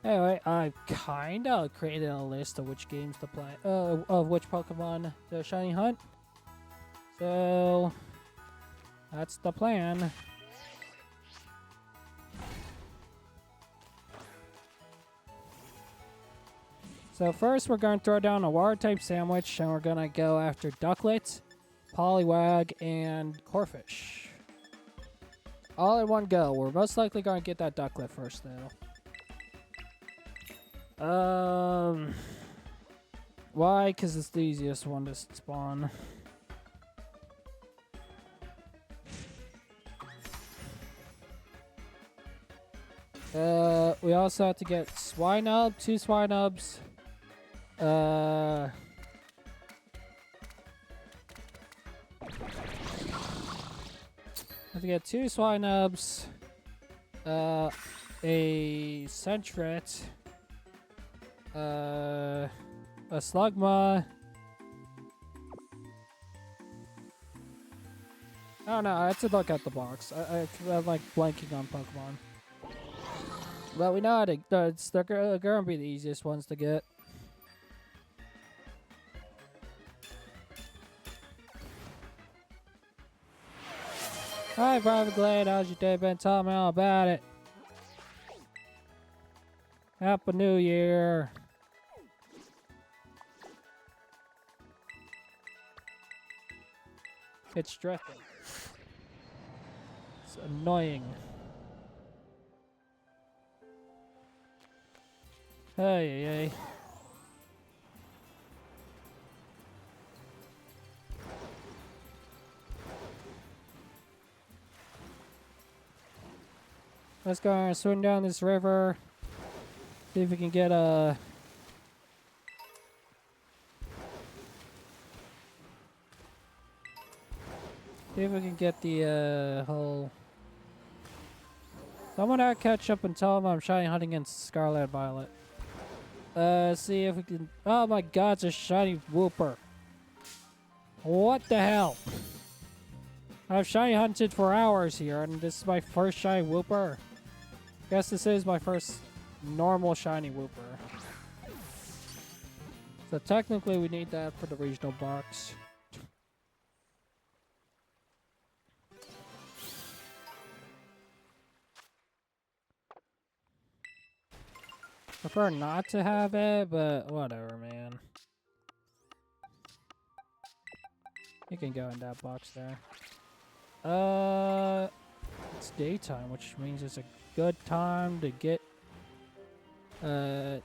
Anyway, I kinda created a list of which games to play, of which Pokemon to shiny hunt. So that's the plan. So first, we're going to throw down a water-type sandwich, and we're going to go after Ducklet, Poliwag, and Corfish. All in one go. We're most likely going to get that Ducklet first, though. Why? Because it's the easiest one to spawn. We also have to get Swinub, 2 Swinubs. Have to get 2 Swinubs. A Sentret. A Slugma. I don't know. I have to look at the box. I'm like blanking on Pokemon. But we know how to. They're gonna be the easiest ones to get. Hi, Private Glade. How's your day been? Tell me all about it. Happy New Year. It's stressing. It's annoying. Hey, hey. Let's go and swim down this river. See if we can get a. See if we can get the whole. Someone out catch up and tell them I'm shiny hunting against Scarlet Violet. See if we can. Oh my God! It's a shiny Wooper. What the hell? I've shiny hunted for hours here, and this is my first shiny Wooper. Guess this is my first normal shiny Wooper. So technically we need that for the regional box. Prefer not to have it, but whatever, man. You can go in that box there. It's daytime, which means it's a good time to get a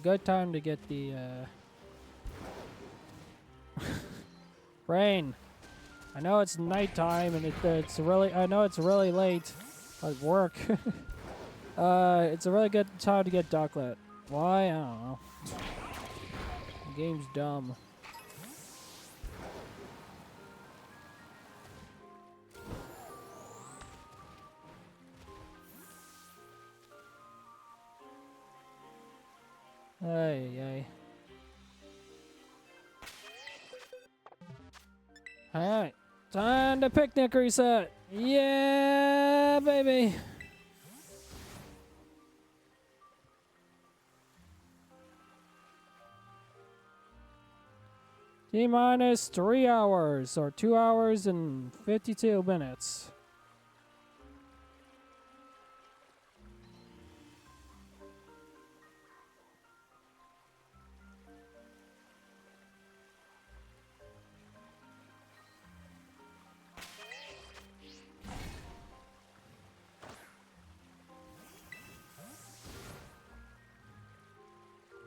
good time to get the rain. I know it's nighttime and it's really I know it's really late at work. It's a really good time to get Ducklet. Why? I don't know. The game's dumb. Hey, hey. Alright. Time to picnic reset. Yeah, baby. T-minus 3 hours, or 2 hours and 52 minutes.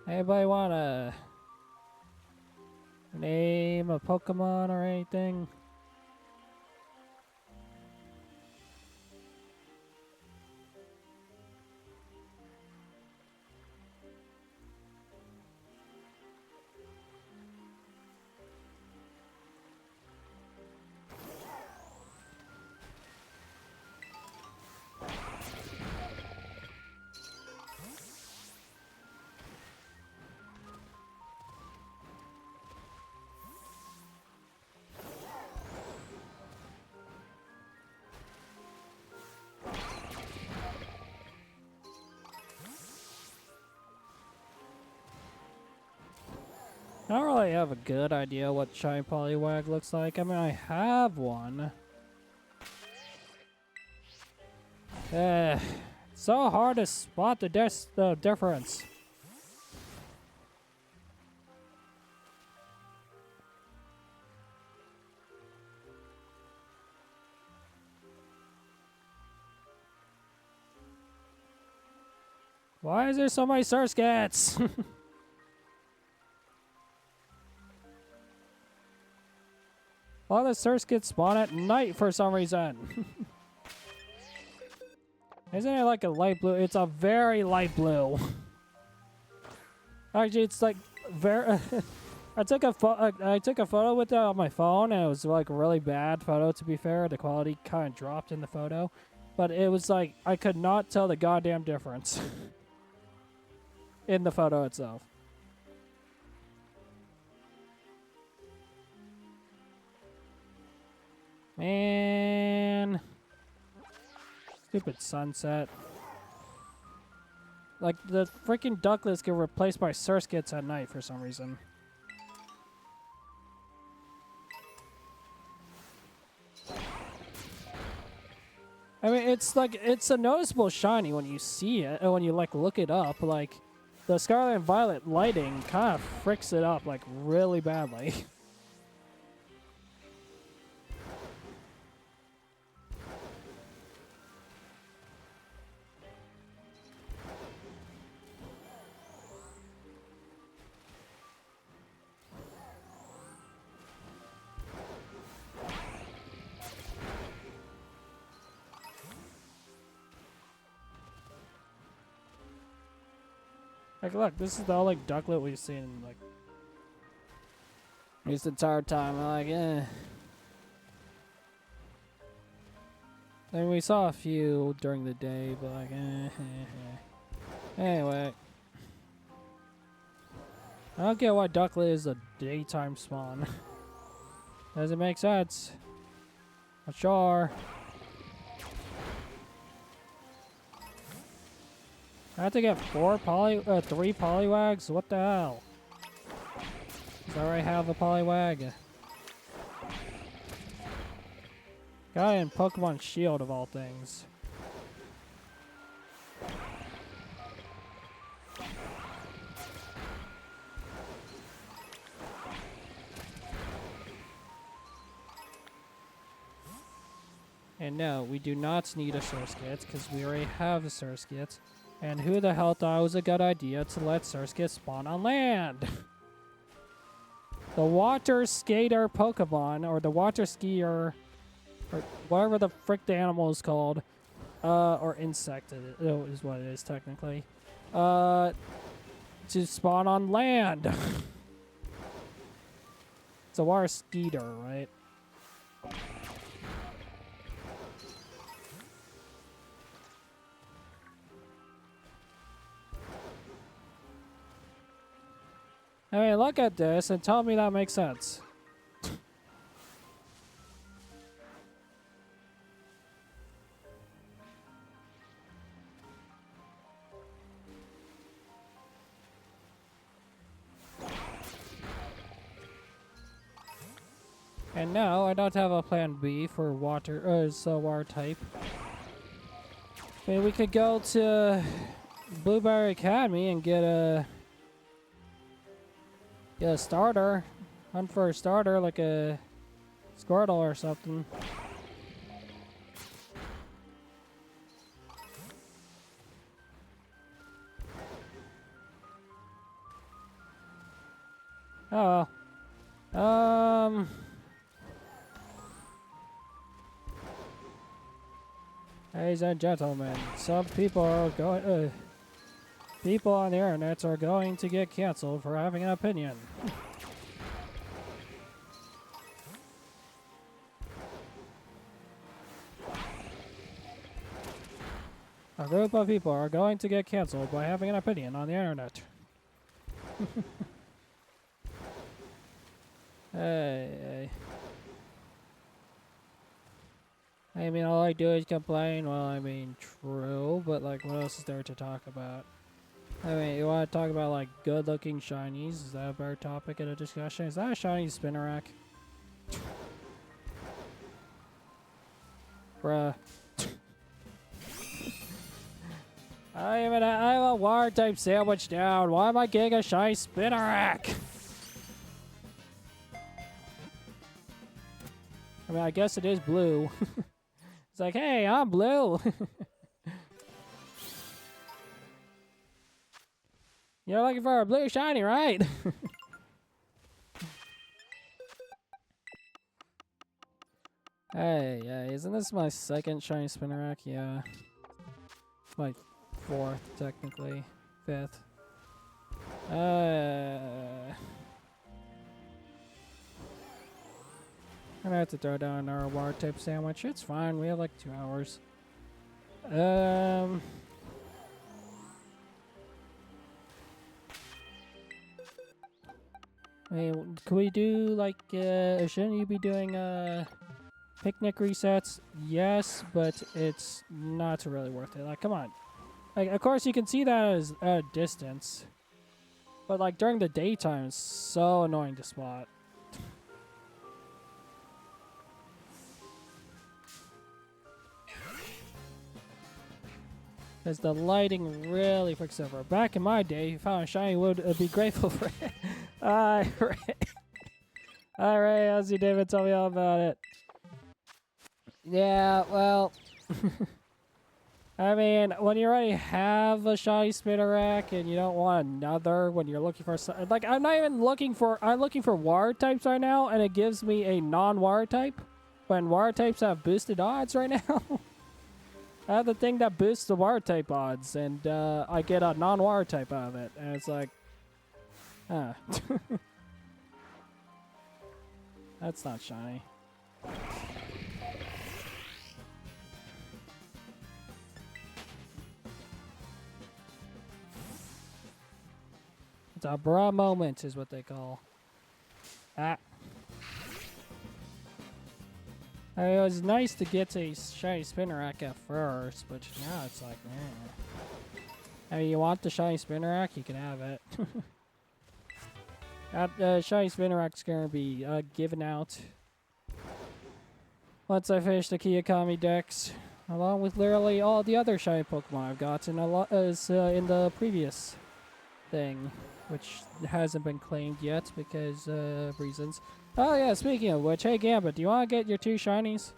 Anybody wanna name a Pokemon or anything? I don't really have a good idea what shiny Poliwag looks like. I mean, I have one. It's so hard to spot the difference. Why is there so many Surskits? All the Surskits spawn at night for some reason. Isn't it like a light blue? It's a very light blue. Actually, it's like very. I took a photo with it on my phone, and it was like a really bad photo. To be fair, the quality kind of dropped in the photo, but it was like I could not tell the goddamn difference in the photo itself. Man. Stupid sunset. Like, the freaking ducklets get replaced by Surskits at night for some reason. I mean, it's like, it's a noticeable shiny when you see it, and when you, like, look it up. Like, the Scarlet and Violet lighting kind of fricks it up, like, really badly. Like, look, this is the only ducklet we've seen in, like, this entire time. I'm like, eh. I mean, we saw a few during the day, but like, Anyway. I don't get why ducklet is a daytime spawn. Doesn't make sense. Not sure. I have to get 3 Poliwags? What the hell? 'Cause I already have a Poliwag. Got it in Pokemon Shield of all things. And no, we do not need a Surskit because we already have a Surskit. And who the hell thought it was a good idea to let Surskit spawn on land? The water skater Pokemon, or the water skier, or whatever the frick the animal is called, or insect is what it is technically, to spawn on land. It's a water skeeter, right? I mean, look at this and tell me that makes sense. And no, I don't have a plan B for water, water type. I mean, we could go to Blueberry Academy and get a starter. Hunt for a starter, like a Squirtle or something. Oh well. Ladies and gentlemen, some people are going. People on the internet are going to get canceled for having an opinion. A group of people are going to get canceled by having an opinion on the internet. Hey. I mean, all I do is complain. Well, I mean, true, but like, what else is there to talk about? I mean, you want to talk about like good-looking shinies? Is that a better topic of the discussion? Is that a shiny Spinarak? Bruh. I'm a water type sandwich down. Why am I getting a shiny Spinarak? I mean, I guess it is blue. It's like, hey, I'm blue. You're looking for a blue shiny, right? Hey, isn't this my second shiny Spinarak? Yeah. My fourth, technically. Fifth. I'm gonna have to throw down our water type sandwich. It's fine. We have like 2 hours. I mean, can we do like, shouldn't you be doing, picnic resets? Yes, but it's not really worth it. Like, come on. Like, of course you can see that as a distance. But like, during the daytime, it's so annoying to spot. Because the lighting really freaks over. Back in my day, if you found a shiny wood, I'd be grateful for it. Alright. Alright, how's you, David? Tell me all about it. Yeah, well... I mean, when you already have a shiny Spinarak and you don't want another when you're looking for... Like, I'm not even looking for... I'm looking for water types right now, and it gives me a non-water type. When water types have boosted odds right now. I have the thing that boosts the water type odds, and I get a non-water type out of it. And it's like... Huh. That's not shiny. It's a bra moment is what they call. Ah. I mean, it was nice to get a shiny Spinarak at first, but now it's like, man. I mean, you want the shiny Spinarak, you can have it. That shiny Spinarak's gonna be given out once I finish the Kiyakami Dex, along with literally all the other shiny Pokemon I've gotten in the previous thing, which hasn't been claimed yet because of reasons. Oh yeah, speaking of which, hey Gambit, do you want to get your 2 shinies?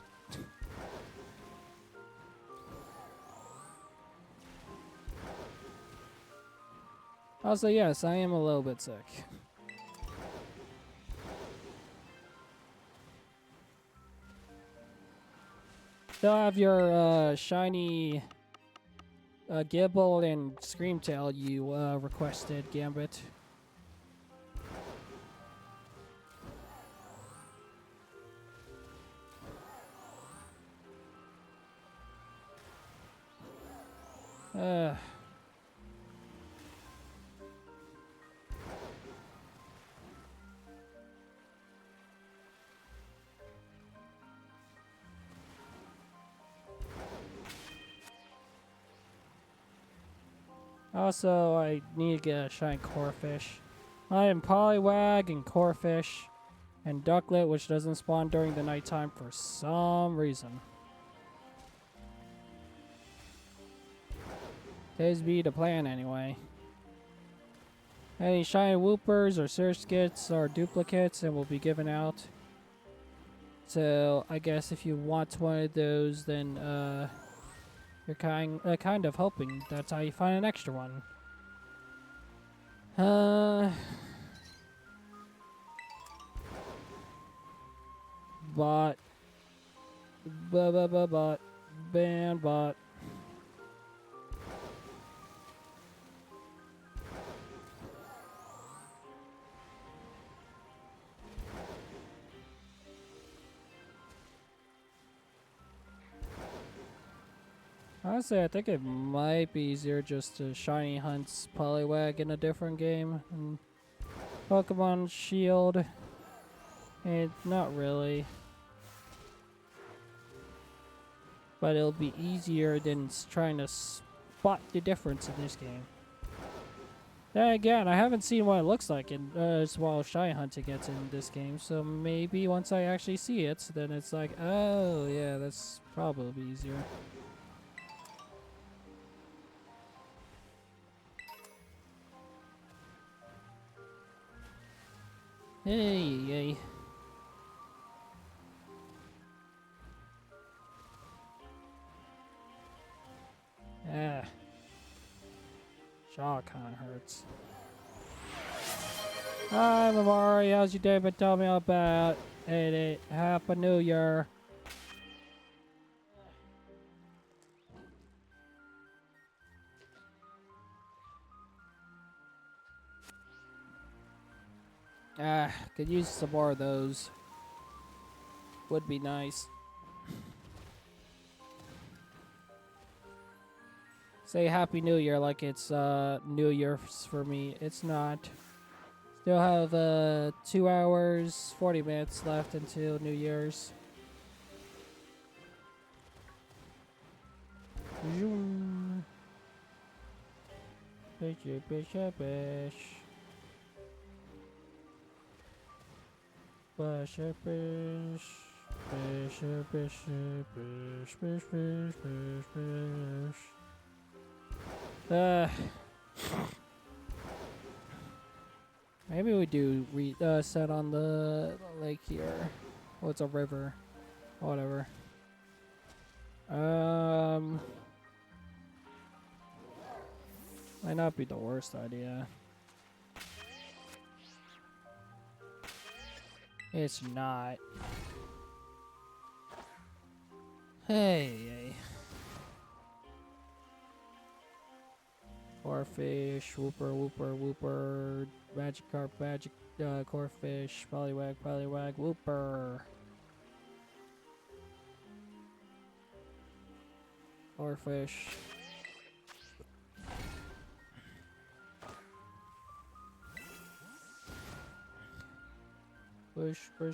Also, yes, I am a little bit sick. Still have your shiny Gibble and Screamtail you requested, Gambit. Also, I need to get a shiny Corfish. I am Poliwag and Corfish and Ducklet, which doesn't spawn during the nighttime for some reason. Days be the plan anyway. Any shiny Woopers or Surskits or duplicates and will be given out. So I guess if you want one of those, then you're kind of hoping that's how you find an extra one. Bot. Bot. Ban bot. Honestly, I think it might be easier just to shiny hunt Poliwag in a different game and Pokemon Shield. Not really. But it'll be easier than trying to spot the difference in this game. Then again, I haven't seen what it looks like in while shy hunting gets in this game, so maybe once I actually see it, then it's like, oh yeah, that's probably easier. Hey. Ah. Jaw kind of hurts. Hi, Mamari. How's your day been? Tell me all about it. Happy New Year. Could use some more of those. Would be nice. Say Happy New Year like it's New Year's for me. It's not. Still have 2 hours, 40 minutes left until New Year's. Maybe we do set on the lake here. Oh, it's a river. Whatever. Might not be the worst idea. It's not. Hey. Corfish, whooper, magic carp, magic corfish, polywag, whooper. Corfish. Bush. Pretty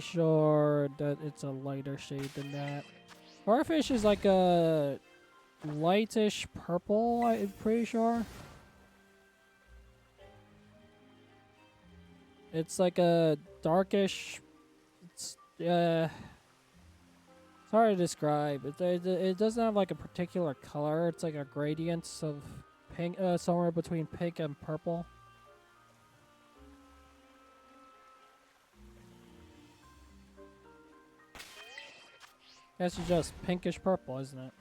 sure that it's a lighter shade than that. Starfish is like a lightish purple, I'm pretty sure. It's like a darkish. It's hard to describe. It doesn't have like a particular color. It's like a gradient of pink, somewhere between pink and purple. Guess it's just pinkish purple, isn't it?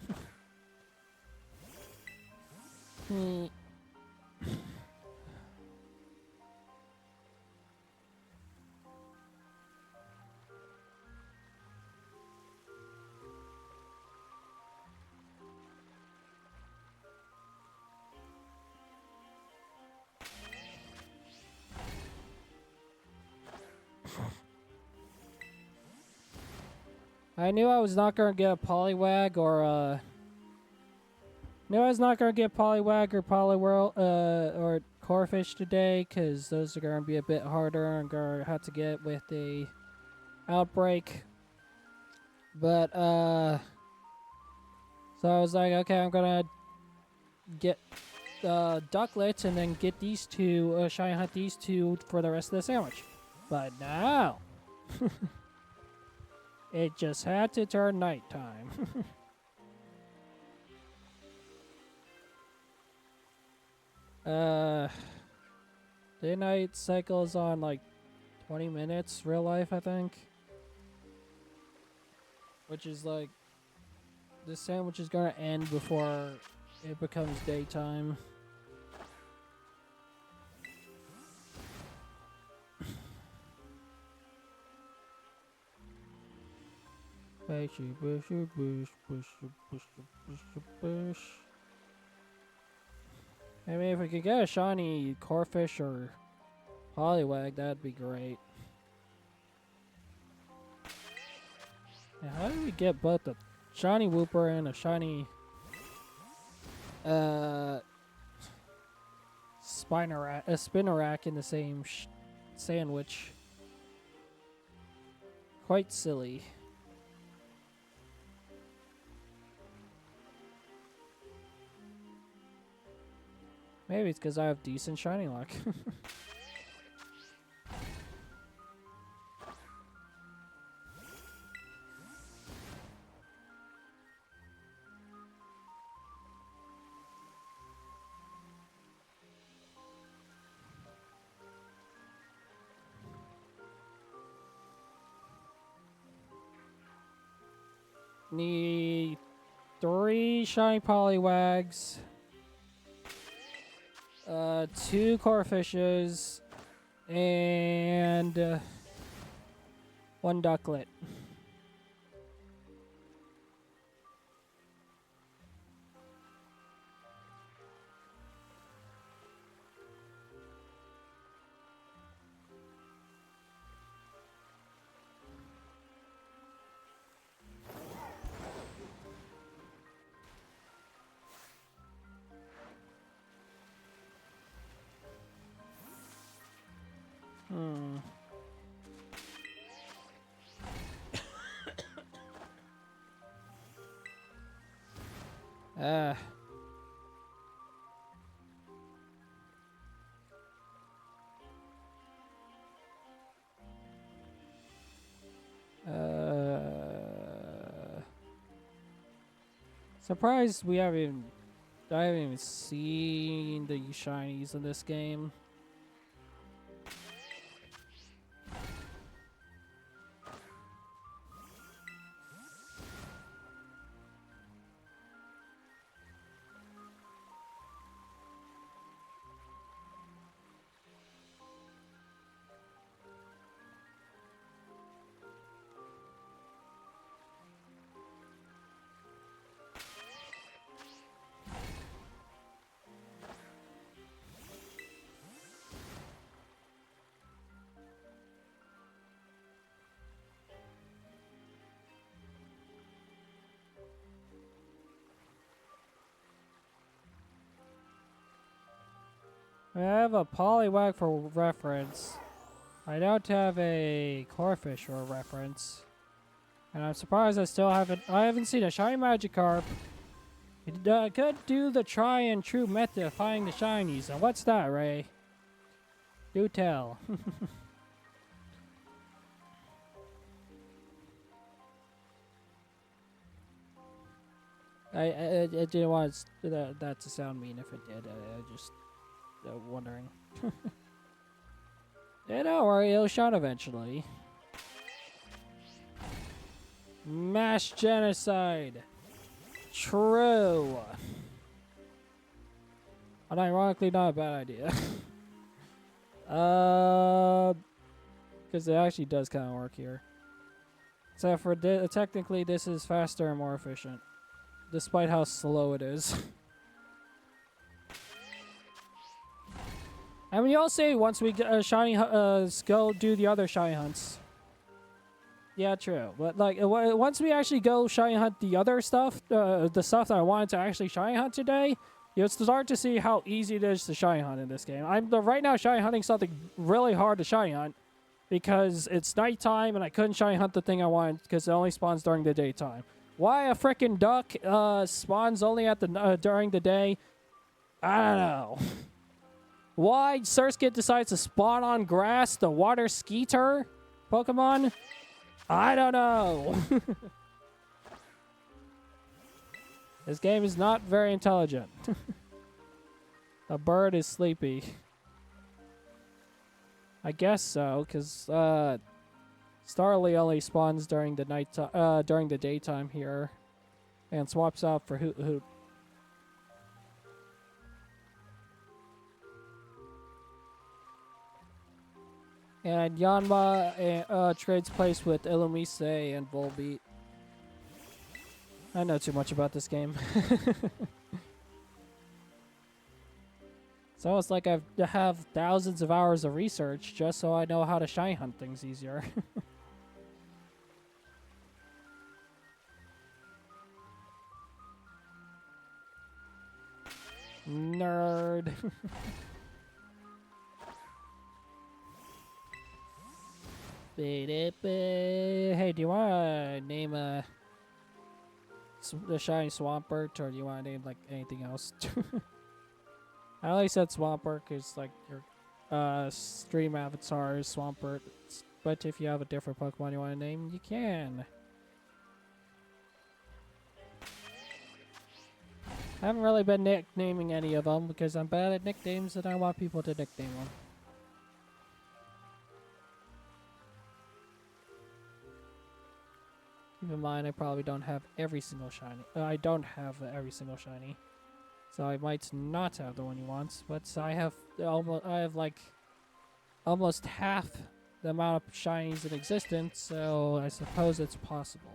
I knew I was not gonna get a polywag or poliwhirl or corefish today, because those are gonna be a bit harder and gonna have to get with the outbreak. But so I was like, okay, I'm gonna get ducklets and then get these two, shiny hunt these two for the rest of the sandwich. But now it just had to turn nighttime. Day-night cycles on like 20 minutes, real life, I think. Which is like, the sandwich is gonna end before it becomes daytime. I mean, if we could get a shiny corefish or polywag, that'd be great. Now, how do we get both a shiny whooper and a shiny spinnerack in the same sandwich. Quite silly. Maybe it's because I have decent shiny luck. Need 3 shiny Poliwags, 2 Corefishes, and 1 Ducklet. Ah. Surprised I haven't even seen the shinies in this game. I have a Poliwag for reference. I don't have a Corfish for reference. And I'm surprised I haven't seen a shiny Magikarp. It could do the try and true method of finding the shinies. And what's that, Ray? Do tell. I didn't want that to sound mean if it did. I just wondering. Yeah, don't worry, it'll shine eventually. Mass genocide. True. Unironically, not a bad idea. Because it actually does kind of work here. Except for technically, this is faster and more efficient, despite how slow it is. I mean, y'all say once we get shiny, go do the other shiny hunts. Yeah, true. But like, once we actually go shiny hunt the other stuff, the stuff that I wanted to actually shiny hunt today, you'll start to see how easy it is to shiny hunt in this game. I'm right now shiny hunting something really hard to shiny hunt because it's nighttime and I couldn't shiny hunt the thing I wanted because it only spawns during the daytime. Why a freaking duck spawns only at the during the day? I don't know. Why Surskit decides to spawn on grass, the water skeeter Pokemon? I don't know. This game is not very intelligent. A bird is sleepy. I guess so, because Starly only spawns during the during the daytime here, and swaps out for Hoot Hoot. And Yanma trades place with Illumise and Volbeat. I know too much about this game. It's almost like I have thousands of hours of research just so I know how to shiny hunt things easier. Nerd. Hey, do you want to name the shiny Swampert, or do you want to name like anything else? I only said Swampert because like your stream avatar is Swampert, but if you have a different Pokemon you want to name, you can. I haven't really been nicknaming any of them because I'm bad at nicknames and I want people to nickname them. Keep in mind, I probably don't have every single shiny. I don't have every single shiny, so I might not have the one you want. But I have like almost half the amount of shinies in existence, so I suppose it's possible.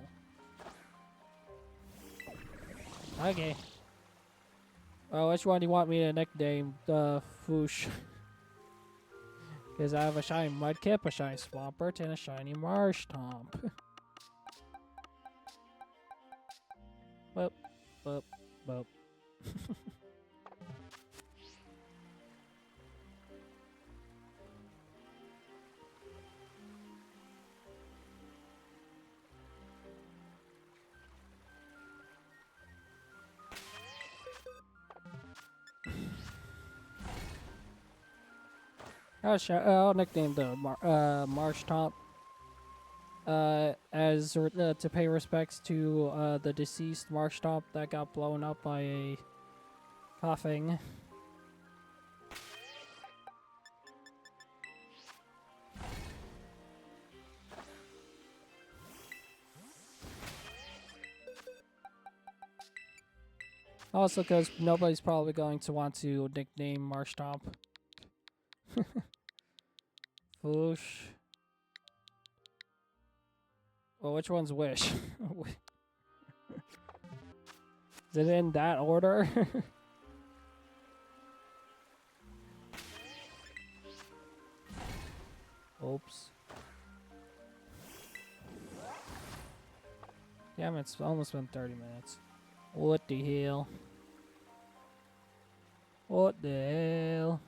Okay. Oh, which one do you want me to nickname? The Foosh. Because I have a shiny Mudkip, a shiny Swampert, and a shiny Marshtomp. Boop, boop, boop. I'll nickname the Marshtomp as to pay respects to the deceased Marshtomp that got blown up by a coughing. Also, because nobody's probably going to want to nickname Marshtomp. Foosh. Well, which one's Wish? Is it in that order? Oops. Damn, it's almost been 30 minutes. What the hell? What the hell?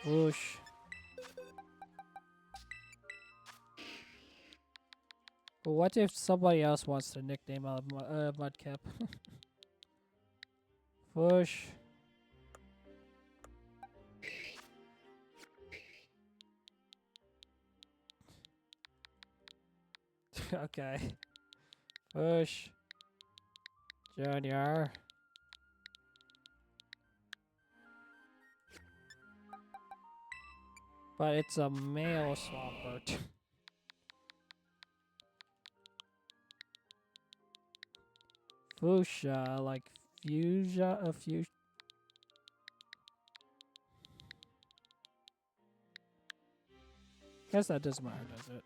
Whoosh. But what if somebody else wants to nickname a Mudkip? Whoosh. Okay. Whoosh. Junior. But it's a male Swampert. Fuchsia, like fuchsia, a fuchsia. Guess that doesn't matter, does it?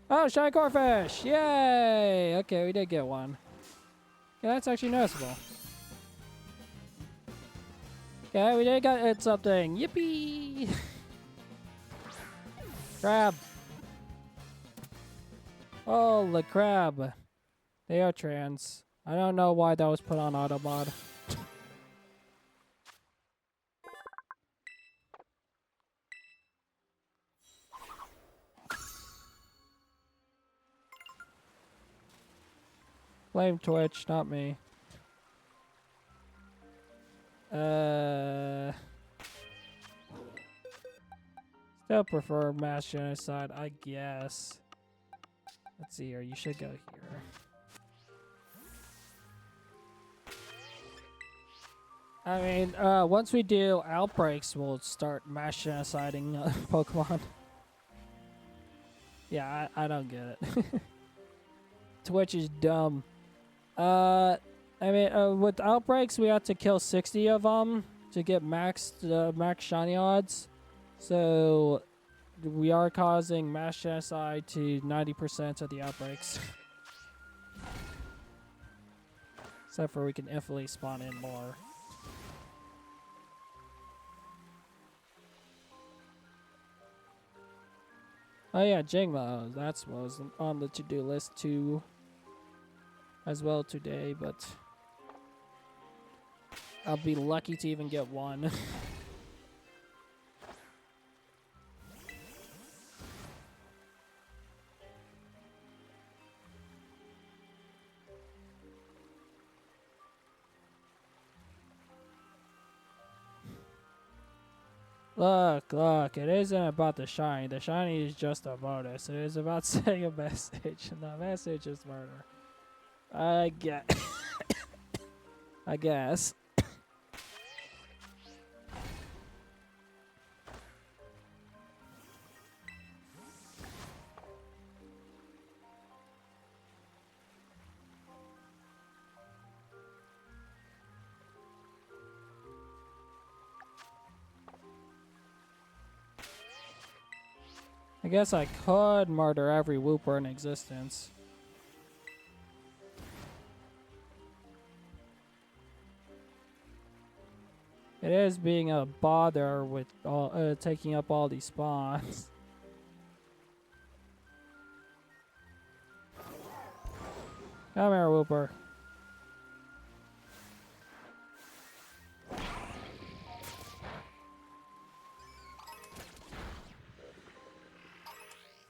Oh, shiny corfish! Yay! Okay, we did get one. Yeah, that's actually noticeable. Okay, we did get something. Yippee! Crab. Oh, the crab. They are trans. I don't know why that was put on auto mod. Blame Twitch, not me. Still prefer mass genocide, I guess. Let's see here. You should go here. I mean, once we do outbreaks, we'll start mass genociding Pokemon. Yeah, I don't get it. Twitch is dumb. I mean, with outbreaks, we have to kill 60 of them to get max shiny odds. So we are causing mass genocide to 90% of the outbreaks. Except for we can infinitely spawn in more. Oh yeah, Jingmo. That's what was on the to-do list too. as well today, but I'll be lucky to even get one. Look, it isn't about the shiny. The shiny is just a bonus. It is about saying a message, and the message is murder. I guess. I guess I could murder every Wooper in existence. It is being a bother with all, taking up all these spawns. Come here, Wooper.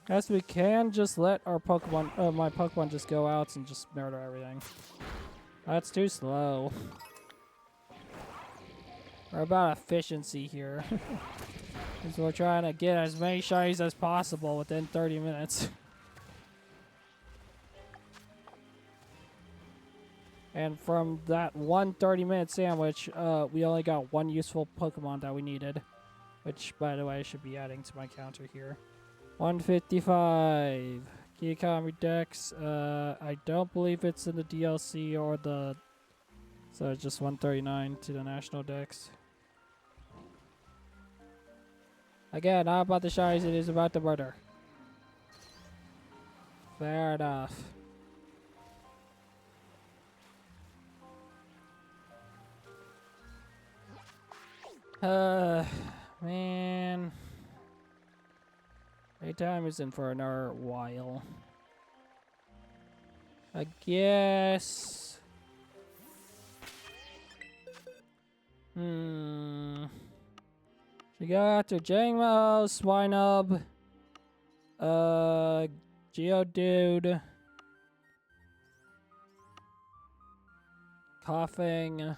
Guess we can just let our Pokemon, my Pokemon just go out and just murder everything. That's too slow. We're about efficiency here. Because we're trying to get as many shinies as possible within 30 minutes. And from that one 30-minute sandwich, we only got one useful Pokemon that we needed. Which, by the way, I should be adding to my counter here. 155. Shiny Dex. I don't believe it's in the DLC or the... So it's just 139 to the National Dex. Again, not about the shinies, it is about the murder. Fair enough. Man. Daytime is in for another while. I guess. We go after Jangmo, Swinub, Geodude, Coughing.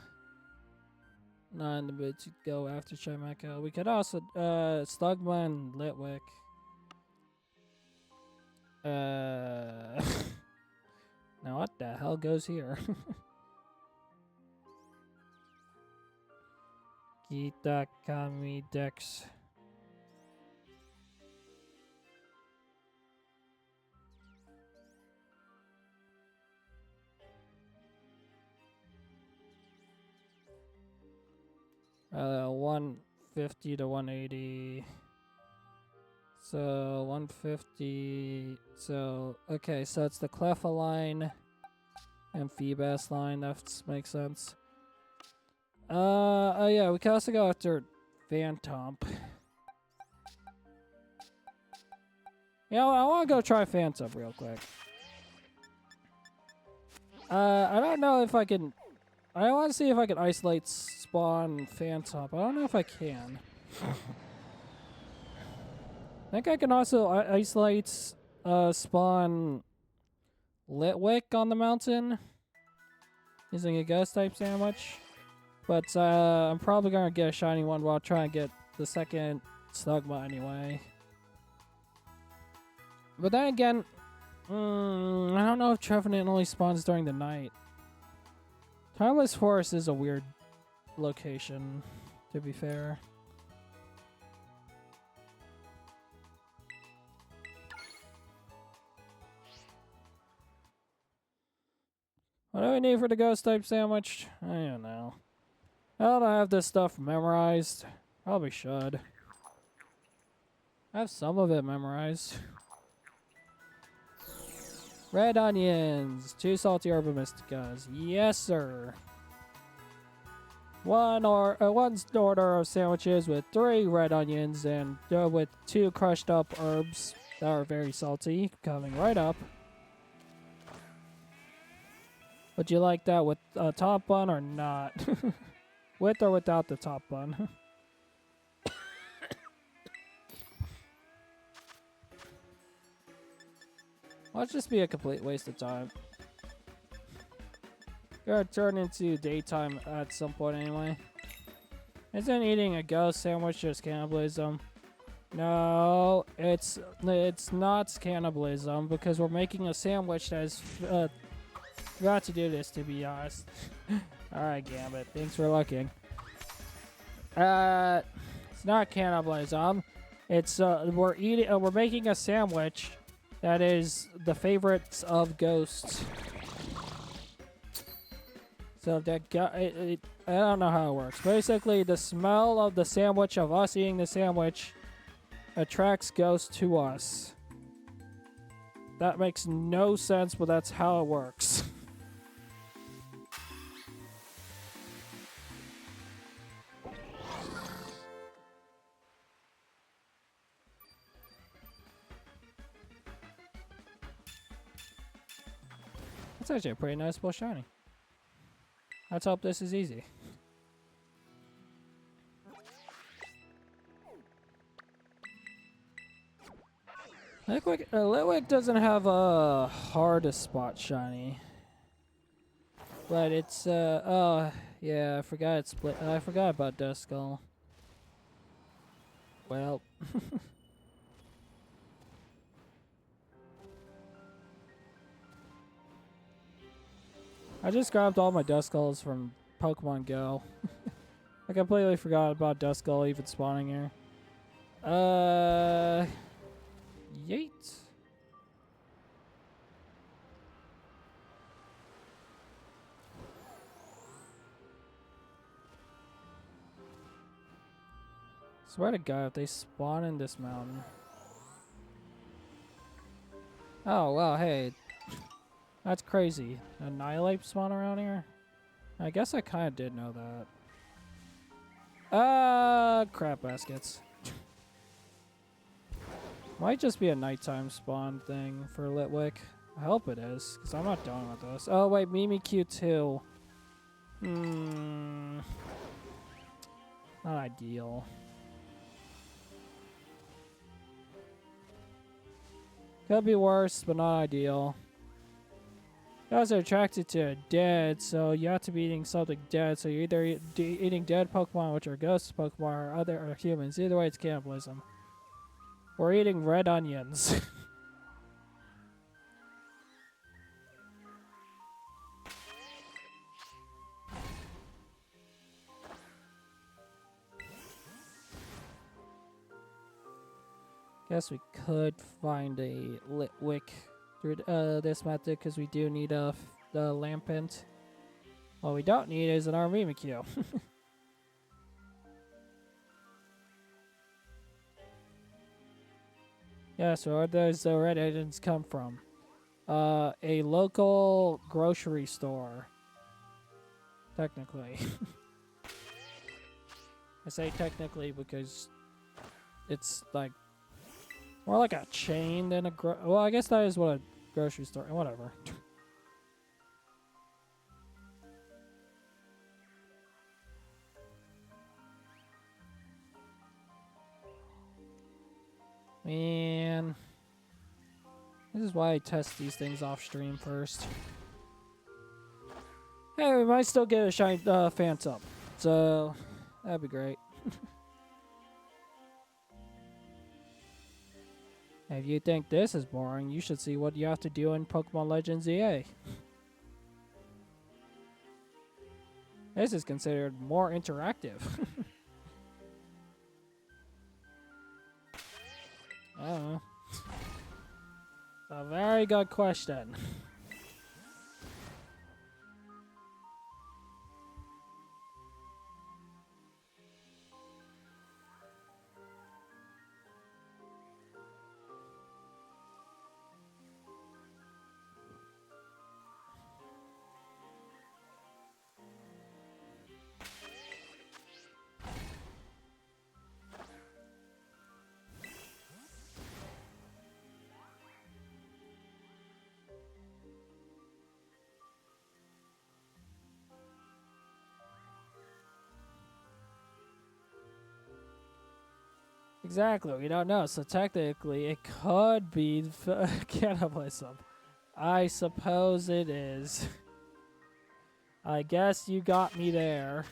Not in the mood to go after Chimecho. We could also Slugma and Litwick. Now what the hell goes here? Shiny Dex. Uh, 150 to 180. So 150. So okay, so it's the Cleffa line and Feebas line. That makes sense. Oh yeah, we can also go after Phantomp. Yeah, I want to go try Phantomp real quick. I don't know if I can. I want to see if I can isolate spawn Phantomp. I don't know if I can. I think I can also isolate spawn Litwick on the mountain using a ghost type sandwich. But I'm probably going to get a shiny one while trying to get the second Slugma anyway. But then again, I don't know if Trevenant only spawns during the night. Timeless Forest is a weird location, to be fair. What do I need for the ghost type sandwich? I don't know. I don't have this stuff memorized. Probably should. I have some of it memorized. Red onions, 2 salty herba mysticas. Yes, sir. One order of sandwiches with 3 red onions and with 2 crushed up herbs that are very salty. Coming right up. Would you like that with a top bun or not? With or without the top bun? Let's just be a complete waste of time. Gonna turn into daytime at some point anyway. Isn't eating a ghost sandwich just cannibalism? No, it's not cannibalism because we're making a sandwich that is forgot to do this, to be honest. Alright, Gambit. Thanks for looking. It's not cannibalism. It's we're making a sandwich that is the favorites of ghosts. So that I don't know how it works. Basically, the smell of the sandwich, of us eating the sandwich, attracts ghosts to us. That makes no sense, but that's how it works. That's actually a pretty nice bull shiny. Let's hope this is easy. Litwick doesn't have a hardest spot shiny. But it's, oh, yeah, I forgot it's split. I forgot about Duskull. Well. I just grabbed all my Duskulls from Pokemon Go. I completely forgot about Duskull even spawning here. Yeet. Swear to God, if they spawn in this mountain. Oh, wow, hey. That's crazy. Annihilate spawn around here? I guess I kind of did know that. Crap baskets. Might just be a nighttime spawn thing for Litwick. I hope it is, because I'm not done with this. Oh, wait, Mimikyu too. Not ideal. Could be worse, but not ideal. Guys are attracted to dead, so you have to be eating something dead. So you're either eating dead Pokemon, which are ghost Pokemon, or other humans. Either way, it's cannibalism. We're eating red onions. Guess we could find a Litwick through this method because we do need the Lampent. What we don't need is an Mimikyu. Yeah, so where those red onions come from? A local grocery store. Technically. I say technically because it's like more like a chain than a well, I guess that is what a grocery store. Whatever. Man, this is why I test these things off stream first. Hey, we might still get a shiny Phantom, so that'd be great. If you think this is boring, you should see what you have to do in Pokemon Legends EA. This is considered more interactive. I don't know. A very good question. Exactly, we don't know. So technically, it could be cannibalism. I suppose it is. I guess you got me there.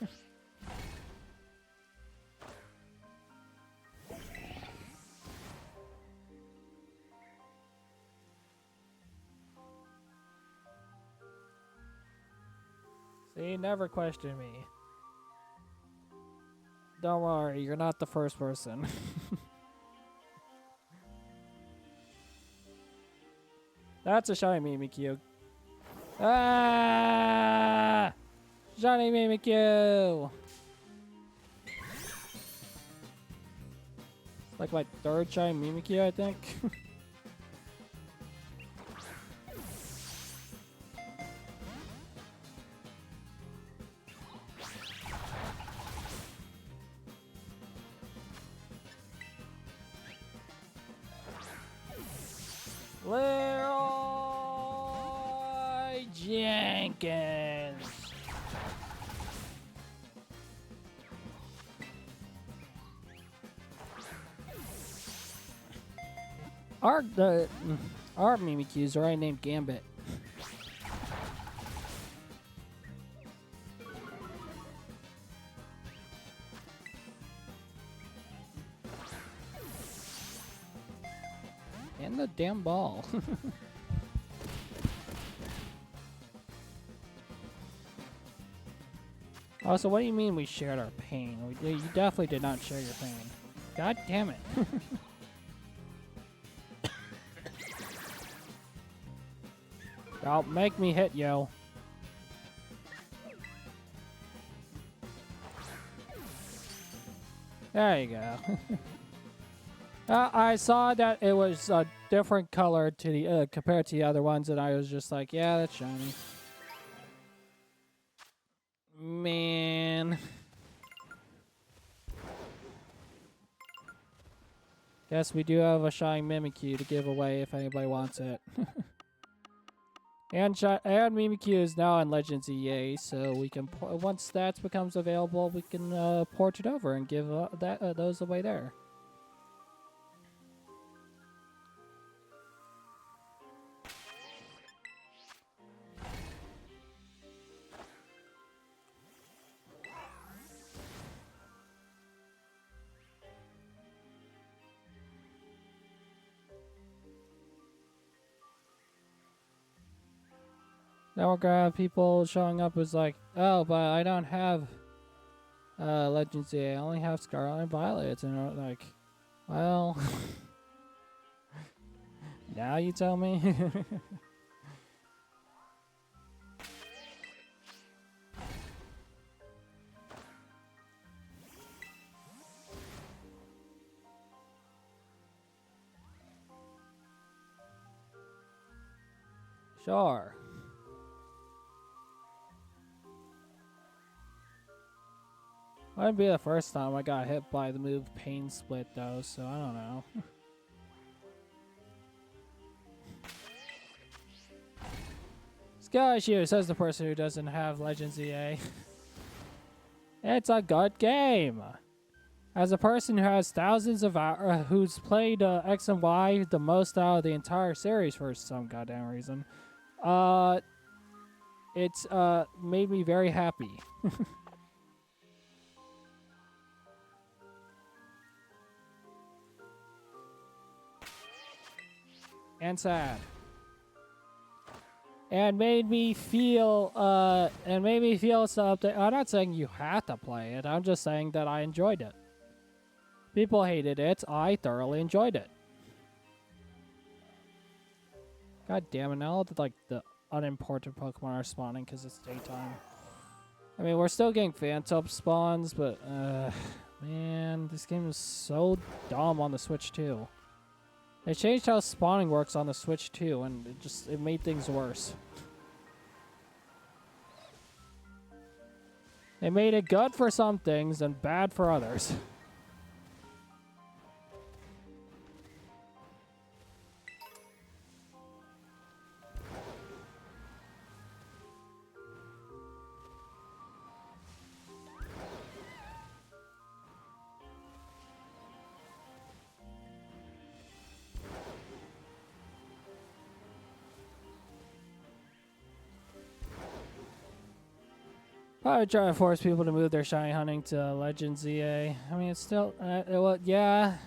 See, never question me. Don't worry, you're not the first person. That's a shiny Mimikyu. Ah! Shiny Mimikyu! Like my third shiny Mimikyu, I think. Leroy Jenkins. Our Mimikyus are already named Gambit. And the damn ball. Also, what do you mean we shared our pain? You definitely did not share your pain. God damn it. Don't make me hit you. There you go. I saw that it was a different color to the compared to the other ones, and I was just like, yeah, that's shiny. Man. Guess we do have a shiny Mimikyu to give away if anybody wants it. and Mimikyu is now in Legends EA, so we can once stats becomes available, we can port it over and give those away there. Now we're gonna have people showing up who's like, oh, but I don't have Legends EA. I only have Scarlet and Violet. And I'm like, well, now you tell me. Sure. Wouldn't be the first time I got hit by the move Pain Split, though, so I don't know. Skill issue, says the person who doesn't have Legends EA. It's a good game. As a person who has thousands of hours, who's played X and Y the most out of the entire series for some goddamn reason, it's made me very happy. and sad. And made me feel something. I'm not saying you have to play it. I'm just saying that I enjoyed it. People hated it. I thoroughly enjoyed it. God damn it! Now the unimportant Pokemon are spawning because it's daytime. I mean, we're still getting Phantom spawns, but man, this game is so dumb on the Switch too. They changed how spawning works on the Switch too, and it made things worse. They made it good for some things and bad for others. Probably trying to force people to move their shiny hunting to Legends EA. I mean, it's still, well, yeah.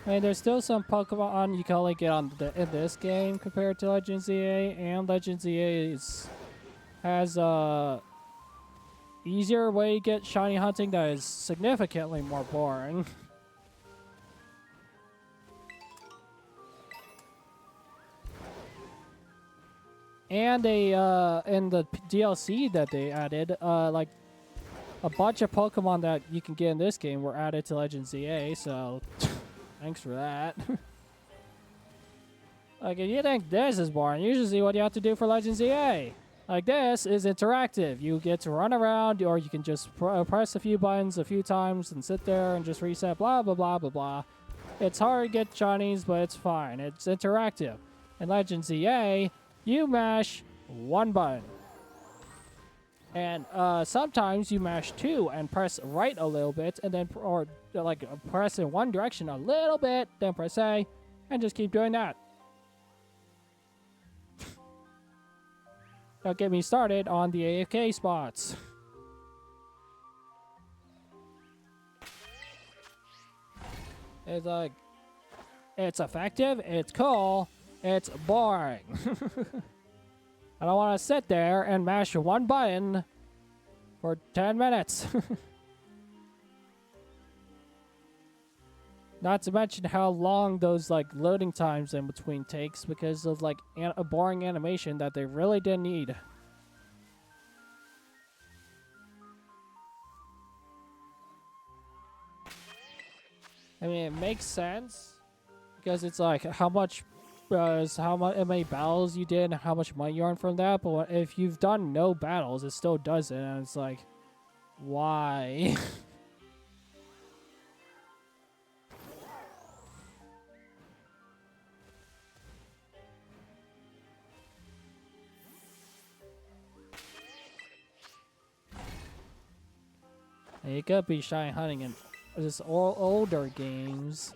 I mean, there's still some Pokemon you can only get on in this game compared to Legends EA, and Legends EA has a easier way to get shiny hunting that is significantly more boring. And in the DLC that they added, like a bunch of Pokemon that you can get in this game were added to Legends EA, so thanks for that. Like, if you think this is boring, you should see what you have to do for Legends EA. Like, this is interactive. You get to run around, or you can just press a few buttons a few times and sit there and just reset, blah, blah, blah, blah, blah. It's hard to get shinies, but it's fine. It's interactive. In Legends EA, you mash one button. And sometimes you mash two and press right a little bit, and then, or like press in one direction a little bit, then press A, and just keep doing that. Don't get me started on the AFK spots. It's like, it's effective, it's cool, it's boring. I don't want to sit there and mash one button for 10 minutes. Not to mention how long those like loading times in between takes because of like a boring animation that they really didn't need. I mean, it makes sense because it's like how many battles you did and how much money you earned from that. But if you've done no battles, it still doesn't, and it's like, why? It could be shiny hunting in just older games,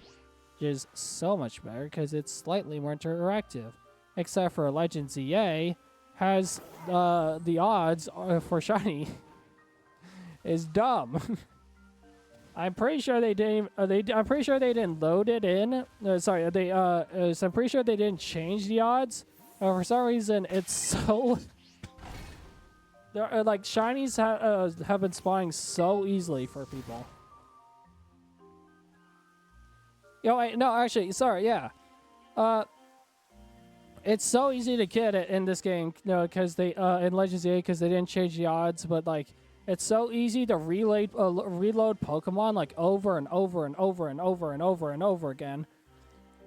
which is so much better because it's slightly more interactive. Except for Legends EA has the odds for shiny is dumb. I'm pretty sure they didn't. I'm pretty sure they didn't load it in. Sorry, they. So I'm pretty sure they didn't change the odds. For some reason, it's so. Like shinies have been spawning so easily for people. Yo, no, actually, sorry, yeah. It's so easy to get it in this game, you know, because they in Legends EA because they didn't change the odds, but like it's so easy to reload Pokemon like over and over and over and over and over and over again,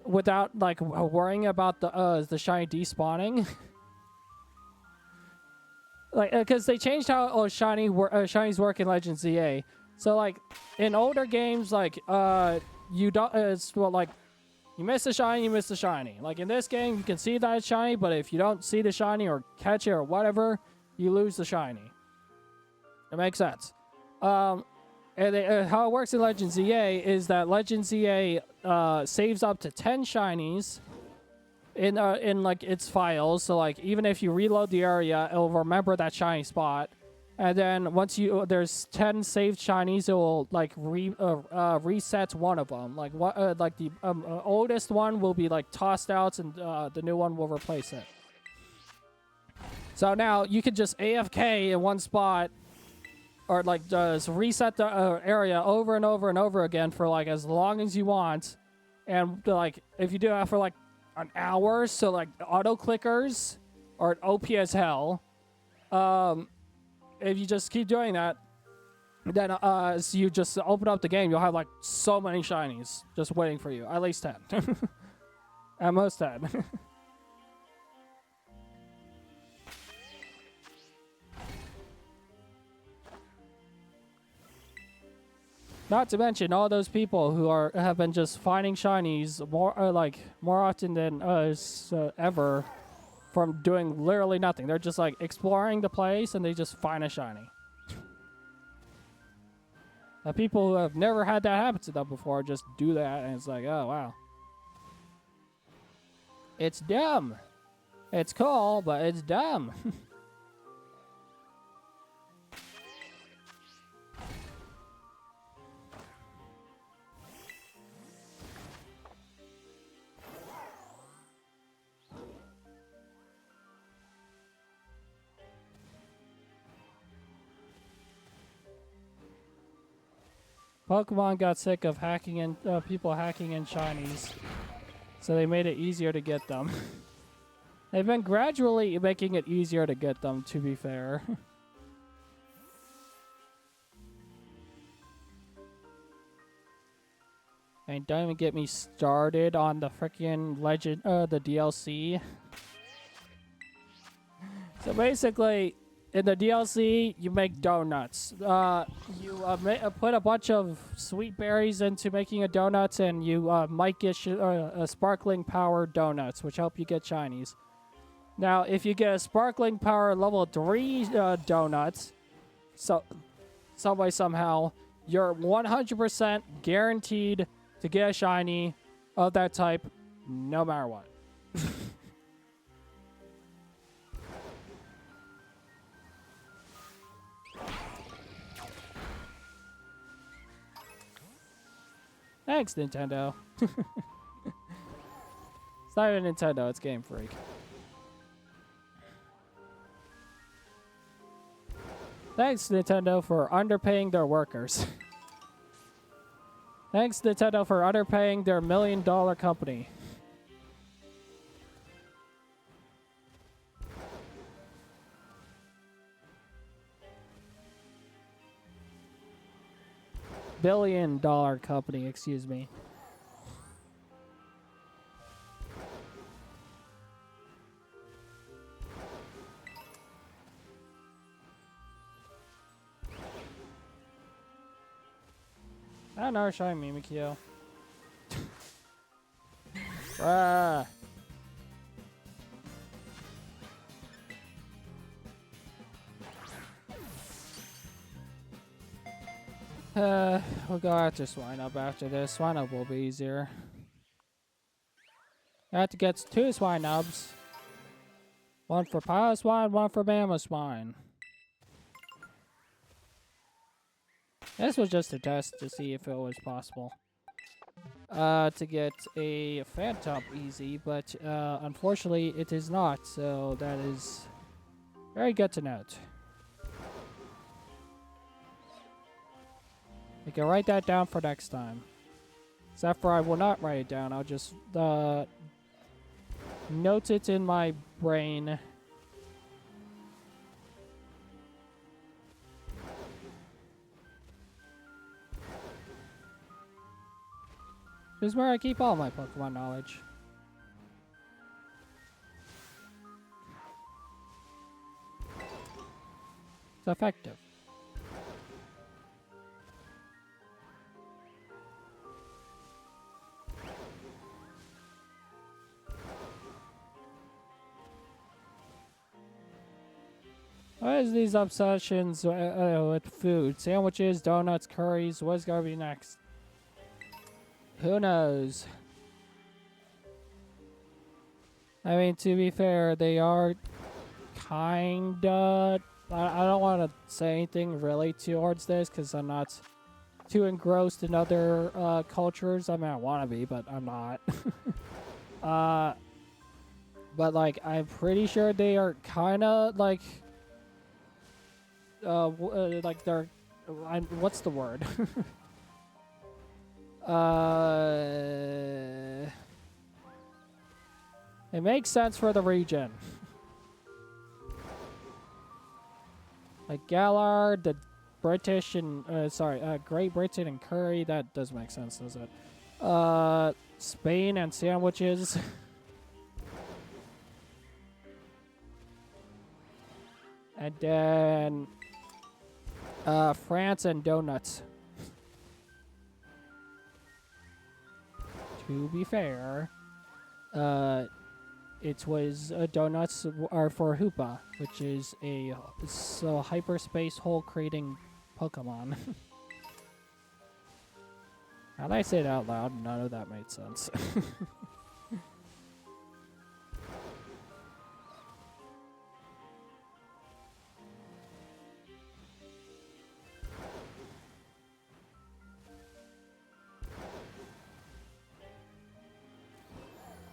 without like worrying about the shiny despawning. Like, because they changed how shinies work in Legends EA. So, like, in older games, like, you don't, it's, well, like, you miss a shiny, you miss a shiny. Like, in this game, you can see that it's shiny, but if you don't see the shiny or catch it or whatever, you lose the shiny. It makes sense. And how it works in Legends EA is that Legends EA saves up to 10 shinies in like its files, so like even if you reload the area, it'll remember that shiny spot, and then once there's 10 saved shinies, it will like reset one of them. Like what like the oldest one will be like tossed out, and the new one will replace it. So now you can just AFK in one spot, or like just reset the area over and over and over again for like as long as you want, and like if you do that for like an hour, so like auto clickers are OP as hell. If you just keep doing that, then as you just open up the game, you'll have like so many shinies just waiting for you. At least 10. At most 10. Not to mention all those people who have been just finding shinies more often than us ever, from doing literally nothing. They're just like exploring the place and they just find a shiny. The people who have never had that happen to them before just do that, and it's like, oh wow. It's dumb. It's cool, but it's dumb. Pokemon got sick of hacking in people hacking in shinies, so they made it easier to get them. They've been gradually making it easier to get them, to be fair. And don't even get me started on the freaking legend, the DLC. So basically, in the DLC, you make donuts. You put a bunch of sweet berries into making a donuts, and you might get a sparkling power donuts, which help you get shinies. Now, if you get a sparkling power level 3 donuts, some way somehow, you're 100% guaranteed to get a shiny of that type, no matter what. Thanks, Nintendo. It's not even Nintendo, it's Game Freak. Thanks, Nintendo, for underpaying their workers. Thanks, Nintendo, for underpaying their $1 million company. $1 billion company, excuse me. Another shiny Mimikyu. Ah. We'll go after Swinub after this. Swinub will be easier. I have to get 2 Swinubs. One for Piloswine, one for Mamoswine. This was just a test to see if it was possible to get a Phantom easy, but unfortunately it is not, so that is very good to note. I can write that down for next time. Except for I will not write it down, I'll just note it in my brain. This is where I keep all my Pokemon knowledge. It's effective. What is these obsessions with food? Sandwiches, donuts, curries, what's gonna be next? Who knows? I mean, to be fair, they are kinda... I don't want to say anything really towards this because I'm not too engrossed in other cultures. I mean, I want to be, but I'm not. But, like, I'm pretty sure they are kinda, like... like, they're... what's the word? It makes sense for the region. Like Gallard, the British and Great Britain and curry, that does make sense, does it? Spain and sandwiches. And then France and donuts. To be fair, it was donuts are for Hoopa, which is a hyperspace hole creating Pokemon. Now that I say it out loud, none of that made sense.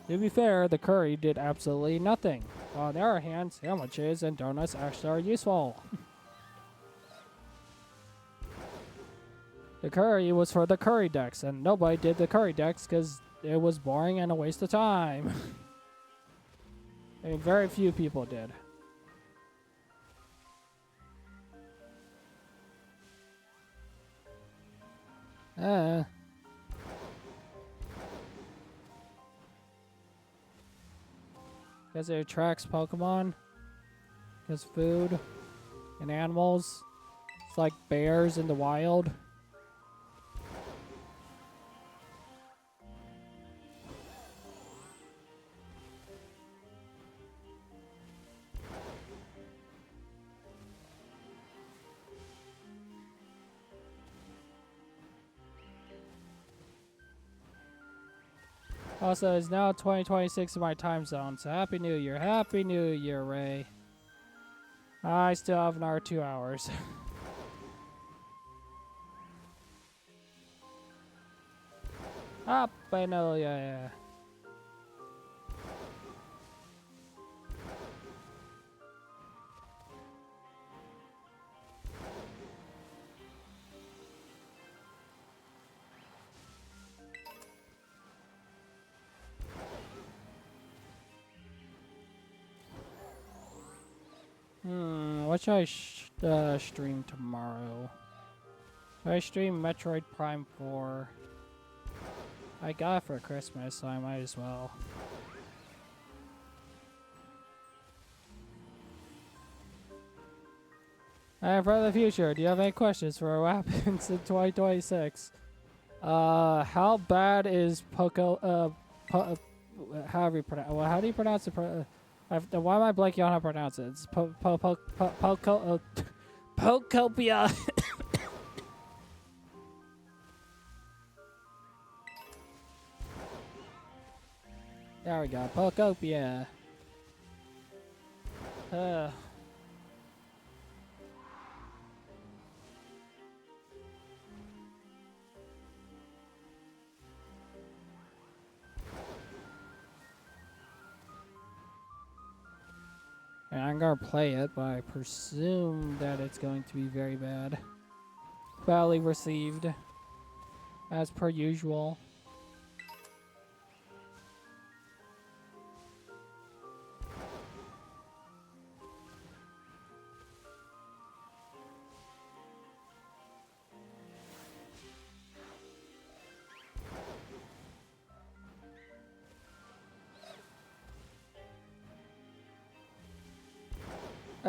To be fair, the curry did absolutely nothing. On the other hand, sandwiches and donuts actually are useful. The curry was for the curry decks, and nobody did the curry decks because it was boring and a waste of time. I mean, very few people did. Because it attracts Pokemon. Because food and animals. It's like bears in the wild. Also, it's now 2026 in my time zone, so Happy New Year. Happy New Year, Ray. I still have another 2 hours. I know, yeah. What should I stream tomorrow? Should I stream Metroid Prime 4? I got it for Christmas, so I might as well. And for the future, do you have any questions for what happens in 2026? How bad is how do you pronounce? Well, how do you pronounce it? Why am I blanking on how to pronounce it? It's Pokopia. There we go, Pokopia. And I'm gonna play it, but I presume that it's going to be very bad. Badly received, as per usual.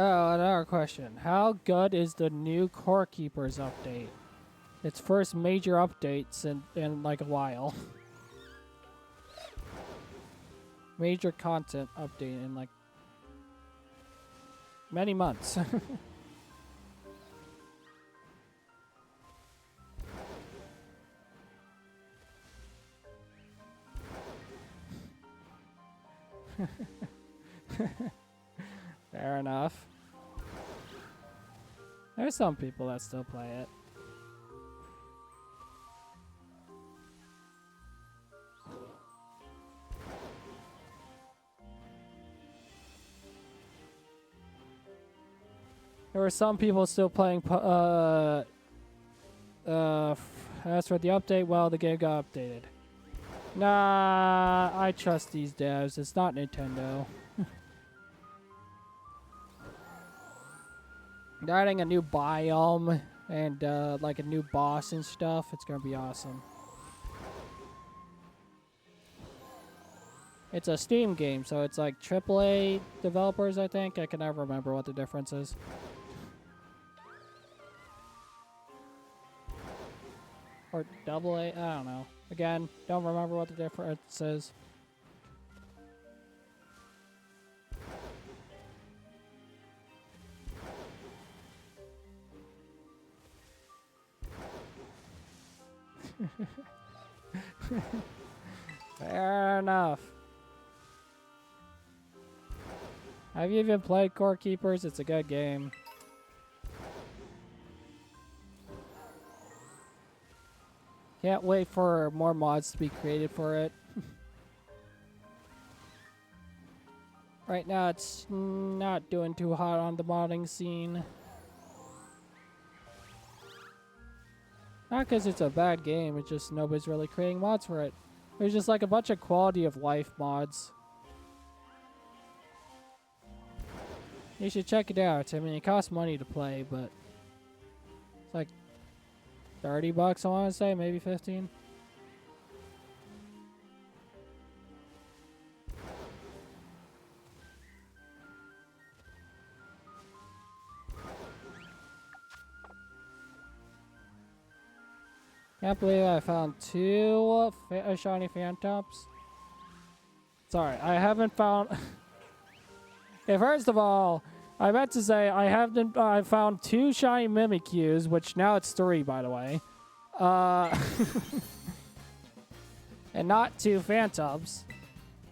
Oh, another question. How good is the new Core Keepers update? Its first major updates in like a while. Major content update in like many months. Fair enough. There's some people that still play it. There were some people still playing as for the update, well, the game got updated. Nah, I trust these devs. It's not Nintendo. They're adding a new biome and like a new boss and stuff. It's gonna be awesome. It's a Steam game, so it's like AAA developers, I think. I can never remember what the difference is. Or AA, I don't know. Again, don't remember what the difference is. Fair enough. Have you even played Core Keepers? It's a good game. Can't wait for more mods to be created for it. Right now, it's not doing too hot on the modding scene. Not because it's a bad game, it's just nobody's really creating mods for it. There's just like a bunch of quality of life mods. You should check it out. I mean, it costs money to play, but it's like 30 bucks, I want to say, maybe 15. Can't believe I found two shiny phantoms. Sorry, I haven't found. Okay, first of all, I meant to say I found two shiny Mimikyus, which now it's 3, by the way. And not 2 phantoms.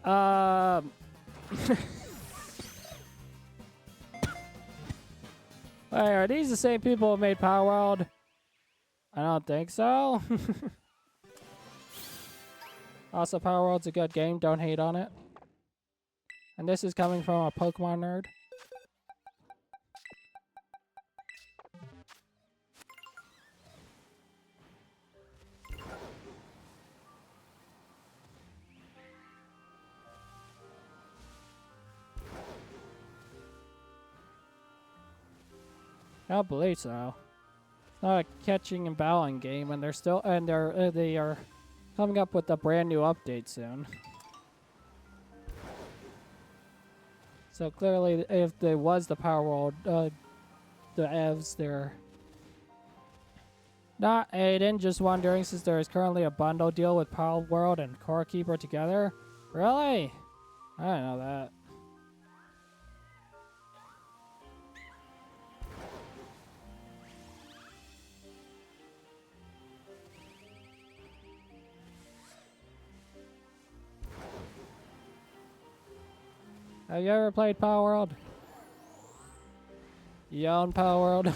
Wait, are these the same people who made Power World? I don't think so. Also, Power World's a good game. Don't hate on it. And this is coming from a Pokemon nerd. I don't believe so. It's not a catching and battling game, and they are coming up with a brand new update soon. So clearly, if there was the Power World, the EVs, they're not Aiden. Just wondering, since there is currently a bundle deal with Power World and Core Keeper together. Really? I didn't know that. Have you ever played Power World? You own Power World?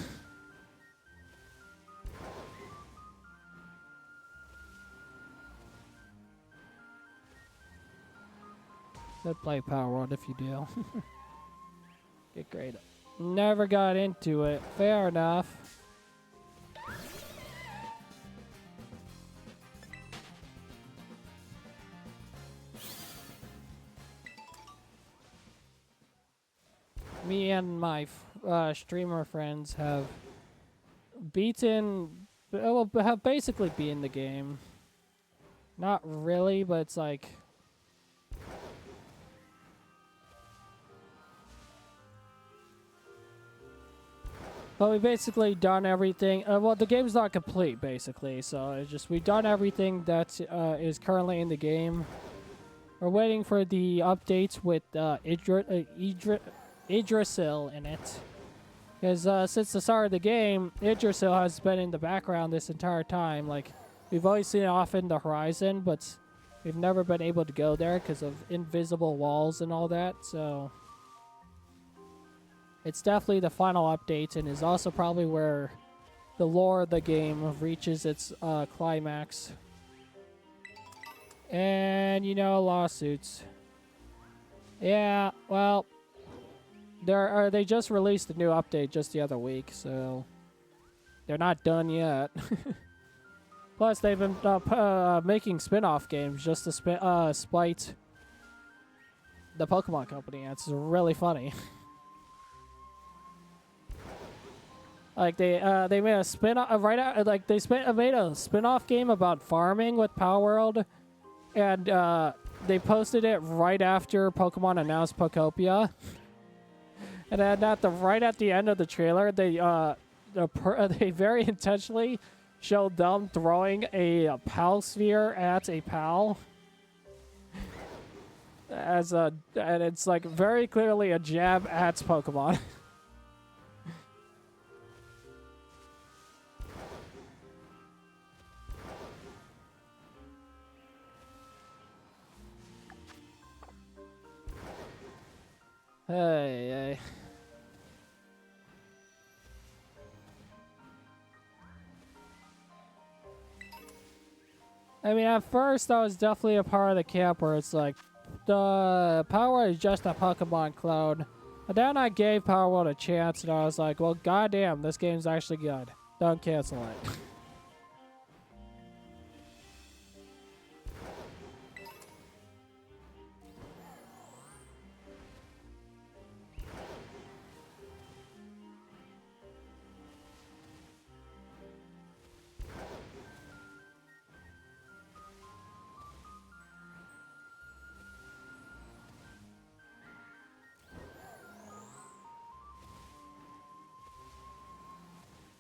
Should play Power World if you do. Get great. Never got into it. Fair enough. Me and my streamer friends have have basically beaten the game. Not really, but it's like... But we basically done everything. Well, the game's not complete, basically. So it's just we've done everything that is currently in the game. We're waiting for the updates with Yggdrasil in it. Because since the start of the game, Yggdrasil has been in the background this entire time. Like, we've always seen it off in the horizon, but we've never been able to go there because of invisible walls and all that. So it's definitely the final update, and is also probably where the lore of the game reaches its climax. And, you know, lawsuits. Yeah, well, they just released a new update just the other week, so they're not done yet. Plus, they've been making spin-off games just to spite the Pokemon Company. It's really funny. Like they made a spin-off right out, like made a spin-off game about farming with Power World, and they posted it right after Pokemon announced Pokopia. And then right at the end of the trailer, they very intentionally showed them throwing a Pal Sphere at a Pal. And it's like very clearly a jab at Pokemon. Hey. I mean, at first, I was definitely a part of the camp where it's like, the Power World is just a Pokemon clone. But then I gave Power World a chance, and I was like, well, goddamn, this game's actually good. Don't cancel it.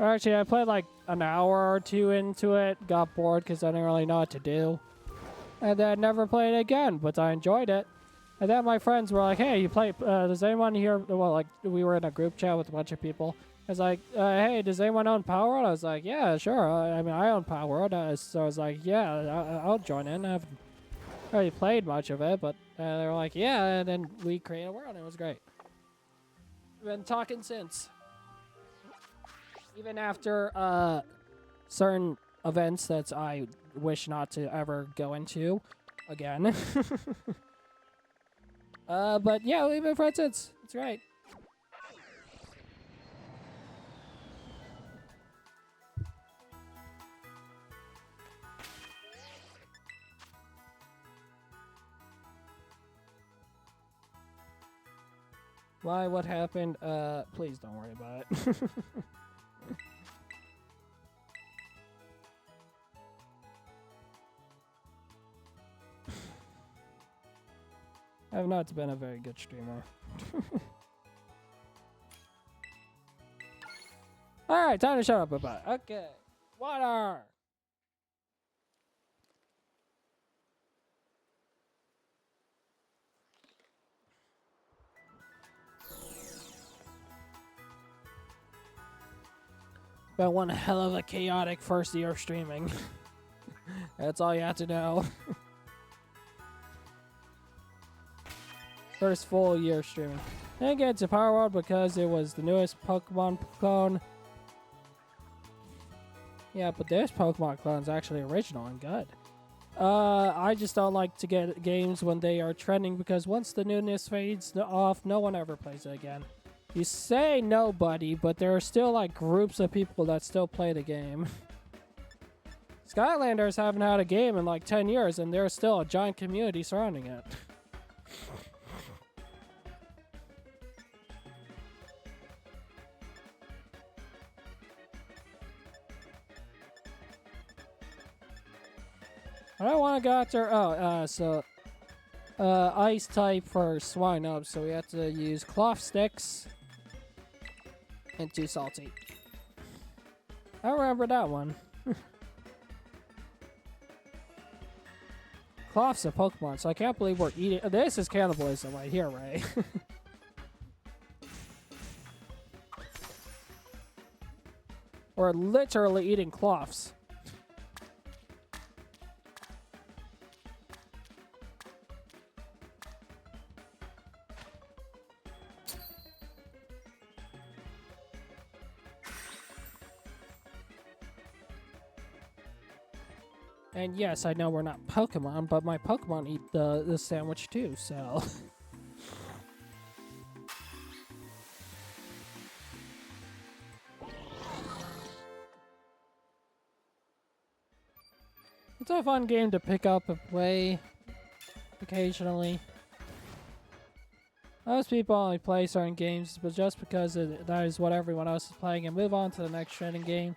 Or actually, I played like an hour or two into it, got bored because I didn't really know what to do. And then never played it again, but I enjoyed it. And then my friends were like, hey, you play, does anyone here, well, like, we were in a group chat with a bunch of people. I was like, hey, does anyone own Power World? I was like, yeah, sure. I mean, I own Power World. So I was like, yeah, I'll join in. I haven't really played much of it, but they were like, yeah, and then we created a world, and it was great. We've been talking since. Even after certain events that I wish not to ever go into again. But yeah, we've been friends since. It's great. Why? What happened? Please don't worry about it. I've not been a very good streamer. Alright, time to shut up about it. Okay. Water! Been one hell of a chaotic first year of streaming. That's all you have to know. First full year of streaming. Didn't get to Power World because it was the newest Pokemon clone. Yeah, but this Pokemon clone is actually original and good. I just don't like to get games when they are trending because once the newness fades off, no one ever plays it again. You say nobody, but there are still like groups of people that still play the game. Skylanders haven't had a game in like 10 years and there's still a giant community surrounding it. I don't want to go after... ice type for swine up, so we have to use cloth sticks and too salty. I remember that one. Cloth's a Pokemon, so I can't believe we're eating... This is cannibalism right here, Ray. We're literally eating cloths. And yes, I know we're not Pokemon, but my Pokemon eat the sandwich too, so... It's a fun game to pick up and play occasionally. Most people only play certain games, but just because that is what everyone else is playing and move on to the next trending game.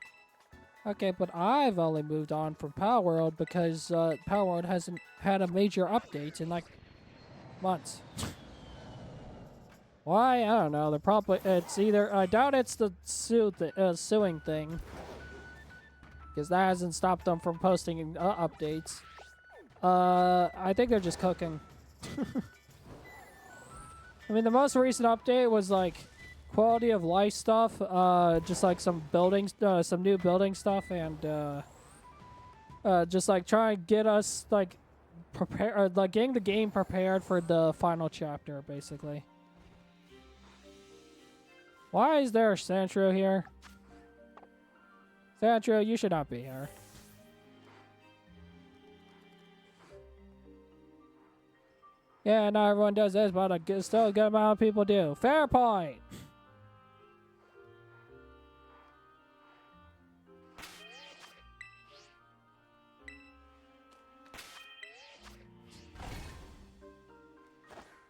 Okay, but I've only moved on from Power World because Power World hasn't had a major update in like months. Why? I don't know. They're probably it's either I doubt it's the suing thing because that hasn't stopped them from posting updates. I think they're just cooking. I mean, the most recent update was like quality of life stuff, just like some buildings, some new building stuff, and just like try and get us like like getting the game prepared for the final chapter, basically. Why is there a Sandshrew here? Sandshrew, you should not be here. Yeah, not everyone does this, but still a good amount of people do. Fair point!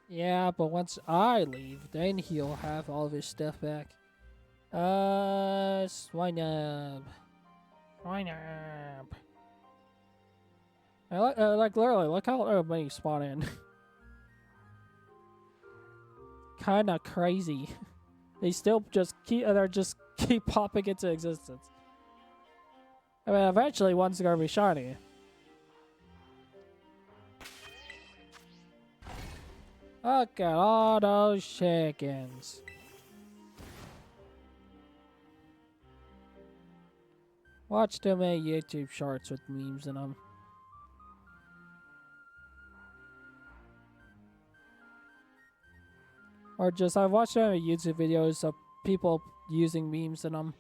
Yeah, but once I leave, then he'll have all of his stuff back. Swinub. Swinub. Like literally, look how many spawn in. Kinda crazy. They still just keep, they're just keep popping into existence. I mean, eventually one's gonna be shiny. Look at all those chickens. Watch too many YouTube shorts with memes in them. Or just, I've watched many YouTube videos of people using memes in them.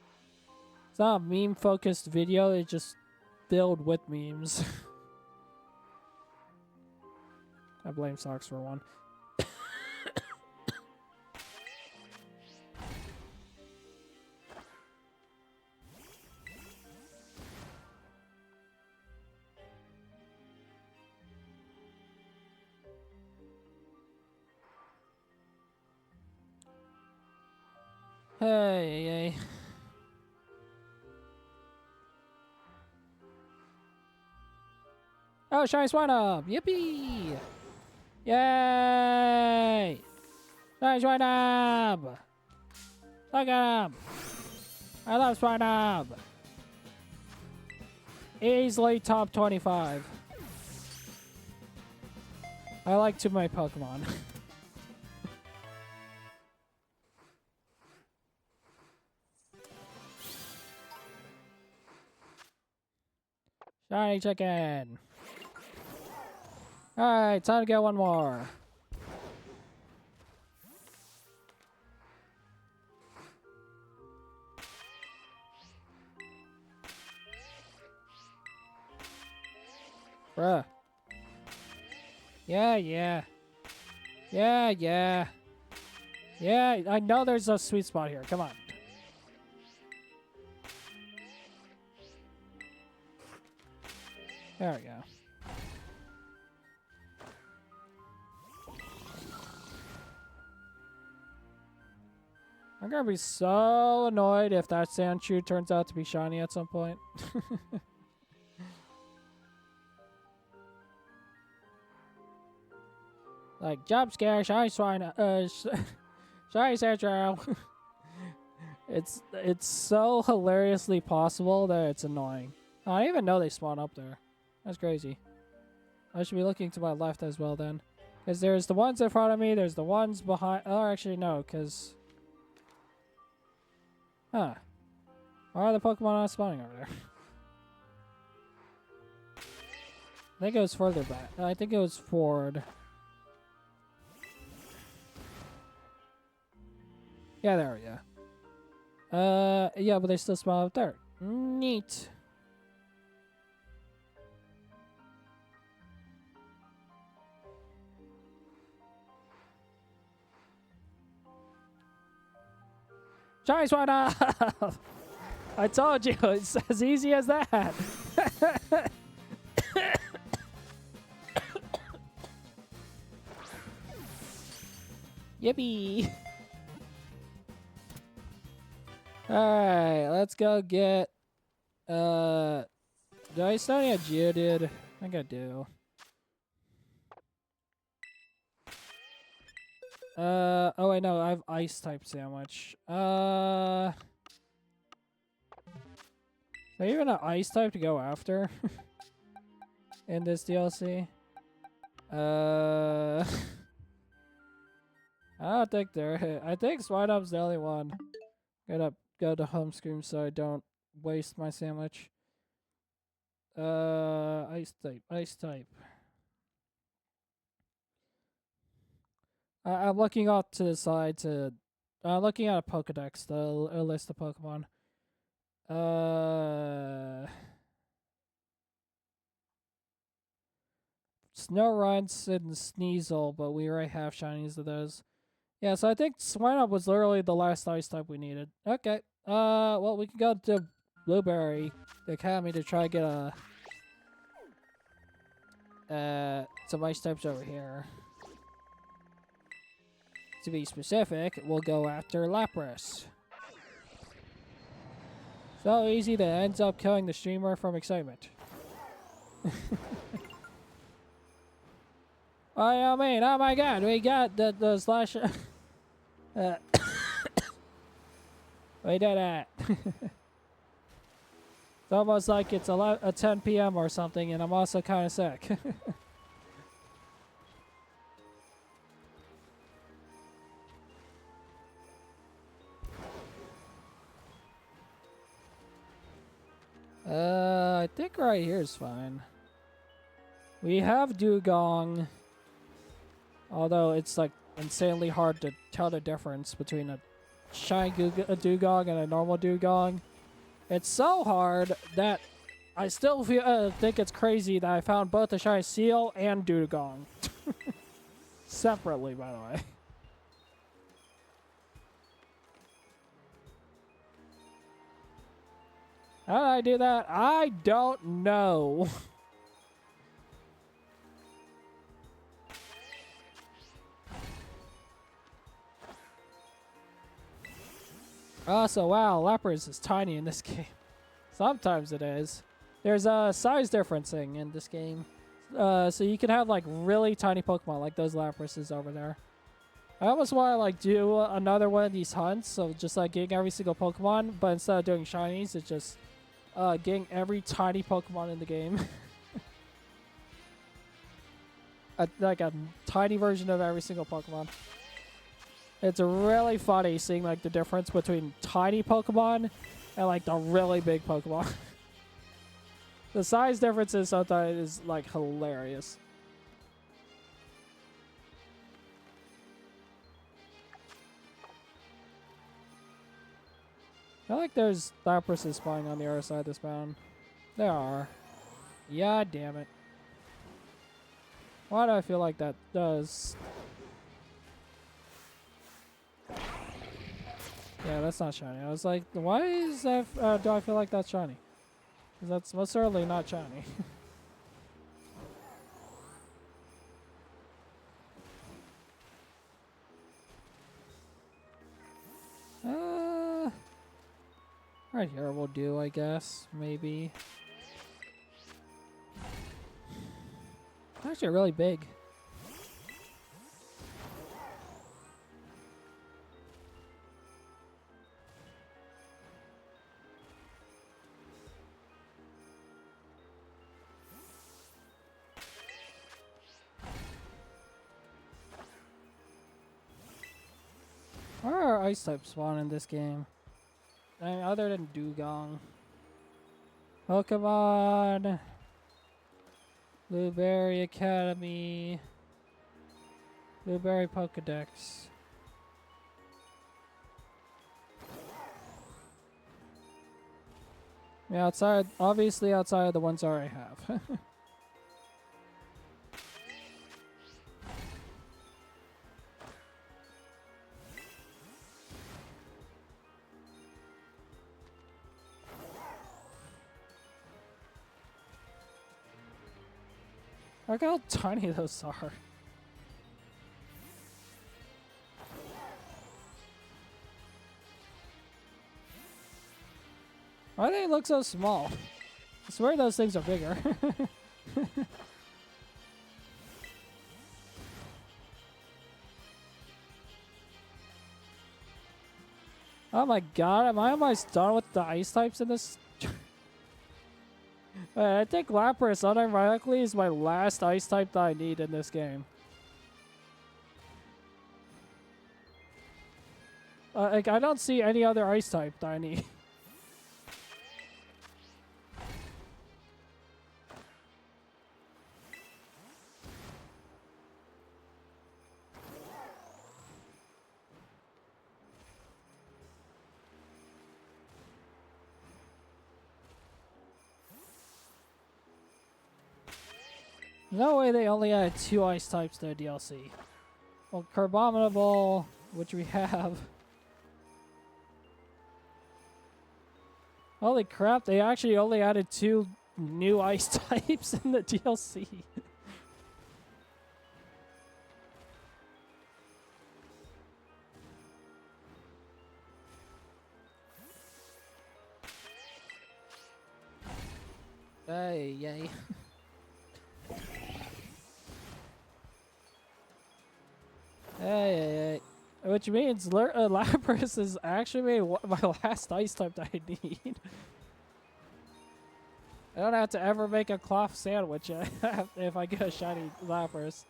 It's not a meme-focused video, it's just filled with memes. I blame Socks for one. Hey. Oh, Shiny Swinub! Yippee! Yay! Shiny Swinub! Look at him! I love Swinub! Easily top 25. I like too many Pokemon. Shiny chicken! Alright, time to get one more. Bruh. Yeah. Yeah, I know there's a sweet spot here. Come on. There we go. I'm gonna be so annoyed if that Sandshrew turns out to be shiny at some point. Like, jump scare, shiny swine, shiny Sandshrew. It's so hilariously possible that it's annoying. I didn't even know they spawn up there. That's crazy. I should be looking to my left as well then. Because there's the ones in front of me, there's the ones behind. Oh, actually, no, because. Huh. Why are the Pokemon not spawning over there? I think it was further back. I think it was forward. Yeah, there we go. Yeah, but they still spawn up there. Neat. Shiny Swinub! I told you, it's as easy as that. Yippee! Alright, let's go get... Do I still need a Geodude? I think I do. Oh wait, no, I have Ice type sandwich. Is there even an Ice type to go after? In this DLC? I don't think there. I think Swinub's the only one. Gotta go to home screen so I don't waste my sandwich. Ice type. I'm looking off to the side to... looking at a Pokedex, a list of Pokemon. Snorunt and Sneasel, but we already have shinies of those. Yeah, so I think Swinub was literally the last ice type we needed. Okay. Well, we can go to Blueberry Academy to try to get some ice types over here. To be specific, we'll go after Lapras. So easy that ends up killing the streamer from excitement. I mean, oh my god, we got the slash... We did it. It's almost like it's 10 p.m. or something, and I'm also kind of sick. I think right here is fine. We have Dugong, although it's like insanely hard to tell the difference between a shiny Dugong and a normal Dugong. It's so hard that I still think it's crazy that I found both a shiny seal and Dugong. Separately, by the way. How did I do that? I don't know. Also, wow, Lapras is tiny in this game. Sometimes it is. There's a size differencing in this game. So you can have like really tiny Pokemon like those Laprases over there. I almost want to like do another one of these hunts of just like getting every single Pokemon, but instead of doing shinies, it's just getting every tiny Pokemon in the game. Like a tiny version of every single Pokemon. It's really funny seeing like the difference between tiny Pokemon and like the really big Pokemon. The size differences sometimes is like hilarious. I feel like there's Laprases spawning on the other side of this mountain. There are. Yeah, damn it. Why do I feel like that does? Yeah, that's not shiny. I was like, why is that? Do I feel like that's shiny? Because that's most certainly not shiny. Right here will do, I guess. Maybe. Actually, really big. Where are ice types spawn in this game? I mean, other than Dugong. Pokemon. Blueberry Academy. Blueberry Pokedex. Yeah, outside, obviously outside of the ones I already have. Look how tiny those are. Why do they look so small? I swear those things are bigger. Oh my god, am I almost done with the ice types in this? I think Lapras, unironically, is my last ice type that I need in this game. Like, I don't see any other ice type that I need. No way they only added 2 ice types to the DLC. Well, Carbonable, which we have. Holy crap, they actually only added 2 new ice types in the DLC. Hey, yay. Hey. Which means Lapras is actually my last ice type that I need. I don't have to ever make a cloth sandwich if I get a shiny Lapras.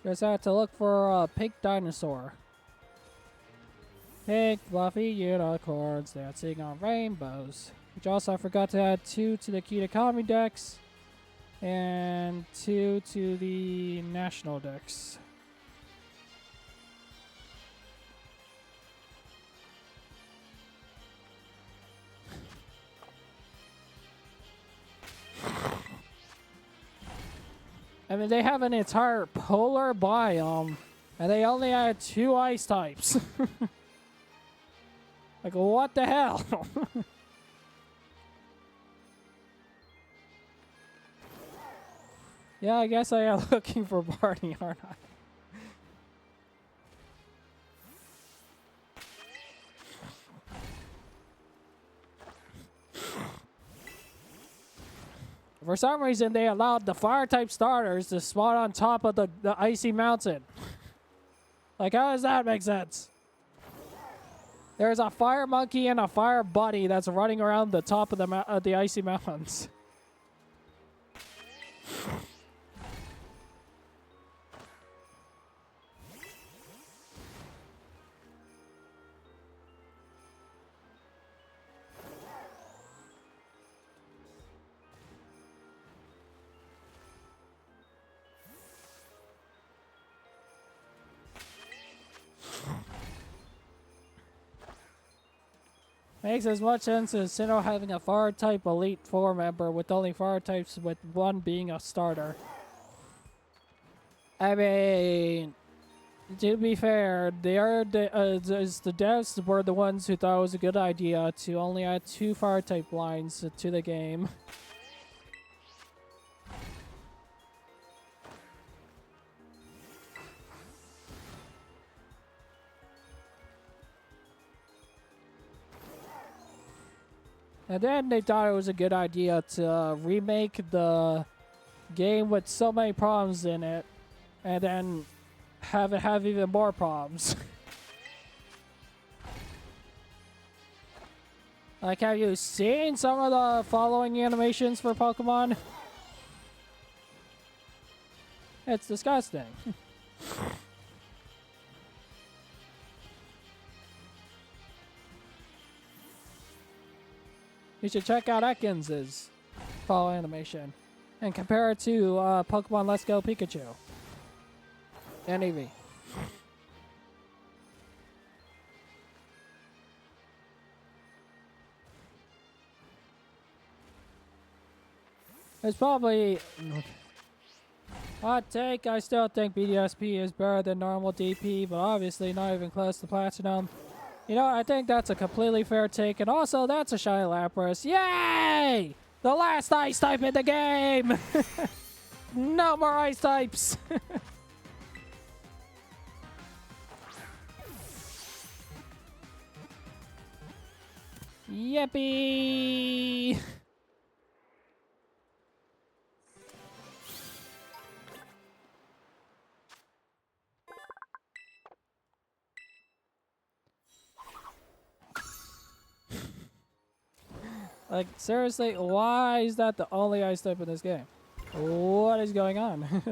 Just have to look for a pink dinosaur. Pink, fluffy unicorns dancing on rainbows. Which also I forgot to add 2 to the Kitakami Dex. And 2 to the National Dex. I mean, they have an entire polar biome, and they only had 2 ice types. Like, what the hell? Yeah, I guess I am looking for Barney, aren't I? For some reason, they allowed the fire-type starters to spawn on top of the icy mountain. Like, how does that make sense? There's a fire monkey and a fire bunny that's running around the top of the icy mountains. Makes as much sense as Sinnoh having a fire-type Elite Four member with only fire types, with one being a starter. I mean, to be fair, the devs were the ones who thought it was a good idea to only add 2 fire-type lines to the game. And then they thought it was a good idea to remake the game with so many problems in it, and then have it have even more problems. Like, have you seen some of the following animations for Pokemon? It's disgusting. You should check out Ekans' fall animation and compare it to Pokemon Let's Go Pikachu and Eevee. It's probably hot take. I still think BDSP is better than normal DP, but obviously not even close to Platinum. You know, I think that's a completely fair take, and also that's a Shiny Lapras. Yay! The last ice type in the game! No more ice types! Yippee! Like, seriously, why is that the only ice type in this game? What is going on?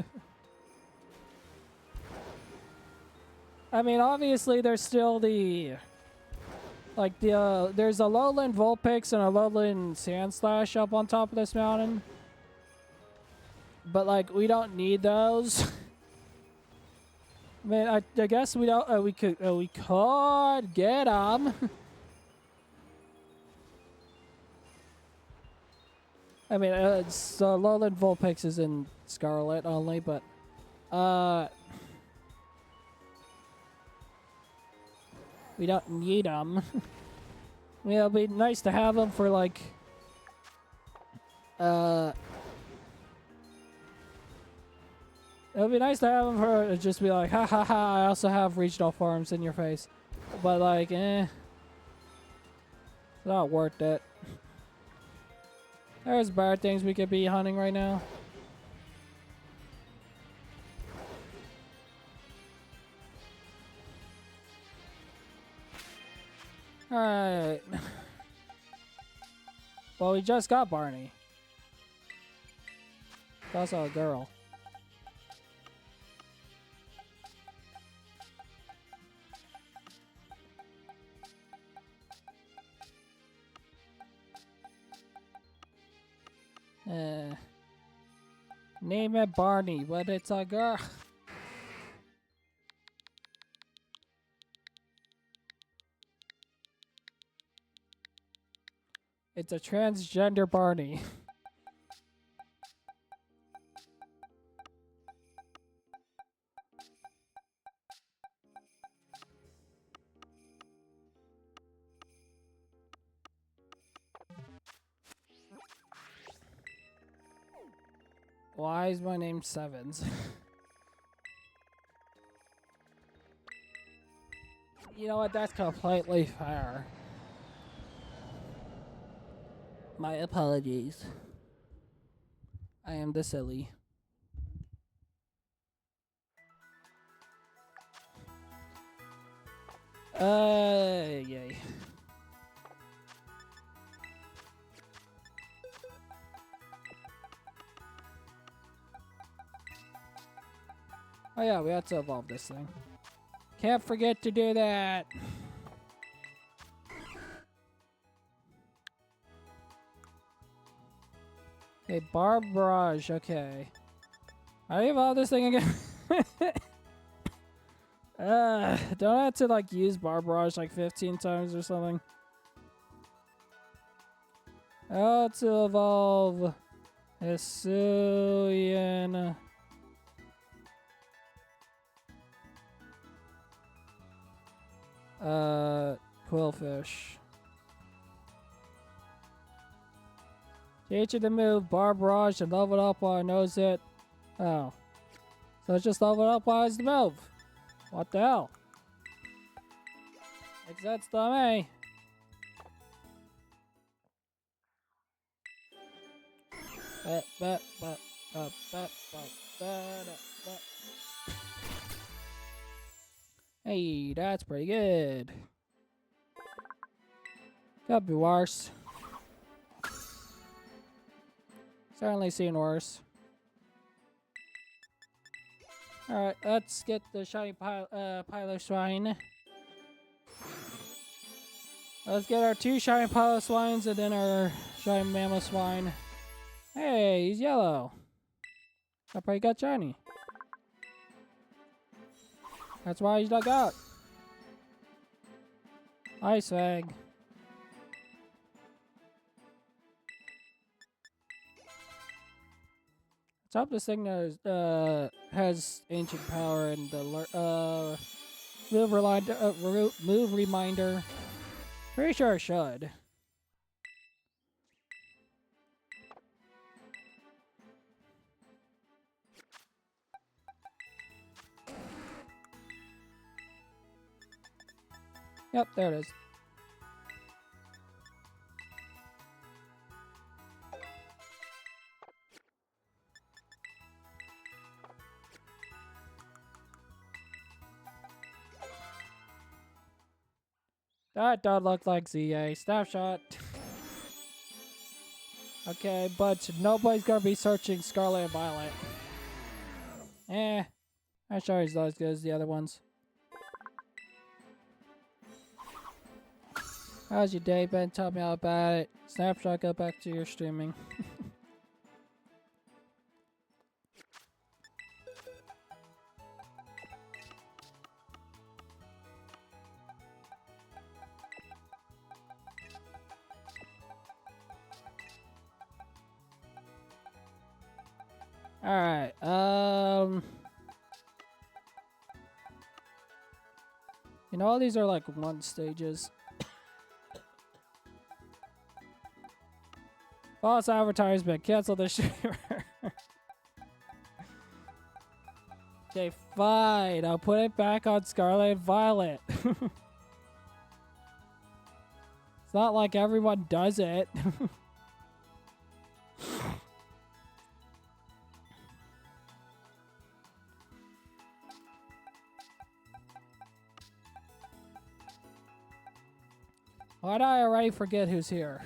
I mean, obviously, there's still the... Like, there's a lowland Vulpix and a lowland Sandslash up on top of this mountain. But, like, we don't need those. I mean, I guess we don't... we could get them. I mean, it's lowland Vulpix is in Scarlet only, but we don't need them. I mean, it'll be nice to have them for like It would be nice to have her to just be like, ha ha ha, I also have regional farms in your face. But like, it's not worth it. There's better things we could be hunting right now. Alright. Well, we just got Barney. It's also a girl. Name it Barney, but it's a girl. It's a transgender Barney. Why is my name Sevens? You know what? That's completely fair. My apologies. I am the silly. Yay. Oh yeah, we have to evolve this thing. Can't forget to do that. Okay, Barrage, okay. I evolve this thing again. Don't I have to like use Barrage like 15 times or something? Oh, to evolve Hisuian. Quillfish. Teach it to move Barrage and level it up while it knows it. Oh. So it's just level it up while it's the move. What the hell? Makes sense to me. Hey, that's pretty good. Could be worse. Certainly seen worse. Alright, let's get the shiny Pilo Swine. Let's get our 2 shiny Pilo Swines and then our shiny Mammoth Swine. Hey, he's yellow. I probably got shiny. That's why he's dug out. Ice Fang. Let's hope this thing has ancient power and the move reminder. Pretty sure it should. Yep, there it is. That don't look like ZA. Snapshot. Okay, but nobody's gonna be searching Scarlet and Violet. I'm sure he's not as good as the other ones. How's your day been? Tell me all about it. Snapshot, go back to your streaming. Alright, you know, all these are like 1 stages. False advertisement. Cancel this shit. Okay, fine. I'll put it back on Scarlet and Violet. It's not like everyone does it. Why did I already forget who's here?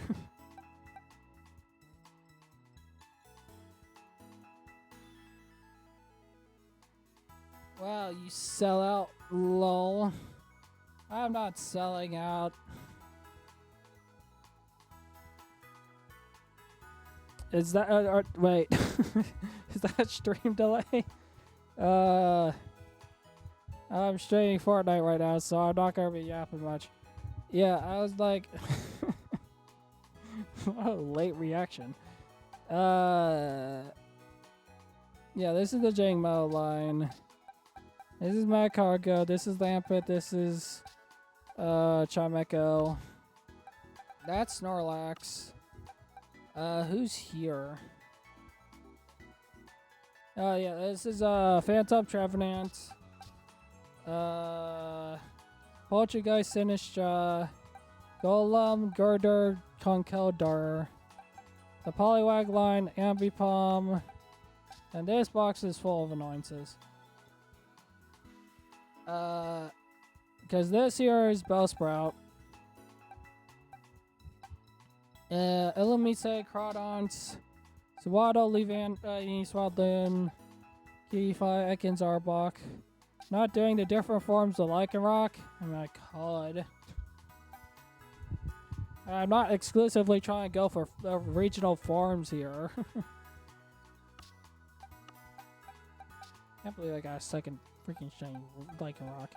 Wow, you sell out, lol. I'm not selling out. Is that, wait, is that stream delay? I'm streaming Fortnite right now, so I'm not gonna be yapping much. Yeah, I was like, what a late reaction. Yeah, this is the Jangmo line. This is my cargo. This is Lampet. This is Chimecho. That's Snorlax. Who's here? Oh yeah, this is Phantom Trevenant. Poltergeist, Sinistra, Golem, Girder, Conkeldar, the Poliwag line, Ambipom, and this box is full of annoyances. Because this here is Bellsprout. Illumise, Crawdons, Swaddle, Swadloon, Keyfi, Ekans, Arbok. Not doing the different forms of Lycanroc. Oh my god. I'm not exclusively trying to go for regional forms here. Can't believe I got a second freaking shiny Lycanroc.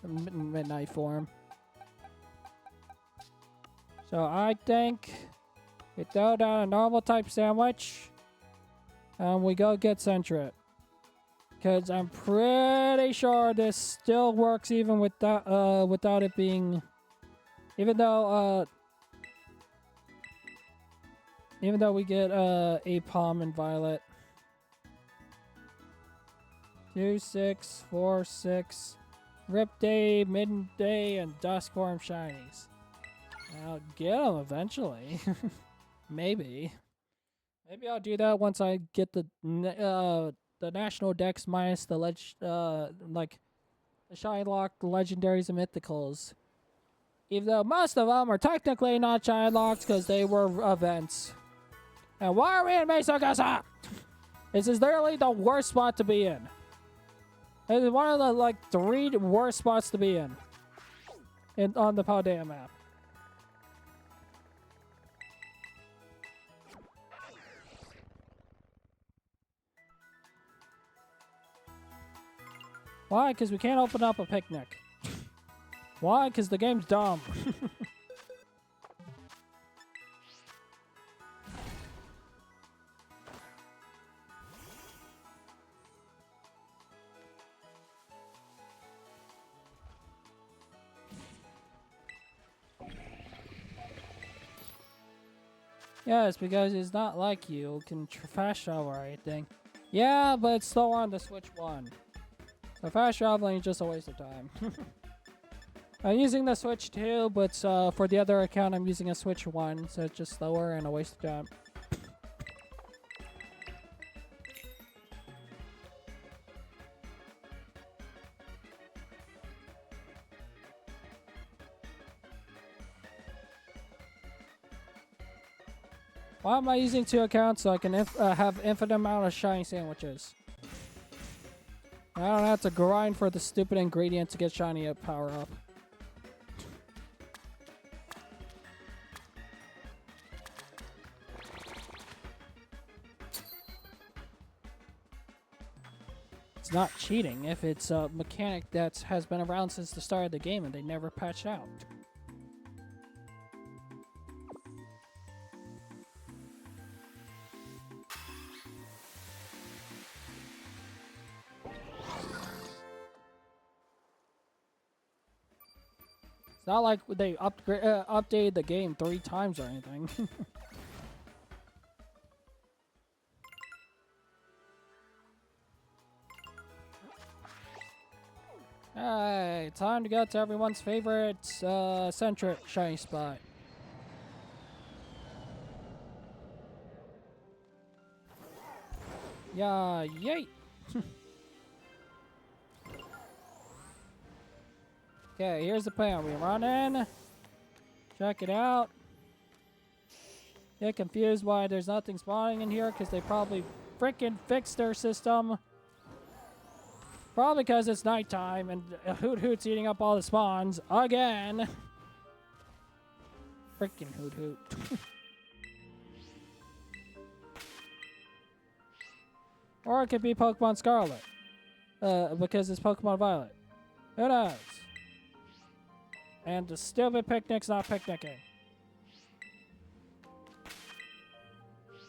Midnight form. So I think we throw down a normal type sandwich and we go get Sentret. Because I'm pretty sure this still works even without it being... Even though we get Apom and Violet. 2, 6, 4, 6. Rip Day, Midday, and Dusk Form Shinies. I'll get them eventually. Maybe. Maybe I'll do that once I get the National Dex minus the like the Shiny Lock, the Legendaries, and Mythicals. Even though most of them are technically not Shiny Locks because they were events. And why are we in Mesogasa? This is literally the worst spot to be in. It is one of the like 3 worst spots to be in on the Paldea map. Why? Because we can't open up a picnic. Why? Because the game's dumb. Yes, because it's not like you can fast travel or anything. Yeah, but it's slower on the Switch 1. So fast traveling is just a waste of time. I'm using the Switch 2, but for the other account I'm using a Switch 1, so it's just slower and a waste of time. Why am I using 2 accounts so I can have infinite amount of shiny sandwiches? I don't have to grind for the stupid ingredient to get shiny power up. It's not cheating if it's a mechanic that has been around since the start of the game and they never patched out. It's not like they updated the game 3 times or anything. Alright, time to go to everyone's favorite centric shiny spot. Yeah, yay! Okay, here's the plan. We run in, check it out. Get confused why there's nothing spawning in here because they probably freaking fixed their system. Probably because it's nighttime and Hoot Hoot's eating up all the spawns again. Freaking Hoot Hoot. Or it could be Pokemon Scarlet. Because it's Pokemon Violet. Who knows? And the stupid picnic's not picnicking.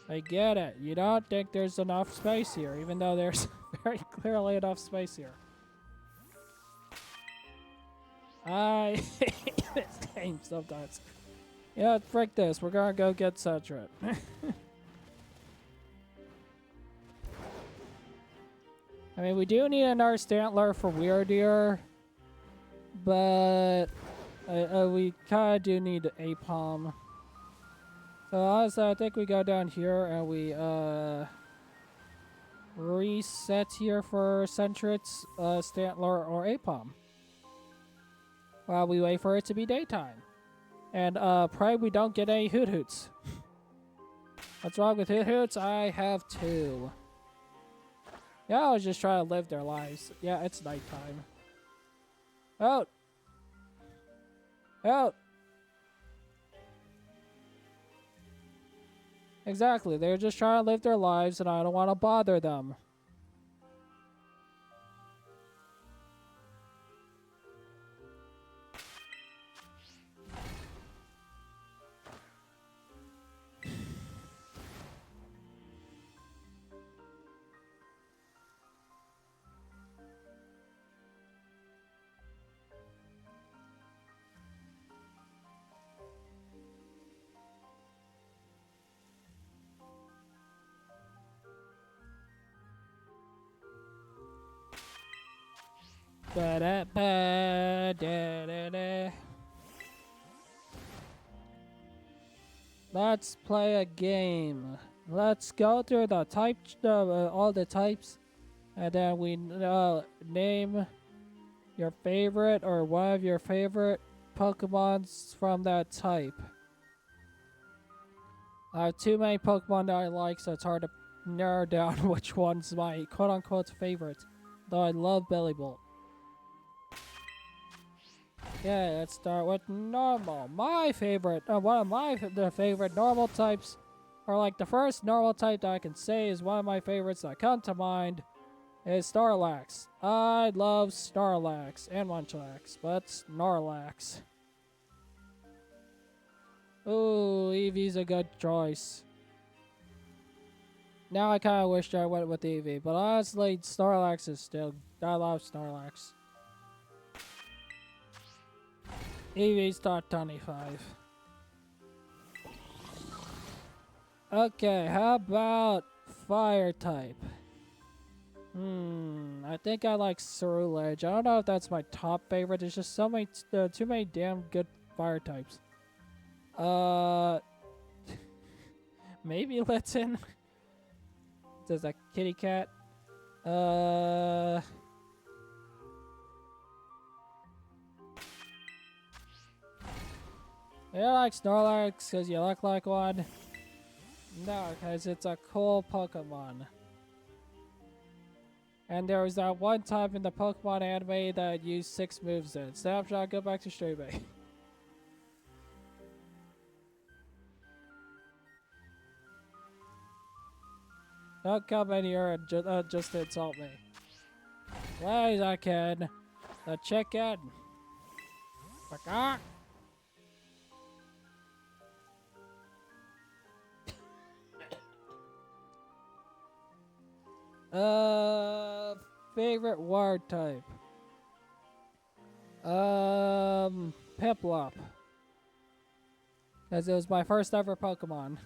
I get it. You don't think there's enough space here, even though there's very clearly enough space here. I hate this game sometimes. Yeah, frick this. We're gonna go get Cedric. I mean, we do need another Stantler for Weirdeer, but we kind of do need a Palm. So honestly, I think we go down here and we reset here for Centrix, Stantler, or Apom. While we wait for it to be daytime. And pray we don't get any Hoot Hoots. What's wrong with Hoot Hoots? I have two. Yeah, I was just trying to live their lives. Yeah, it's nighttime. Out! Out! Exactly, they're just trying to live their lives and I don't want to bother them. Ba-da-ba-da-da-da. Let's play a game. Let's go through the all the types, and then we name your favorite or one of your favorite Pokemons from that type. I have too many Pokemon that I like, so it's hard to narrow down which one's my quote-unquote favorite. Though I love Bellibolt. Okay, let's start with normal. My favorite, one of my favorite normal types, or like the first normal type that I can say is one of my favorites that come to mind, is Snorlax. I love Snorlax and Munchlax, but Snorlax. Ooh, Eevee's a good choice. Now I kind of wish I went with Eevee, but honestly, Snorlax is still, I love Snorlax. Eevee's top 25. Okay, how about fire type? I think I like Cerulege. I don't know if that's my top favorite. There's just so many, too many damn good fire types. Maybe Litten. There's a kitty cat. You like Snorlax because you look like one? No, because it's a cool Pokemon. And there was that one time in the Pokemon anime that used 6 moves in. Snapshot, go back to streaming. Don't come in here and just insult me. Please, I can. The chicken. Favorite word type. Piplup. Because it was my first ever Pokemon.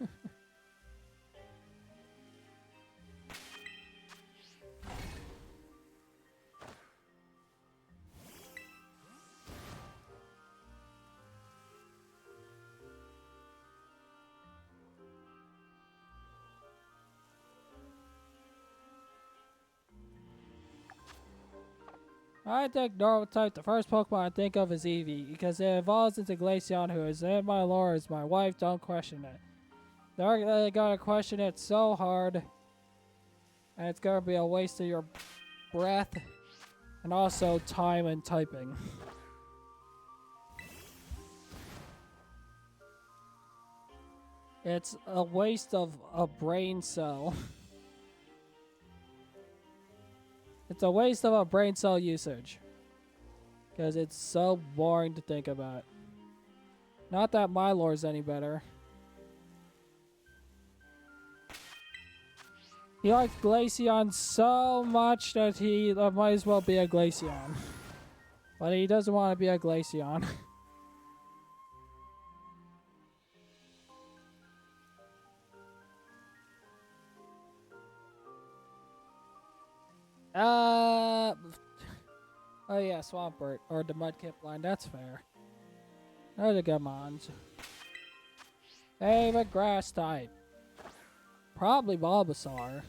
I think normal type, the first Pokemon I think of is Eevee, because it evolves into Glaceon, who is in my lore as my wife. Don't question it. They're gonna question it so hard, and it's gonna be a waste of your breath, and also time and typing. It's a waste of a brain cell. It's a waste of a brain cell usage. Because it's so boring to think about. Not that my lore's any better. He likes Glaceon so much that he might as well be a Glaceon. But he doesn't want to be a Glaceon. Oh yeah, Swampert. Or the Mudkip line, that's fair. Those are good mons. Favorite grass type. Probably Bulbasaur.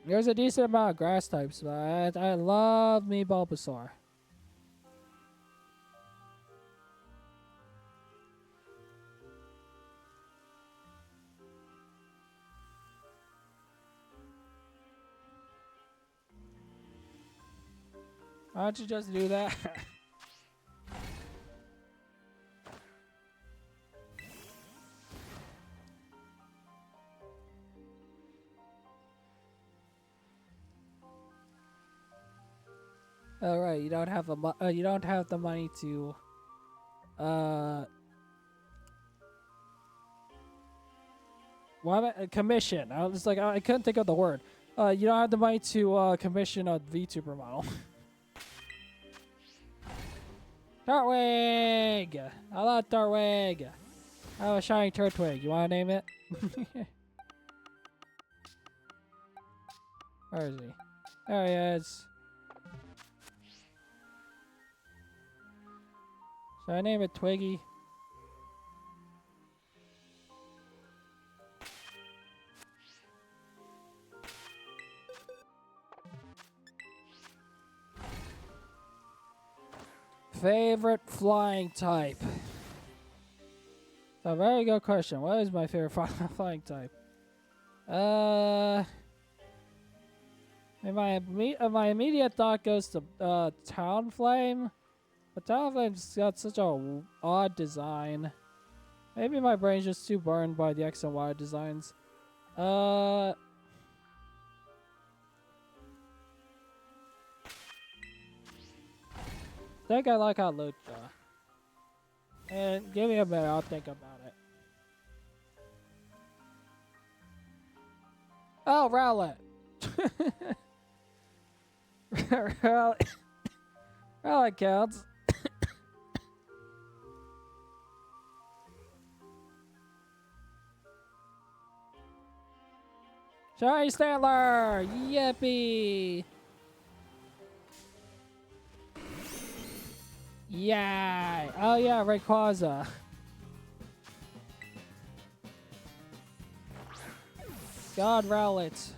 There's a decent amount of grass types, but I love me Bulbasaur. Why don't you just do that? All right, you don't have the money to commission. I was like, I couldn't think of the word. You don't have the money to commission a VTuber model. Dartwig! I love Dartwig! I have a shiny Turtwig. You want to name it? Where is he? There he is. Should I name it Twiggy? Favorite flying type? It's a very good question. What is my favorite flying type? My immediate thought goes to Talonflame. But Talonflame's got such a odd design. Maybe my brain's just too burned by the X and Y designs. I think I like Hawlucha. And give me a minute, I'll think about it. Oh, Rowlet! Rowlet counts. Shiny Stantler! Yippee! Yeah! Oh yeah, Rayquaza. God, Rowlet.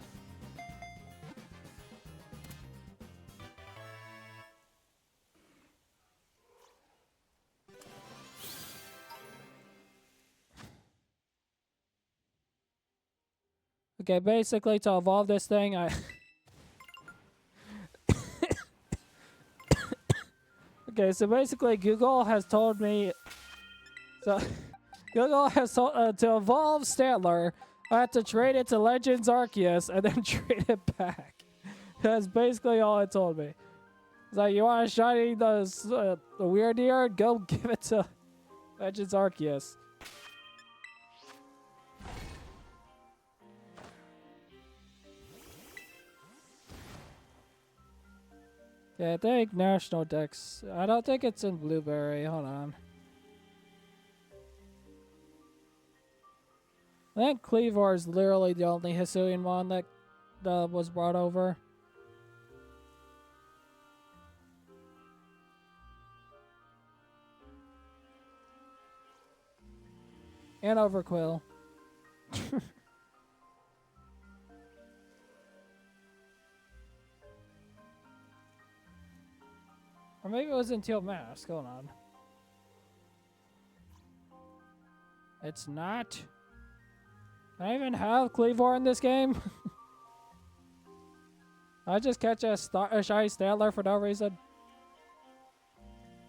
Okay, basically to evolve this thing, Okay, so basically Google has told me... So, Google has told... to evolve Stantler, I have to trade it to Legends Arceus and then trade it back. That's basically all it told me. It's like, you want to shiny the weird ear? Go give it to Legends Arceus. Yeah, I think National Dex. I don't think it's in Blueberry. Hold on. I think Cleavor is literally the only Hisuian one that was brought over. And Overquill. Or maybe it was in Teal Mask. Hold on. It's not. I even have Cleavor in this game. I just catch a Shiny Statler for no reason.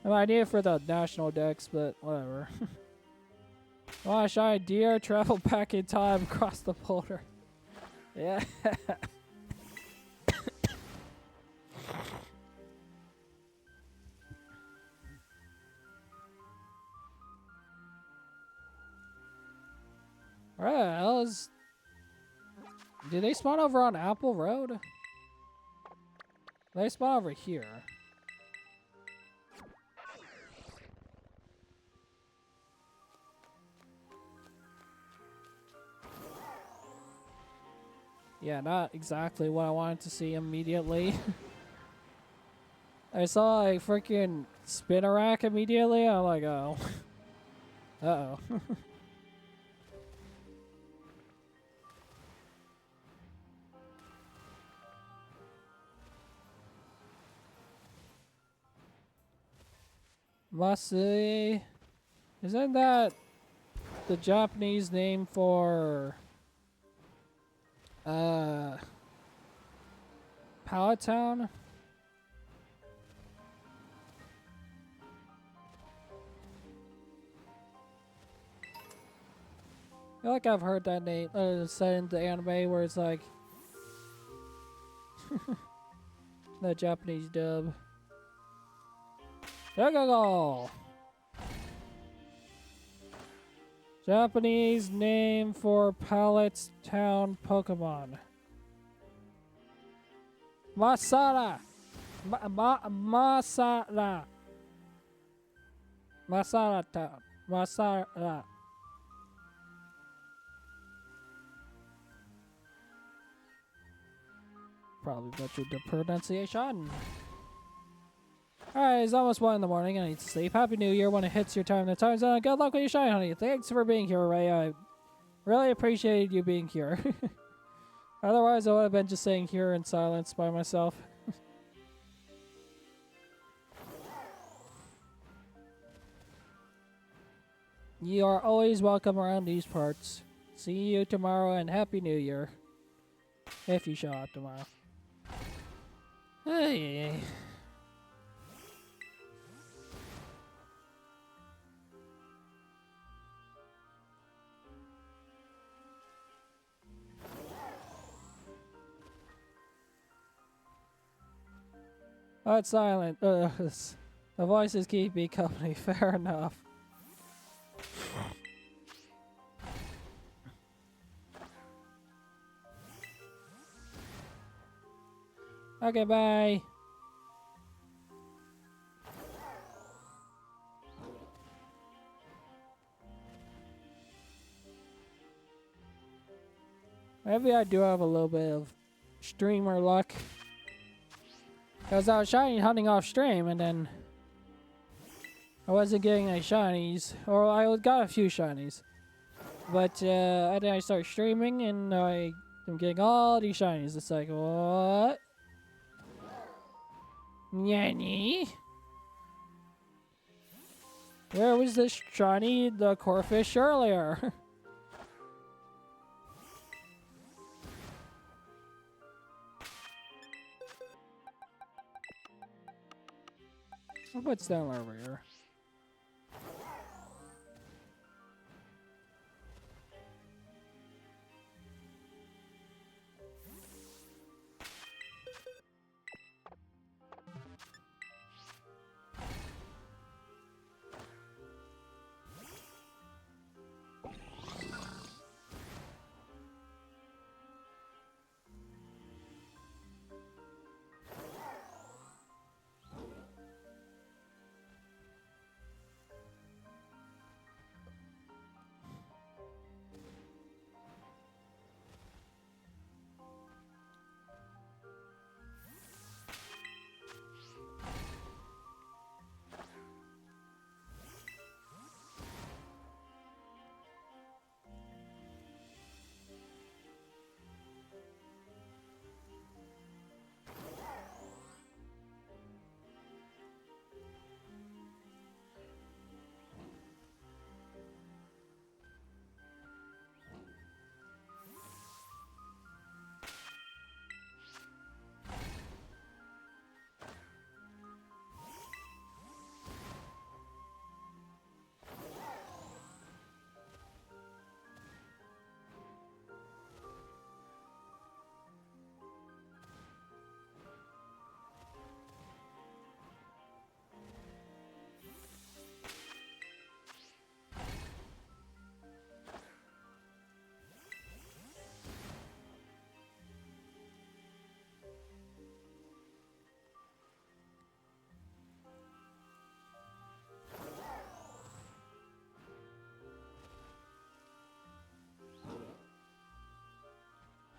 I need it for the national decks, but whatever. Oh, Shiny Deer, travel back in time across the border. Yeah. Where the hell is... Do they spawn over on Apple Road? They spawn over here. Yeah, not exactly what I wanted to see immediately. I saw a freaking Spinnerack immediately. I'm like, oh. Uh-oh. Masi. Isn't that the Japanese name for Pallet Town? I feel like I've heard that name said in the anime where it's like the Japanese dub. Go. Japanese name for Pallet Town Pokemon. Masara. Masara. Masara Town. Masara. Probably butchered the pronunciation. Alright, it's almost 1 in the morning. I need to sleep. Happy New Year when it hits your time. The time's on. Good luck with your shine, honey. Thanks for being here, Ray. I really appreciated you being here. Otherwise, I would have been just sitting here in silence by myself. You are always welcome around these parts. See you tomorrow and Happy New Year. If you show up tomorrow. Hey. Oh, it's silent. The voices keep me company. Fair enough. Okay, bye. Maybe I do have a little bit of streamer luck. Because I was shiny hunting off stream and then I wasn't getting any shinies. Or I got a few shinies. But then I start streaming and I am getting all these shinies. It's like, what? Yanny? Where was this shiny, the Corfish, earlier? What's down over here?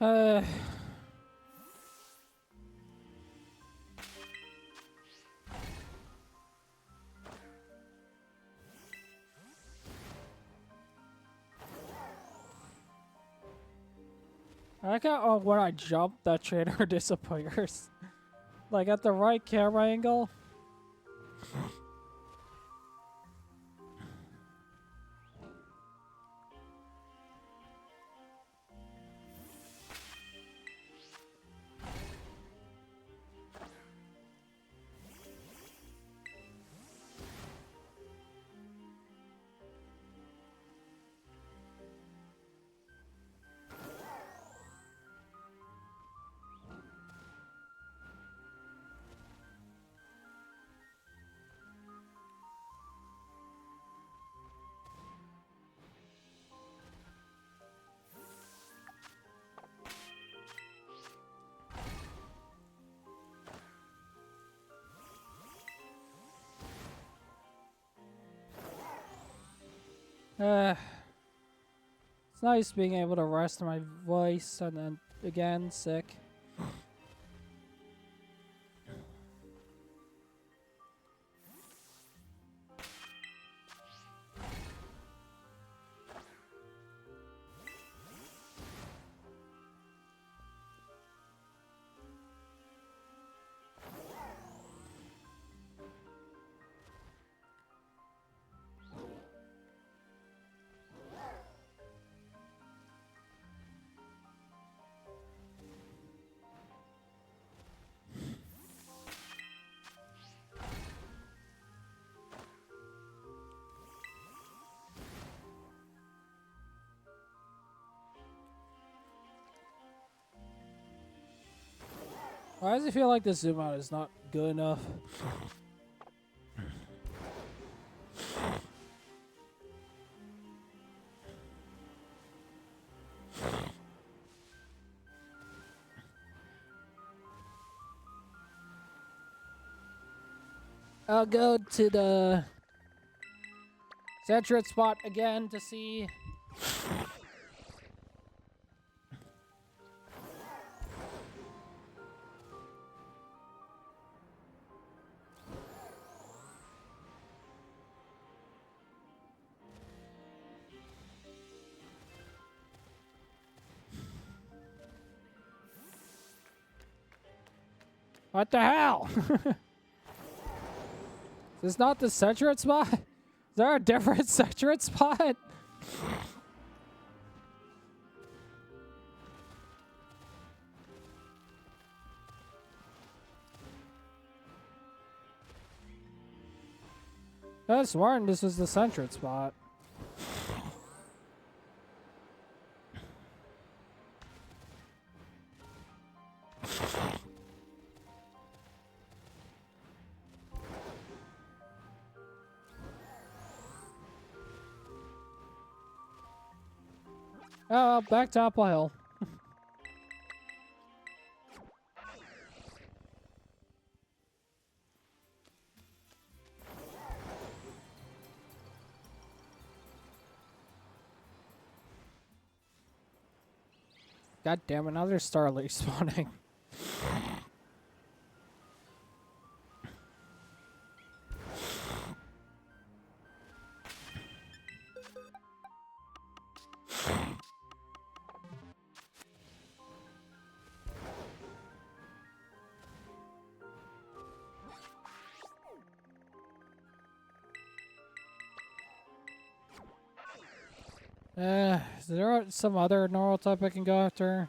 Uh, I got when I jump, that trainer disappears. Like at the right camera angle. It's nice being able to rest my voice and then again sick. Why does it feel like the zoom out is not good enough? I'll go to the saturated spot again to see. What the hell? Is this not the saturated spot? Is there a different saturated spot? I was sworn this was the saturated spot. Oh, back to Apple Hill. God damn it, now there's Starly spawning. Is there some other normal type I can go after?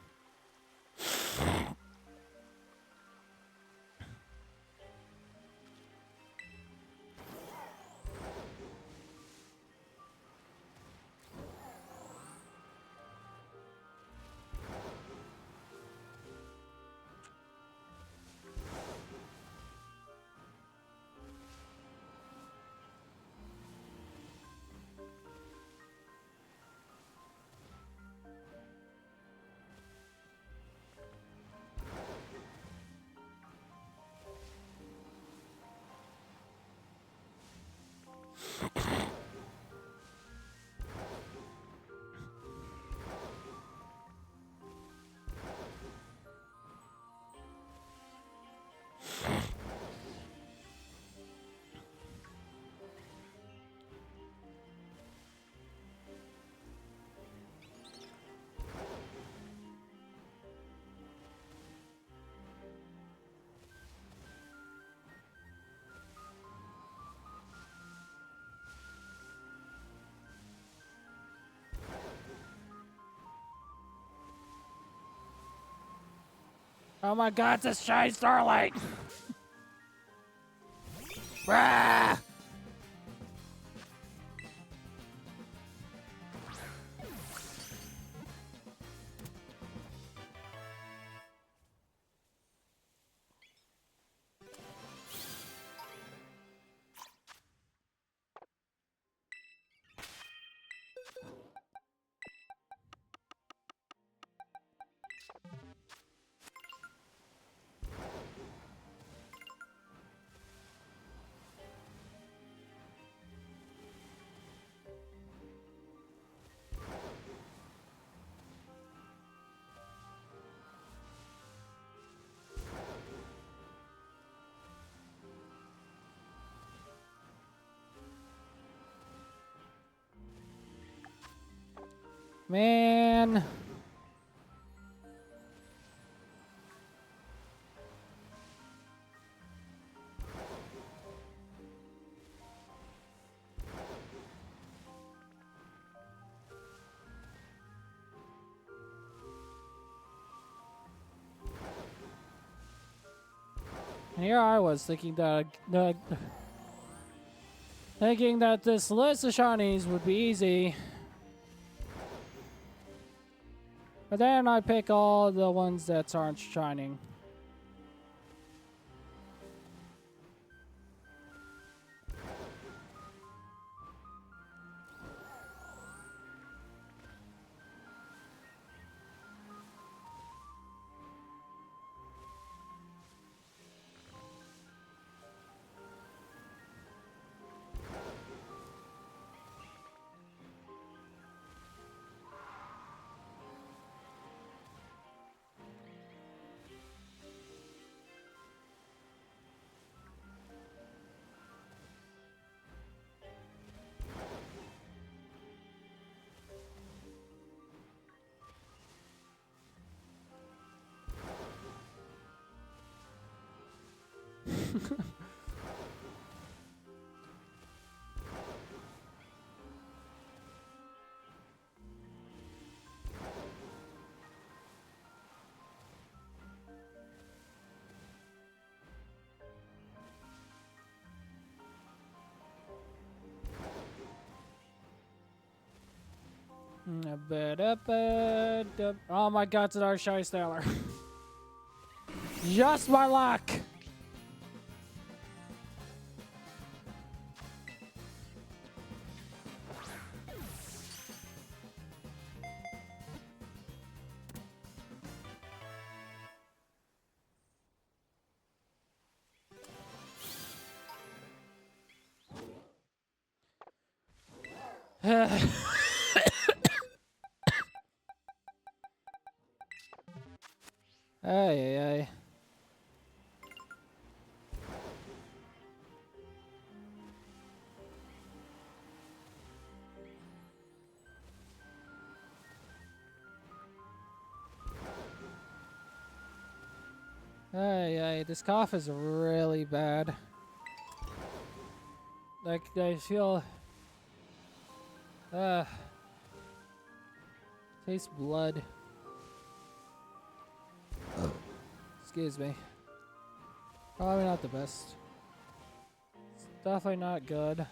Oh my god, it's a shiny starlight! Rah! Man. Here I was thinking that this list of shinies would be easy. But then I pick all the ones that aren't shining. Oh my god, it's another shiny Stellar. Just my luck. Ay, ay. Ay, ay. This cough is really bad. Like, I feel... Taste blood. Excuse me. Probably not the best. It's definitely not good.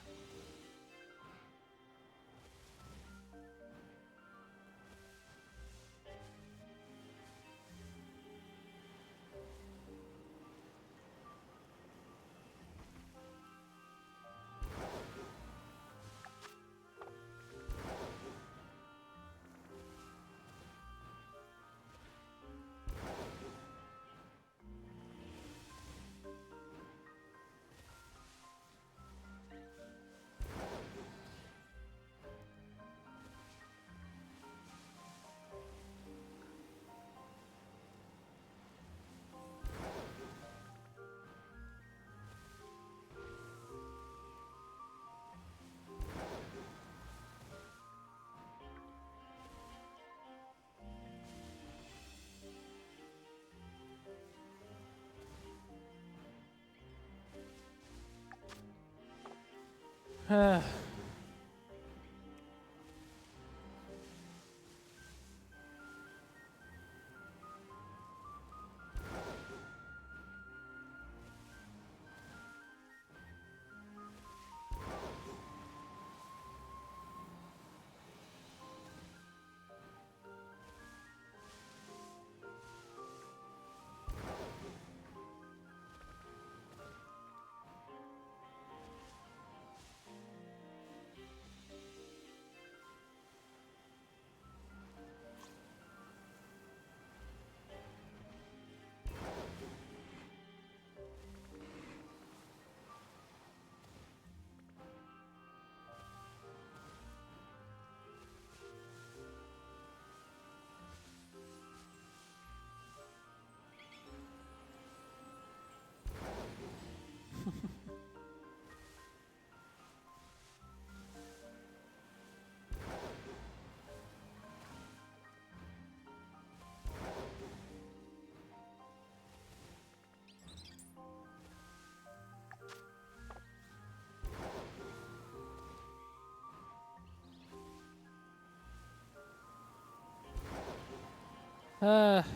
It's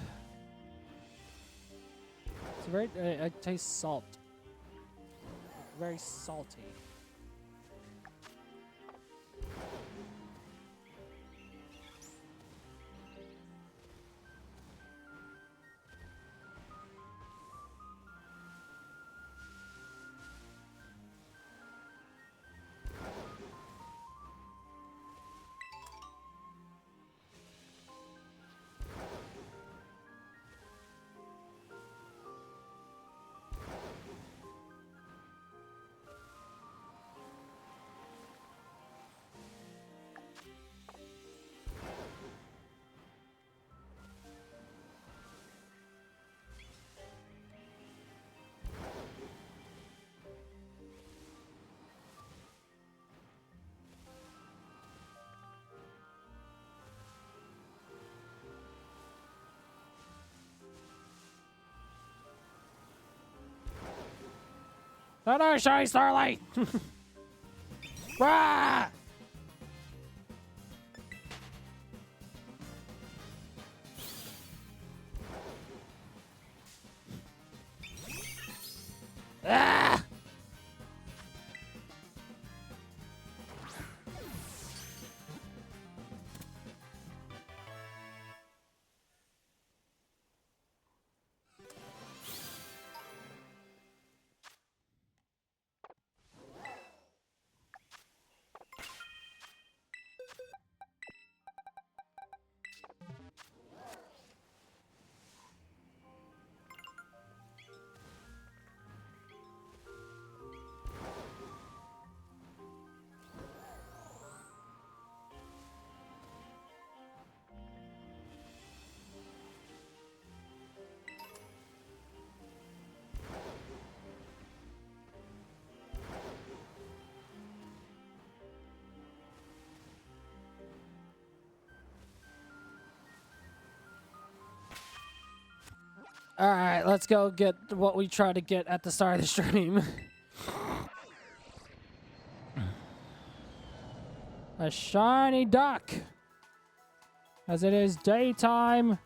very. I taste salt. Very salty. No, no, Shiny Starlight! Rah! Ah! All right, let's go get what we tried to get at the start of the stream. A shiny duck. As it is daytime,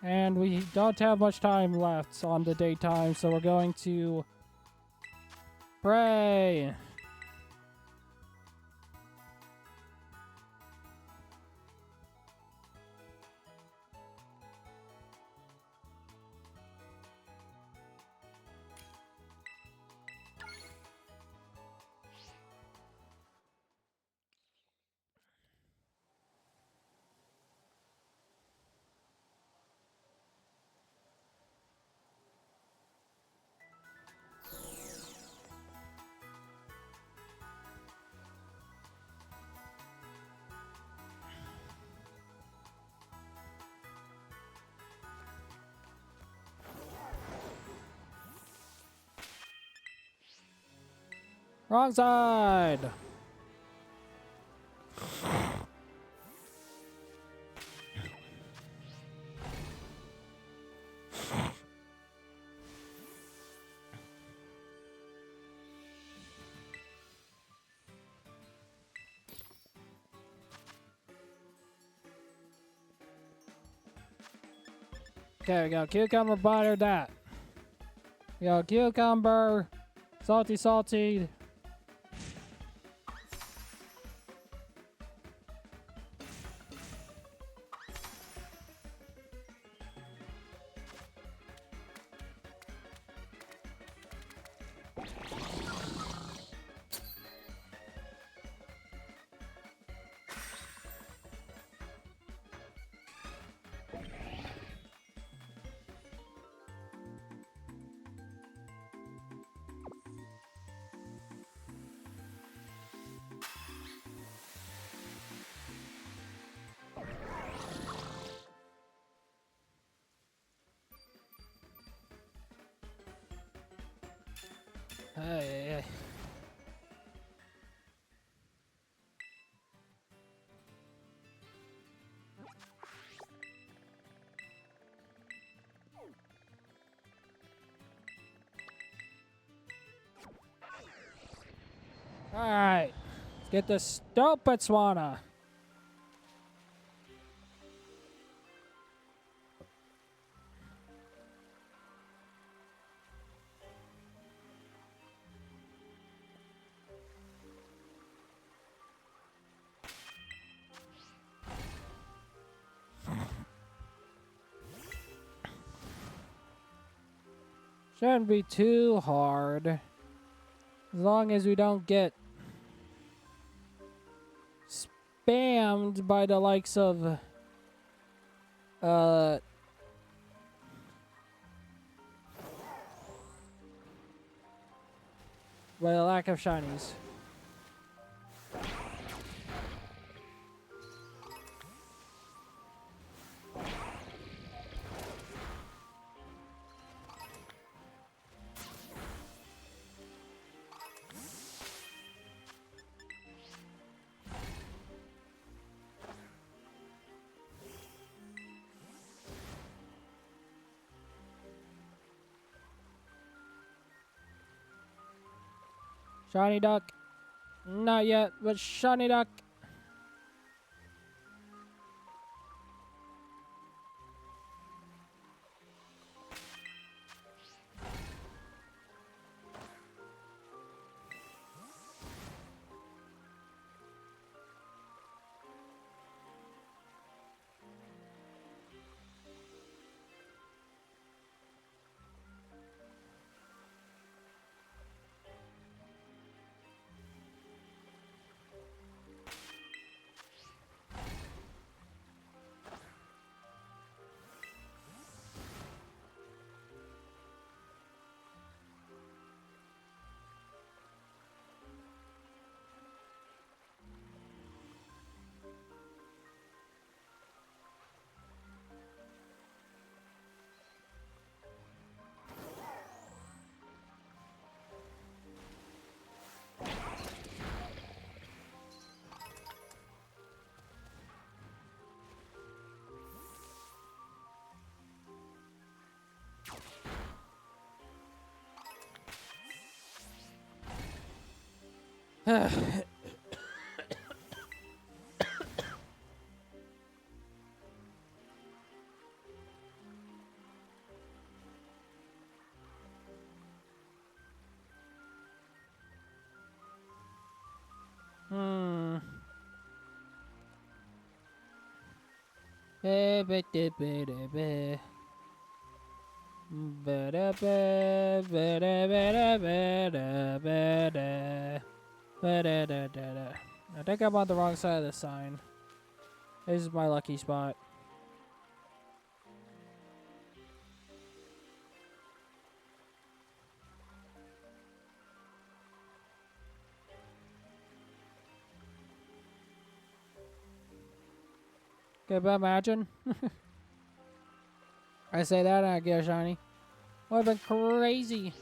and we don't have much time left on the daytime, so we're going to pray. Wrong side. Okay, we got cucumber butter that. We got cucumber, salty, salty. Hey. Alright. Let's get this stupid Swanna. Shouldn't be too hard. As long as we don't get spammed by the likes of by the lack of shinies. Shiny duck. Not yet, but shiny duck. Hmm. I think I'm on the wrong side of the sign. This is my lucky spot. Okay, but imagine. I say that and I get a shiny. Would have been crazy.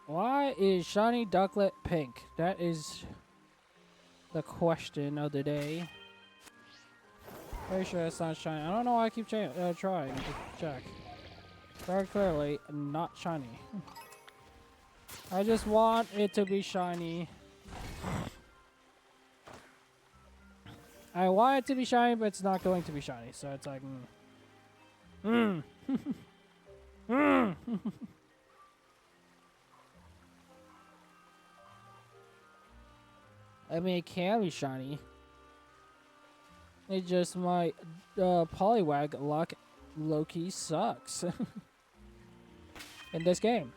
Why is shiny ducklet pink? That is the question of the day. Pretty sure it's not shiny. I don't know why I keep trying to check. Very clearly not shiny. I just want it to be shiny. I want it to be shiny, but it's not going to be shiny. So it's like, I mean, it can be shiny. It just my Poliwag luck low-key sucks in this game.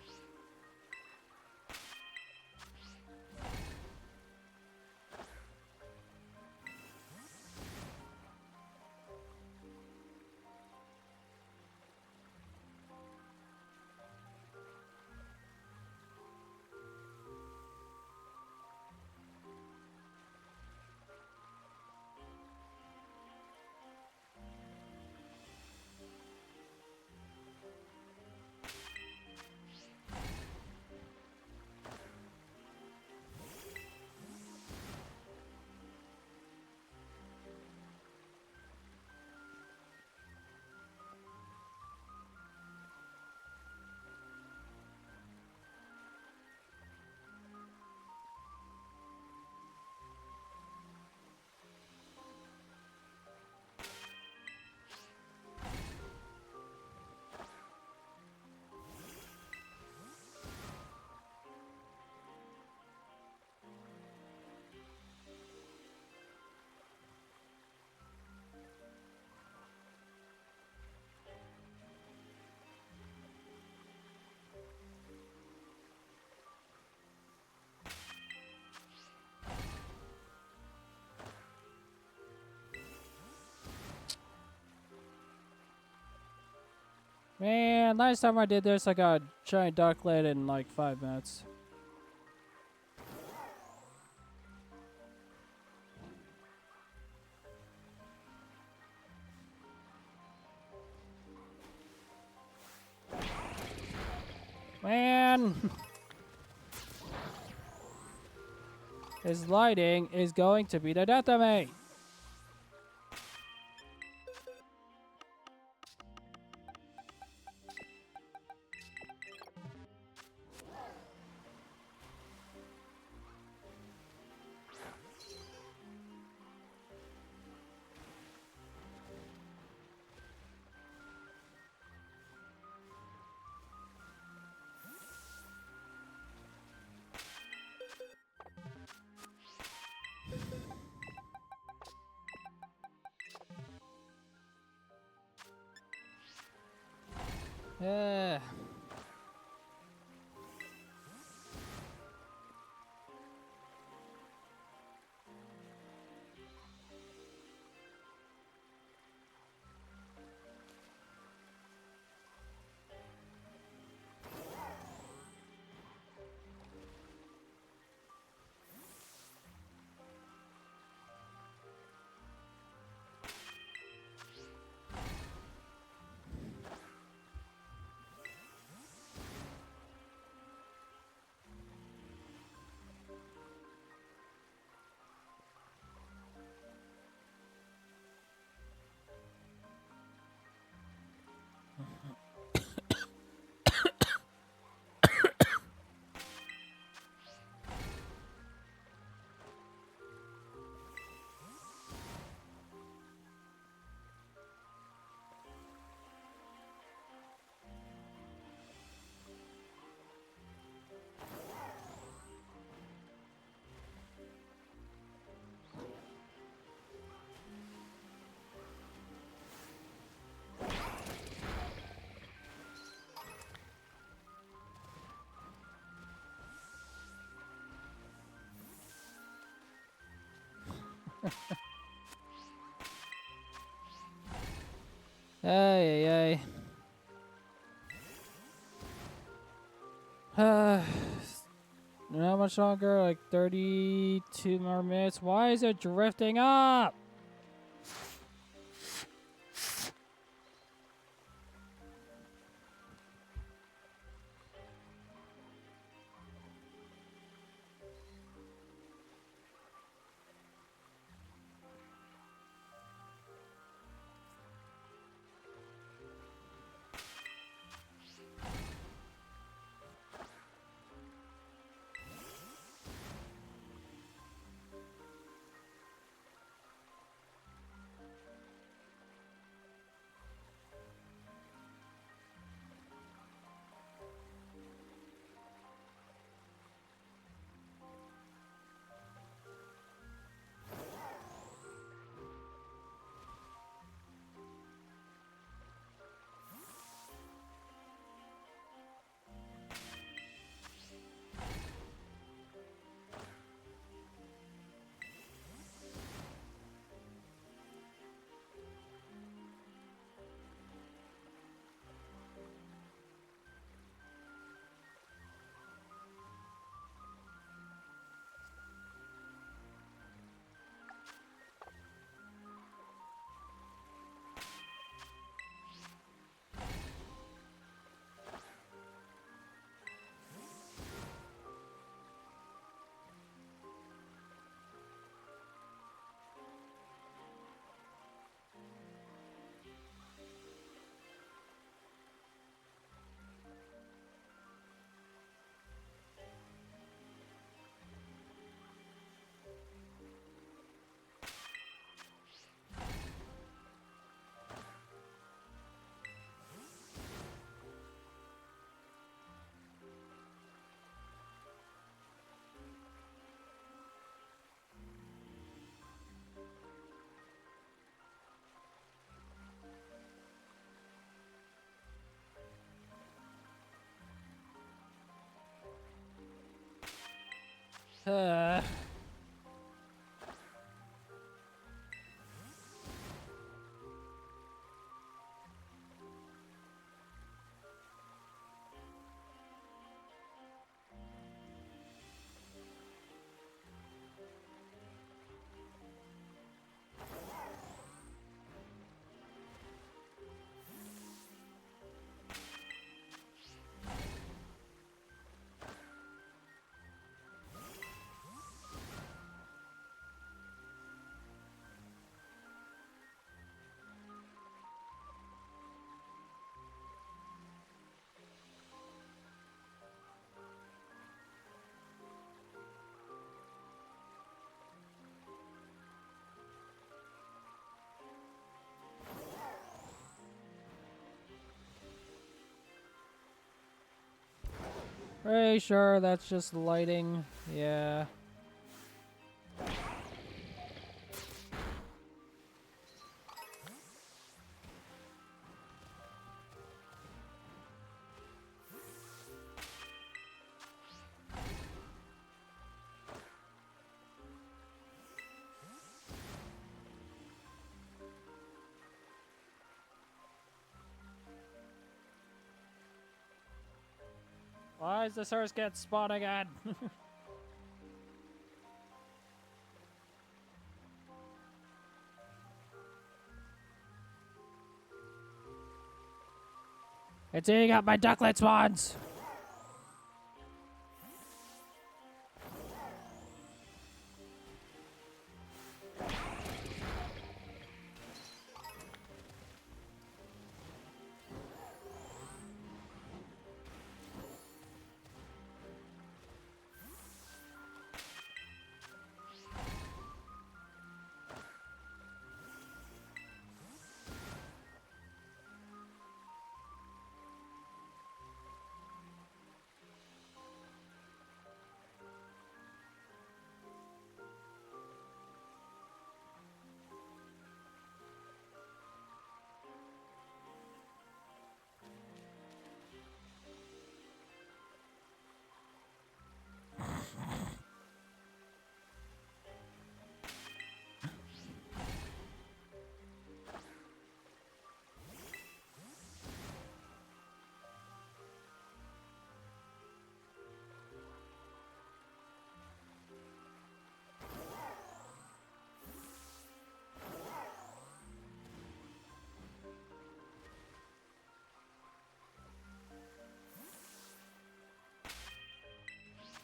Man, last time I did this, I got a giant ducklet in like 5 minutes. Man! His lighting is going to be the death of me! Yeah. Ay, ay, ay. How much longer? Like 32 more minutes. Why is it drifting up? Uh, Pretty sure that's just lighting. Yeah. Why is the source get spawn again? It's eating up my ducklet spawns!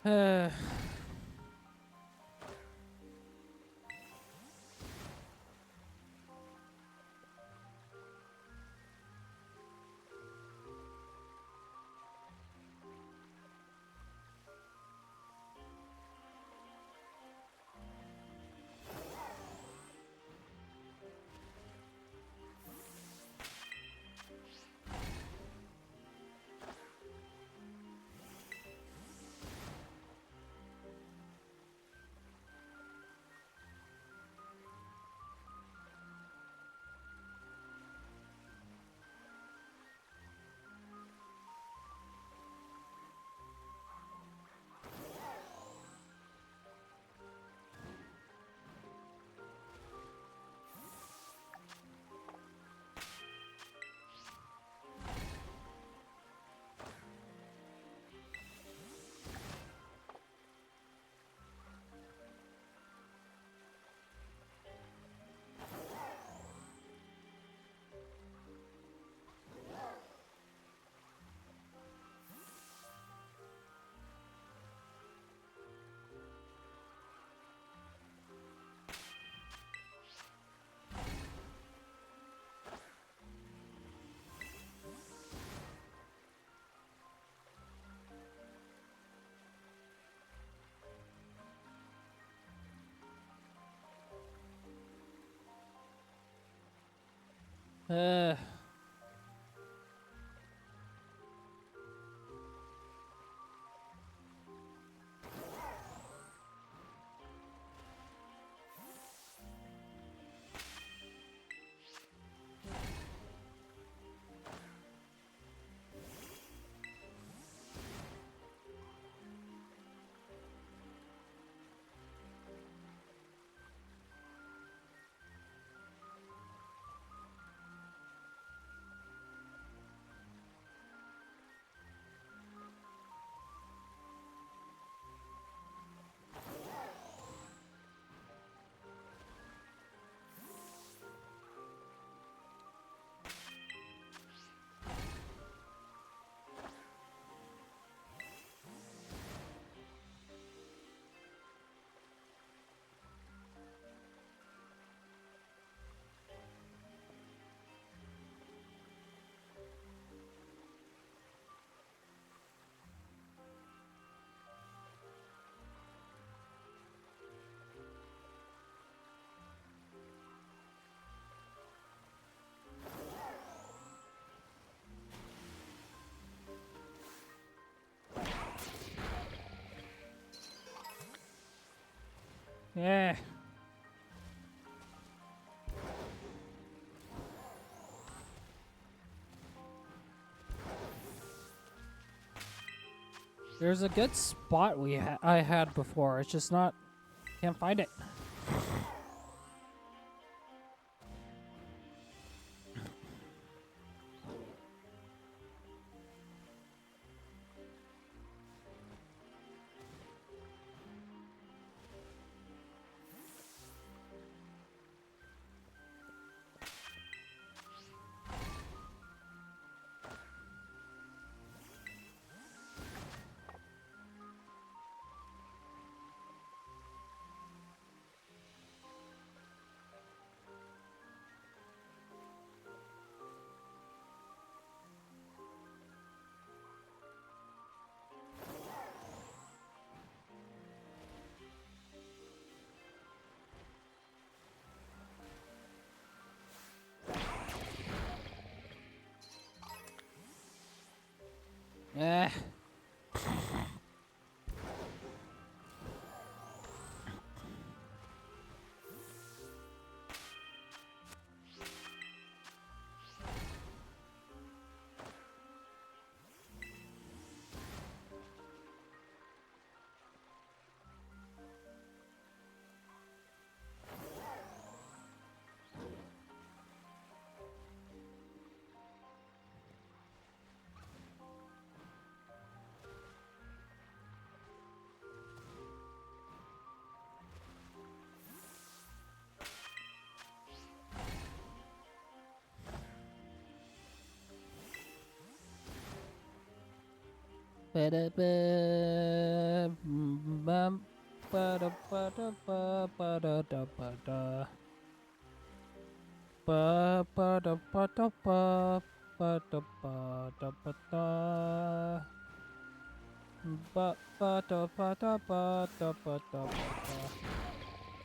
uh. Yeah. There's a good spot I had before. It's just not. Can't find it. Eh.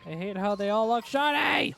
I hate how they all look shiny!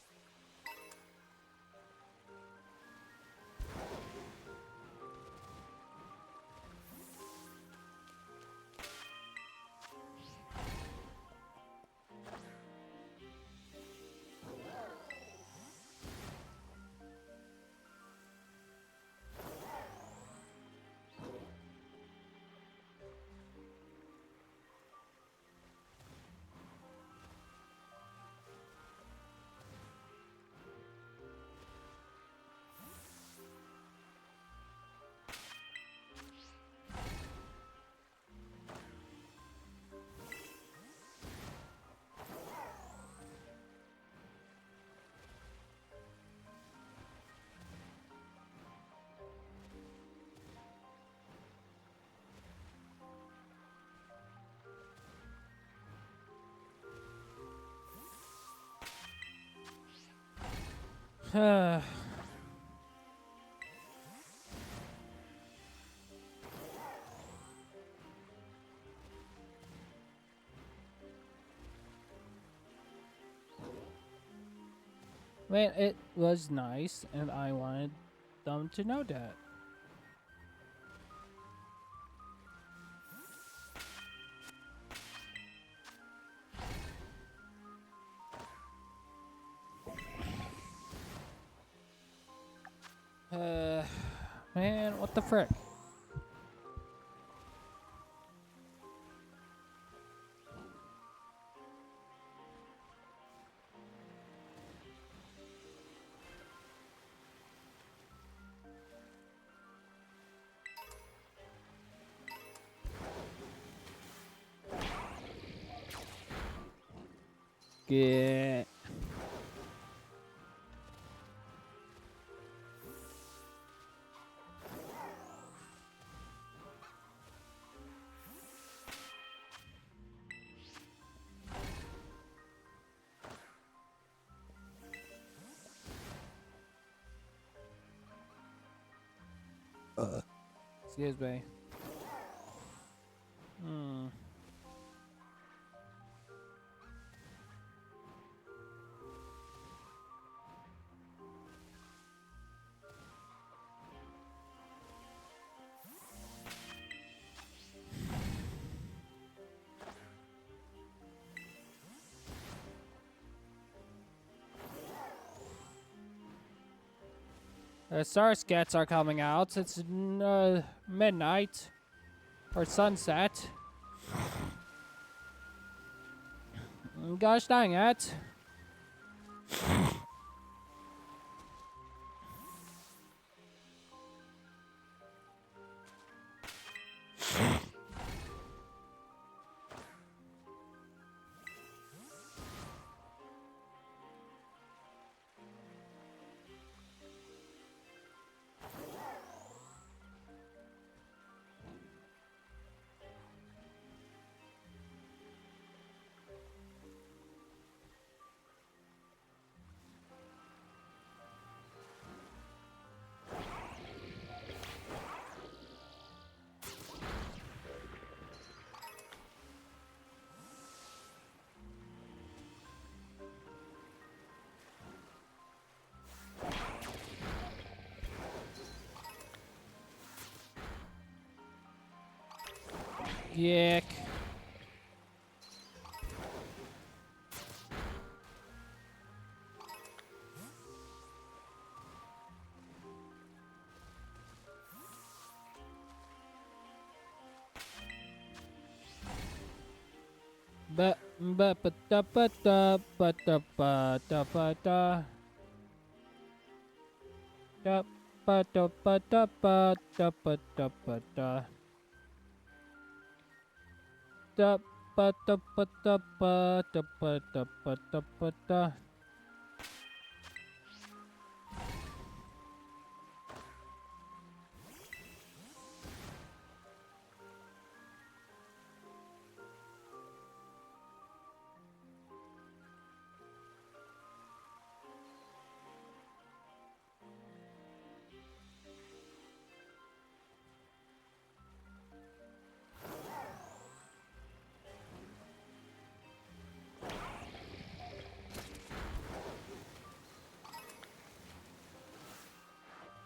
Man, it was nice, and I wanted them to know that. Man, what the frick? Get. Excuse me. Hmm. Starskets are coming out. It's midnight or sunset. Gosh dang it. Yick. Ba ba ba da ba da ba da ba da ba da da ba da ba da ba da ba da ba da da ba da ba da ba da ba da ba da ba da.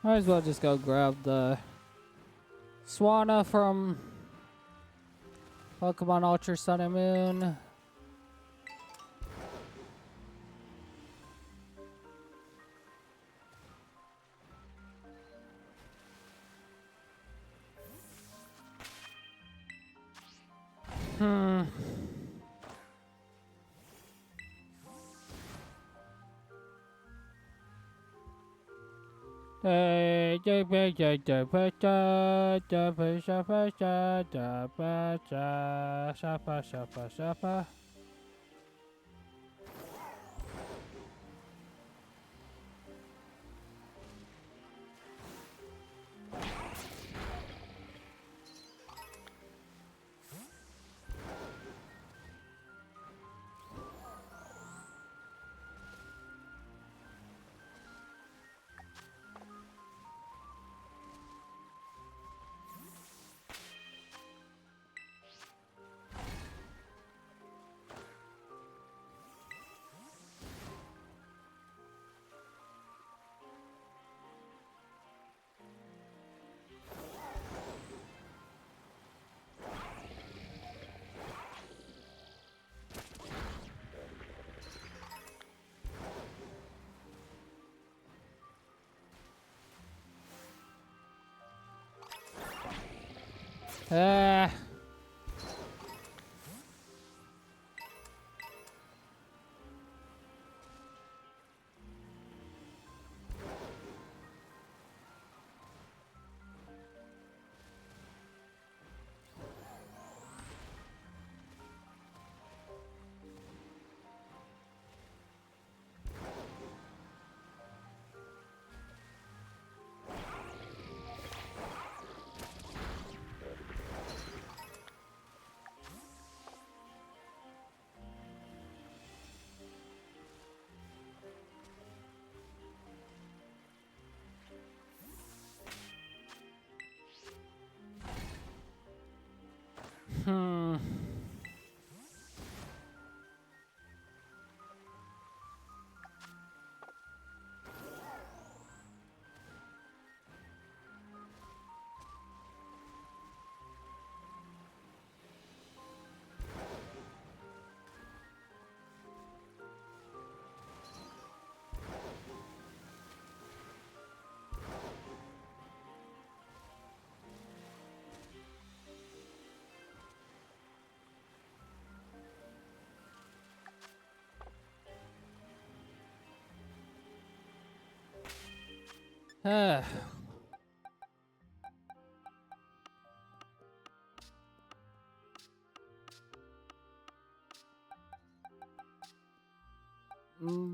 Might as well just go grab the Swanna from Pokemon Ultra Sun and Moon. Ah.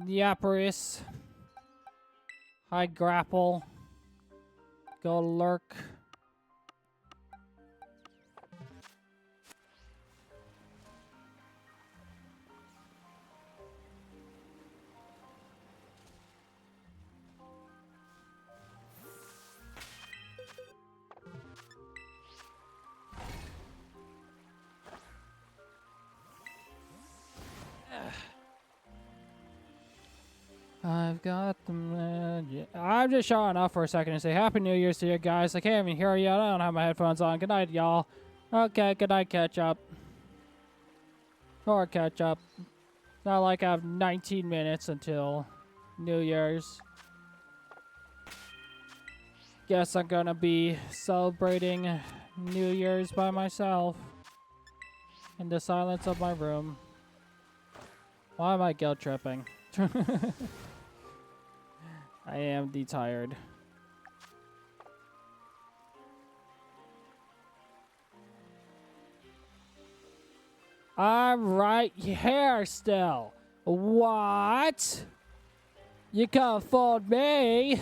Yaparis. Hi, Grapple. Go lurk. I've got the magic. I'm just showing off for a second and say Happy New Year's to you guys. I can't even hear you. I don't have my headphones on. Good night, y'all. Okay, good night, catch up. Or catch up. Not like I have 19 minutes until New Year's. Guess I'm gonna be celebrating New Year's by myself in the silence of my room. Why am I guilt tripping? I am tired. I'm right here still. What? You can't fool me.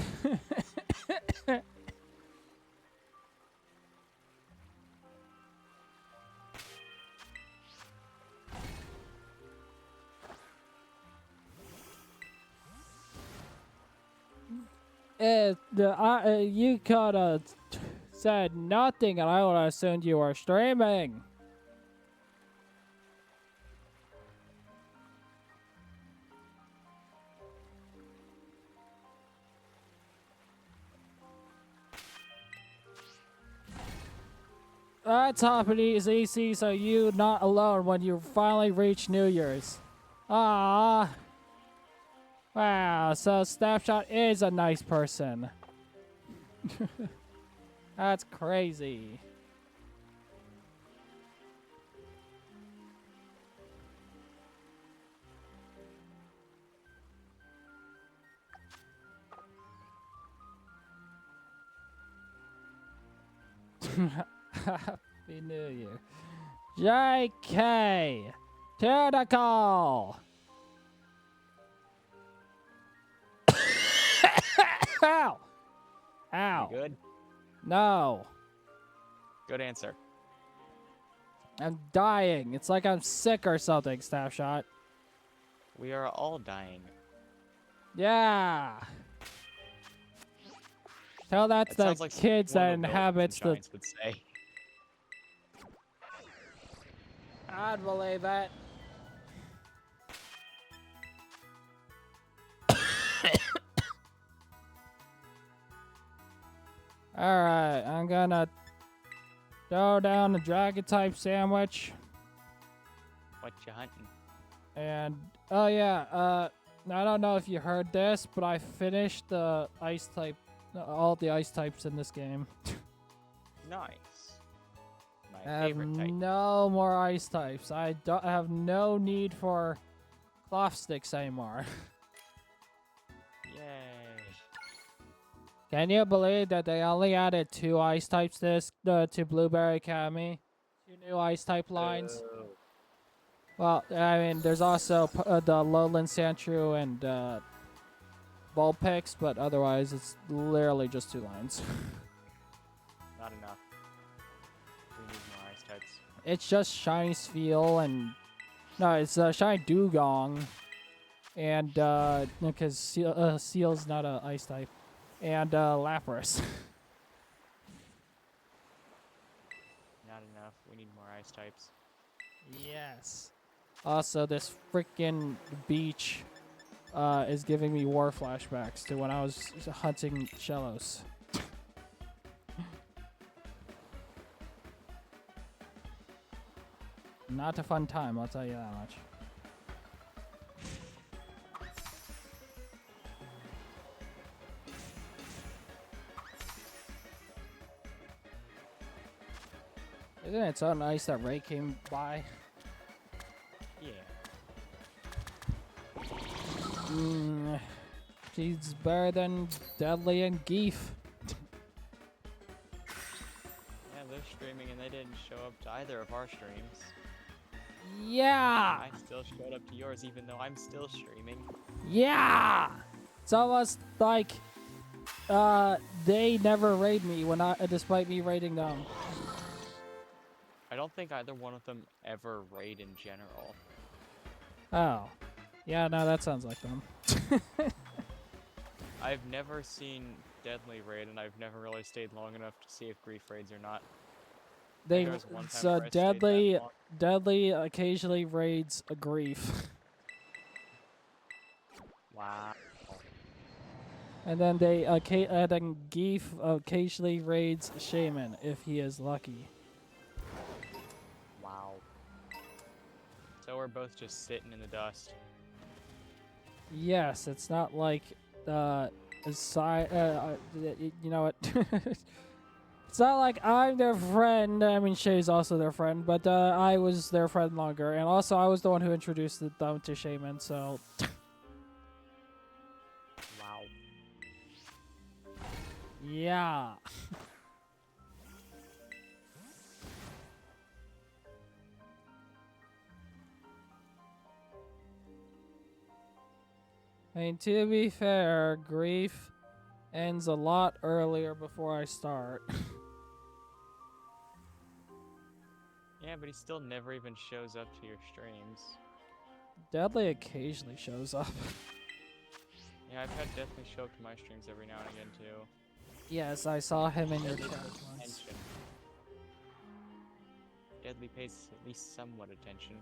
You could have said nothing and I would have assumed you were streaming. That's happening is easy, so you not alone when you finally reach New Year's. Ah. Wow, so Snapshot is a nice person. That's crazy. Happy New Year. JK! To the call! Ow! Ow. You good? No. Good answer. I'm dying. It's like I'm sick or something, Snapshot. We are all dying. Yeah. Tell that to the Like kids that inhabits the... would say. I'd believe it. Alright, I'm gonna throw down the dragon type sandwich. What you hunting? And, oh yeah, I don't know if you heard this, but I finished the ice type, all the ice types in this game. Nice. I My have favorite type. no more ice types. I have no need for cloth sticks anymore. Yay. Can you believe that they only added 2 ice types to Blueberry Academy? 2 new ice type lines. Oh. Well, I mean, there's also the Lowland Sandshrew and Vulpix, but otherwise it's literally just 2 lines. Not enough. We need more ice types. It's just Shiny Spheal and... No, it's Shiny Dugong. And, because Seal's not a ice type. And Lapras. Not enough. We need more ice types. Yes. Also, this freaking beach is giving me war flashbacks to when I was hunting Shellos. Not a fun time, I'll tell you that much. Isn't it so nice that Ray came by? Yeah. She's better than Deadly and Geef. Yeah, they're streaming and they didn't show up to either of our streams. Yeah! I still showed up to yours even though I'm still streaming. Yeah! It's almost like they never raid me when despite me raiding them. I don't think either one of them ever raid in general. Oh. Yeah, no, that sounds like them. I've never seen Deadly raid, and I've never really stayed long enough to see if Grief raids or not. They There was one time so where I stayed that long. Deadly occasionally raids a Grief. Wow. And then then Geef occasionally raids Shaman if he is lucky. Wow. So we're both just sitting in the dust. Yes, it's not like you know what? It's not like I'm their friend. I mean, Shay's also their friend, but I was their friend longer, and also I was the one who introduced them to Shaman. So. Wow. Yeah. I mean, to be fair, Grief ends a lot earlier before I start. Yeah, but he still never even shows up to your streams. Deadly occasionally shows up. Yeah, I've had Deathly show up to my streams every now and again too. Yes, I saw him in your Deadly chat pays once. attention. Deadly pays at least somewhat attention.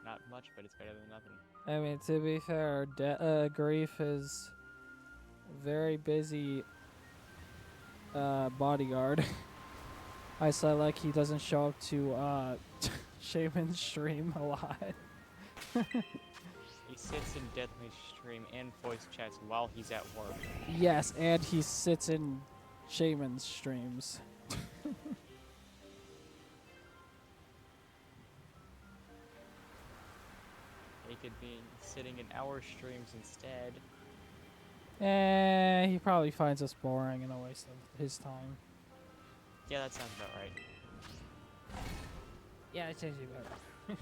Not much, but it's better than nothing. I mean, to be fair, Grief is very busy bodyguard. I saw like he doesn't show up to Shaman's stream a lot. He sits in Deadly's stream and voice chats while he's at work. Yes, and he sits in Shaman's streams. He could be sitting in our streams instead. He probably finds us boring and a waste of his time. Yeah, that sounds about right. Yeah, it sounds about right.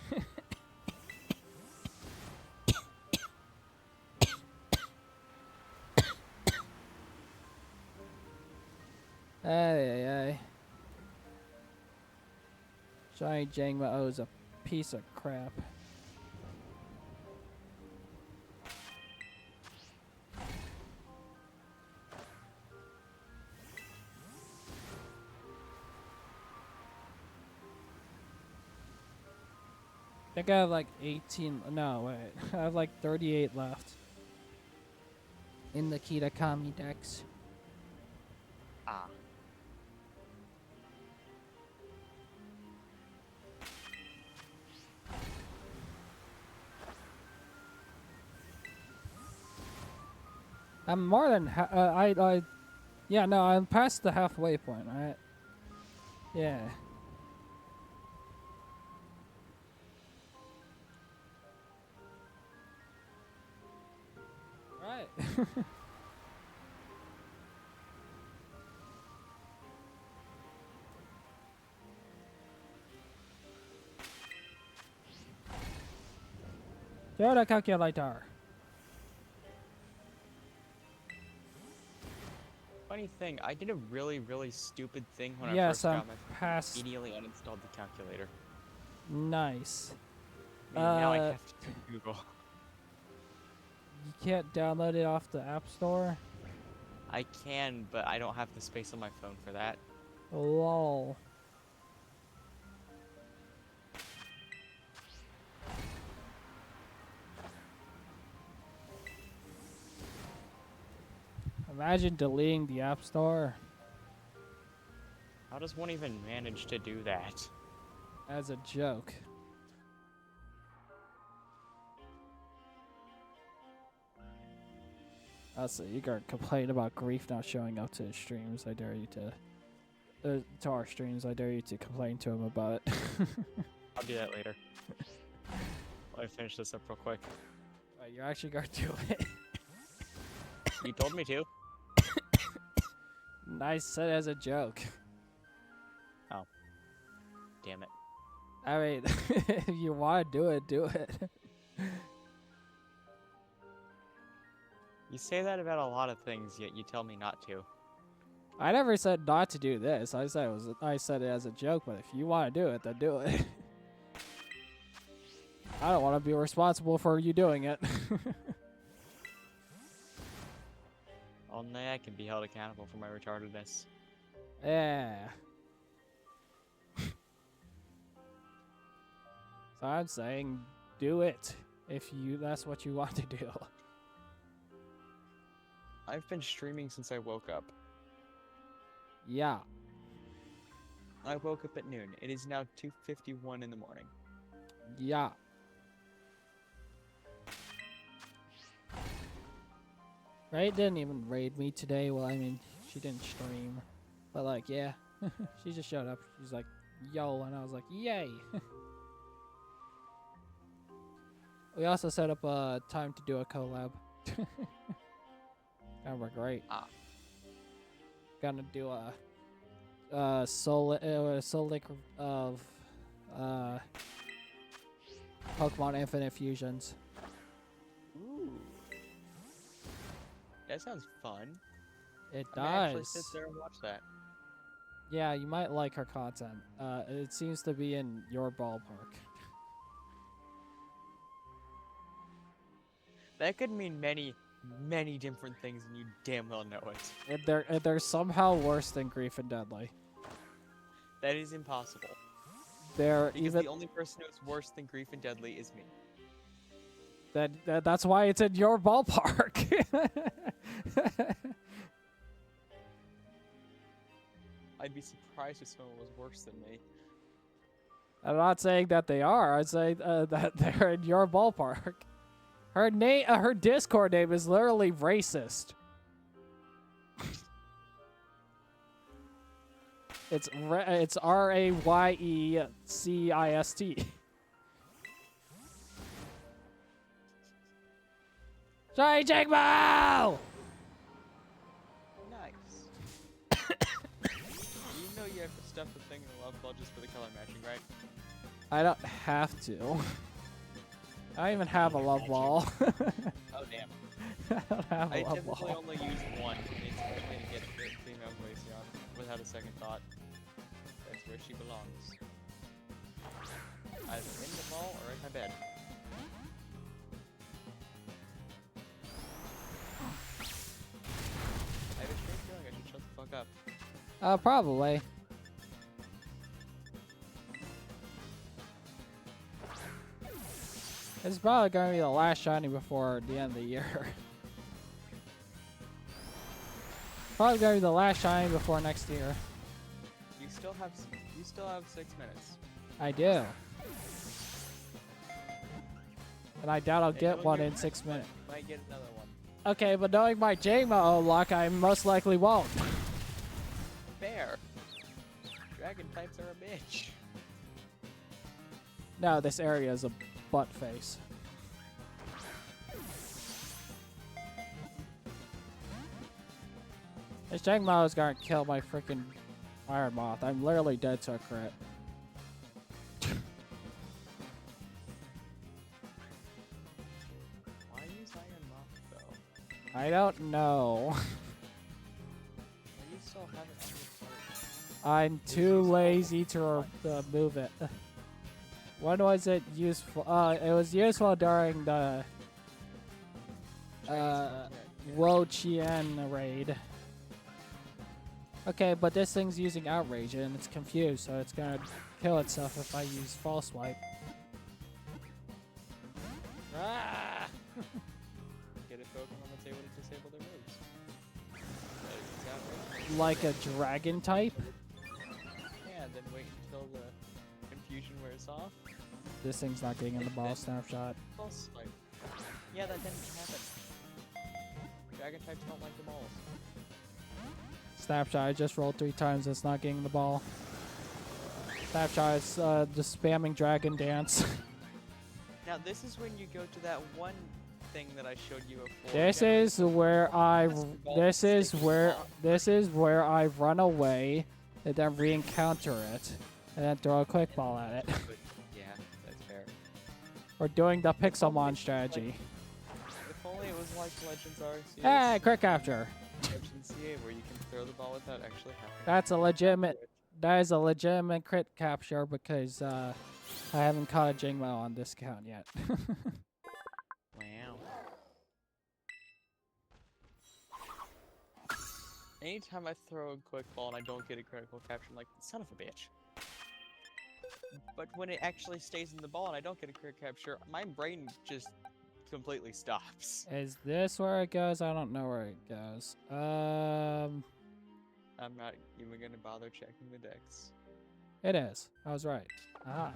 Ay. Shiny Jangma is a piece of crap. I think I have like 18. No, wait. I have like 38 left in the Kitakami decks. Ah. I'm more than yeah, no, I'm past the halfway point, right? Yeah. Right. Show the calculator. Funny thing, I did a really, really stupid thing when I Yes, first I'm got my phone. past. Immediately uninstalled the calculator. Nice. Now I have to do Google. You can't download it off the App Store? I can, but I don't have the space on my phone for that. Lol. Imagine deleting the App Store How does one even manage to do that? as a joke. Also, you can complain about Grief not showing up to his streams. I dare you to our streams. I dare you to complain to him about it. I'll do that later. Let me finish this up real quick. you're actually gonna do it. You told me to. I said it as a joke. Damn it. I mean, if you want to do it, do it. You say that about a lot of things, yet you tell me not to. I never said not to do this. I said it as a joke, but if you want to do it, then do it. I don't want to be responsible for you doing it. Only I can be held accountable for my retardedness. Yeah. So I'm saying do it if that's what you want to do. I've been streaming since I woke up. Yeah. I woke up at noon. It is now 2:51 in the morning. Yeah. Ray didn't even raid me today. Well, I mean, she didn't stream. But, like, yeah. She just showed up. She's like, yo. And I was like, yay. We also set up a time to do a collab. That would be great. Gonna do a Soul Link of Pokemon Infinite Fusions. Ooh. That sounds fun. It I may actually does. sit there and watch that. Yeah, you might like her content. It seems to be in your ballpark. That could mean many, many different things, and you damn well know it. And they're somehow worse than Grief and Deadly. That is impossible. They're Because even the only person who's worse than Grief and Deadly is me. that's why it's in your ballpark. I'd be surprised if someone was worse than me. I'm not saying that they are. I'd say that they're in your ballpark. Her Discord name is literally racist. It's RAYECIST. Sorry, Jigmo! Nice. You know you have to stuff the thing in the love ball just for the color matching, right? I don't have to. I don't even have a love ball. Oh, damn. I don't have a I love typically ball. only use one. It's only to get the female Glaceon without a second thought. That's where she belongs. Either in the ball or in my bed. I have a strange feeling I should shut the fuck up. Probably. It's probably gonna be the last shiny before the end of the year. Probably gonna be the last shiny before next year. You still have 6 minutes. I do. And I doubt I'll And get knowing one your in 6 minutes. You might get another one. Okay, but knowing my Jmo luck, I most likely won't. Fair. Dragon types are a bitch. No, this area is a butt face. This Jangmo is gonna kill my freaking Iron Moth. I'm literally dead to a crit. Why use Iron Moth though? I don't know. Why you still have it on your card? I'm too lazy to move it. When was it useful? It was useful during the Wo Chien raid. Okay, but this thing's using Outrage and it's confused, so it's gonna kill itself if I use False Swipe. Ah! Get a Pokemon that's able to disable their moves. That is exactly. Like a dragon type? Yeah, then wait until the confusion wears off. This thing's not getting in the ball snapshot. False swipe. Yeah, that didn't happen. Dragon types don't like the balls. Snapshot, I just rolled 3 times, it's not getting the ball. Snapshot is just spamming Dragon Dance. Now this is when you go to that one thing that I showed you before. This Generally, is where I. plastic ball This is sticks where. on. This is where I run away, and then re-encounter it, and then throw a quick ball at it. But, yeah, that's fair. We're doing the Pixelmon Like- strategy. If only it was like Legends Arceus. Hey, quick capture. Legends CA, where you can throw the ball without actually having. That's a to legitimate. capture it. That is a legitimate crit capture because I haven't caught a Jingmo on this count yet. Wow. Anytime I throw a quick ball and I don't get a critical capture, I'm like, son of a bitch. But when it actually stays in the ball and I don't get a crit capture, my brain just completely stops. Is this where it goes? I don't know where it goes. I'm not even gonna bother checking the decks. It is. I was right. Ah.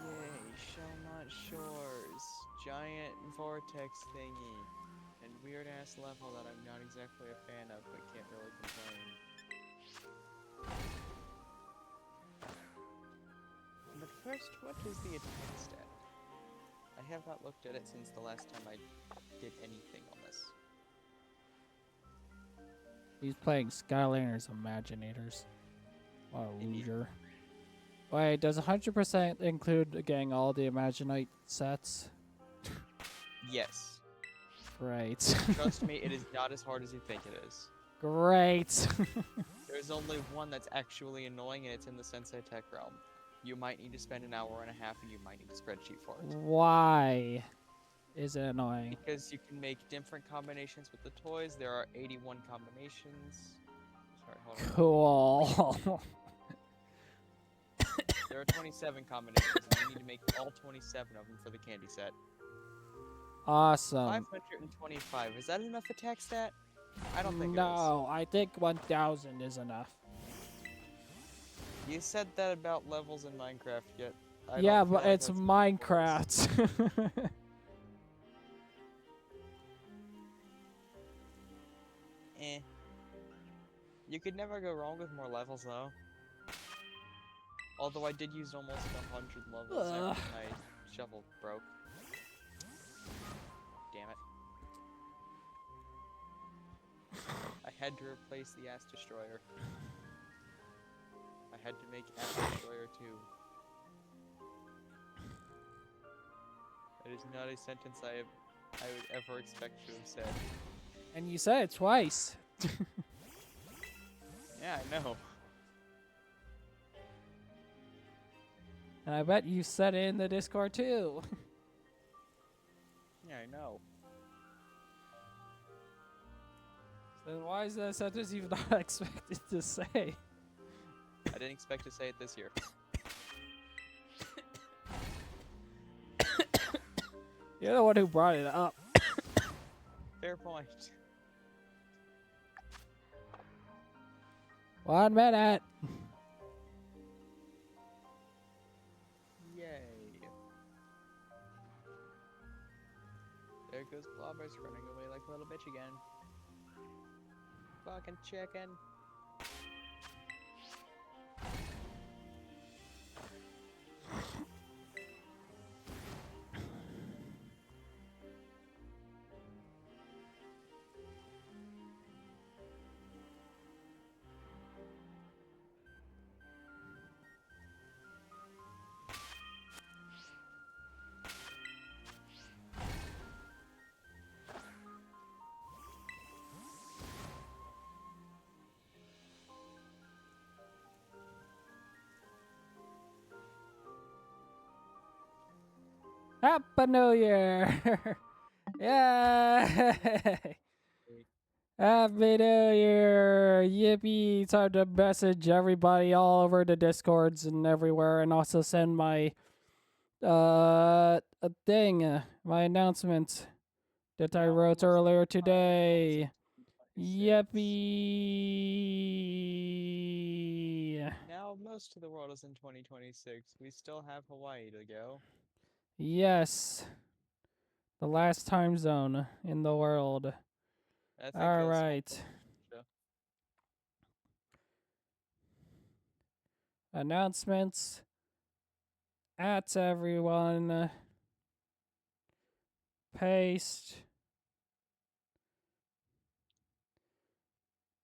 Yay, Shellnut Shores, giant vortex thingy, and weird ass level that I'm not exactly a fan of, but can't really complain. But first, what is the attack stat? I have not looked at it since the last time I did anything on this. He's playing Skylanders Imaginators. What a Indeed. loser. Wait, does 100% include getting all the Imaginite sets? Yes. Great. Trust me, it is not as hard as you think it is. Great. There's only one that's actually annoying, and it's in the Sensei Tech realm. You might need to spend an hour and a half, and you might need a spreadsheet for it. Why is it annoying? Because you can make different combinations with the toys. There are 81 combinations. Sorry, hold on. Cool. There are 27 combinations, and you need to make all 27 of them for the candy set. Awesome. 525. Is that enough attack stat? I don't think No, I think 1,000 is enough. it is. You said that about levels in Minecraft, yet I Yeah, don't feel but like it's that's Minecraft. Eh. You could never go wrong with more levels, though. Although I did use almost 100 levels Ugh. after my shovel broke. Damn it. I had to replace the Ass Destroyer. I had to make Ass Destroyer 2. That is not a sentence I would ever expect to have said. And you said it twice. Yeah, I know. And I bet you said it in the Discord too. Yeah, I know. Then why is that a sentence you've not expected to say? I didn't expect to say it this year. You're the one who brought it up. Fair point. 1 minute. Yay. There goes Blobbers running away like a little bitch again. Fucking chicken. Happy New Year! Yay! Happy New Year! Yippee! Time to message everybody all over the Discords and everywhere, and also send my a thing, my announcement that I wrote earlier today. Yippee! Now most of the world is in 2026. We still have Hawaii to go. Yes, the last time zone in the world. I think All that's right. Announcements. at everyone. Paste.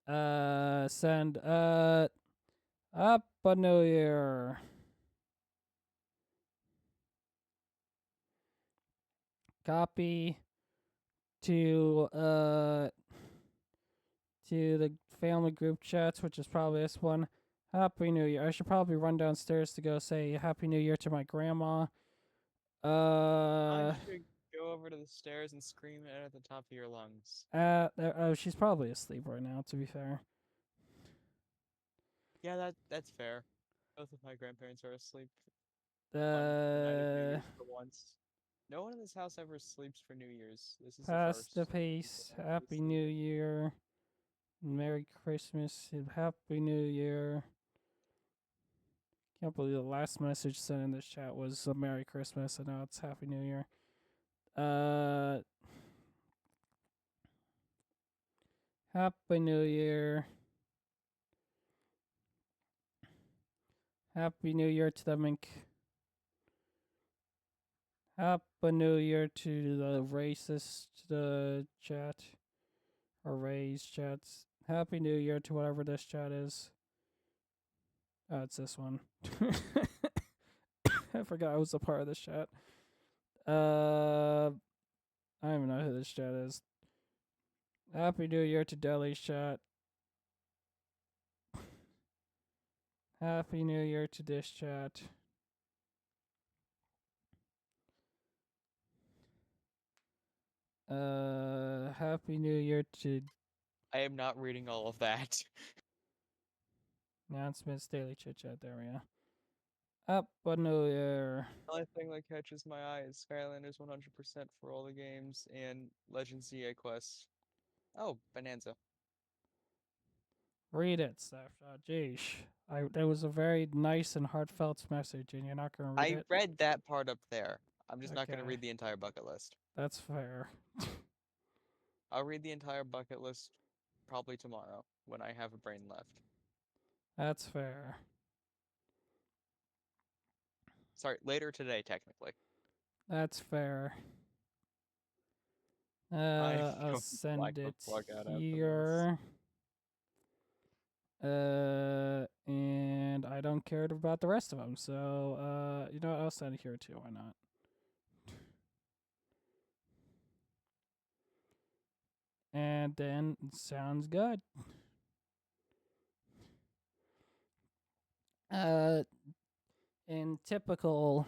Send up a new year. Copy to the family group chats, which is probably this one. Happy New Year. I should probably run downstairs to go say Happy New Year to my grandma. I should go over to the stairs and scream it at the top of your lungs. Oh, she's probably asleep right now, to be fair. Yeah, that's fair. Both of my grandparents are asleep on the night of New Year's for once. No one in this house ever sleeps for New Year's. This is the Pass first. the pace. Happy New Year. Merry Christmas. Happy New Year. Can't believe the last message sent in this chat was a Merry Christmas, and now it's Happy New Year. Happy New Year. Happy New Year to the mink. Happy New Year to the racist chat. Or raise chats. Happy New Year to whatever this chat is. Oh, it's this one. I forgot I was a part of this chat. I don't even know who this chat is. Happy New Year to Deli's chat. Happy New Year to this chat. Happy New Year to I am not reading all of that. announcements, daily chit chat. There we go. Happy New Year. The only thing that catches my eye is Skylanders 100% for all the games and Legends EA Quest. Oh, Bonanza. Read it, Steph. Oh, geesh. That was a very nice and heartfelt message, and you're not gonna read I it. read that part up there. I'm just not going to Okay. read the entire bucket list. That's fair. I'll read the entire bucket list probably tomorrow when I have a brain left. That's fair. Sorry, later today, technically. That's fair. I'm I'll going to black send the it fuck out after this. here. And I don't care about the rest of them, so you know what? I'll send it here too. Why not? And then sounds good. In typical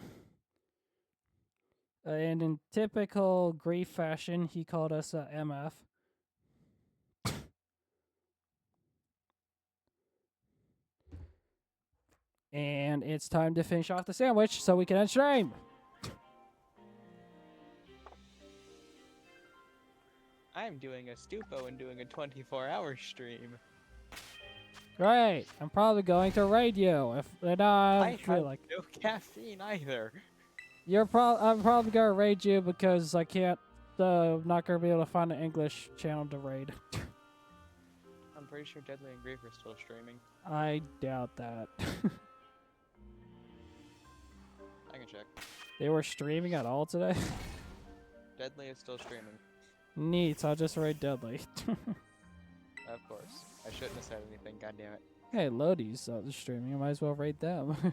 grief fashion, he called us a MF. And it's time to finish off the sandwich so we can end stream. I'm doing a stupo and doing a 24-hour stream. Great. I'm probably going to raid you if I feel have like no caffeine either. I'm probably gonna raid you because I can't. Not gonna be able to find an English channel to raid. I'm pretty sure Deadly and Grief are still streaming. I doubt that. I can check. They were streaming at all today. Deadly is still streaming. Neat. I'll just raid Deadly. Of course. I shouldn't have said anything, goddammit. Hey, Lodi's streaming. I might as well raid them. I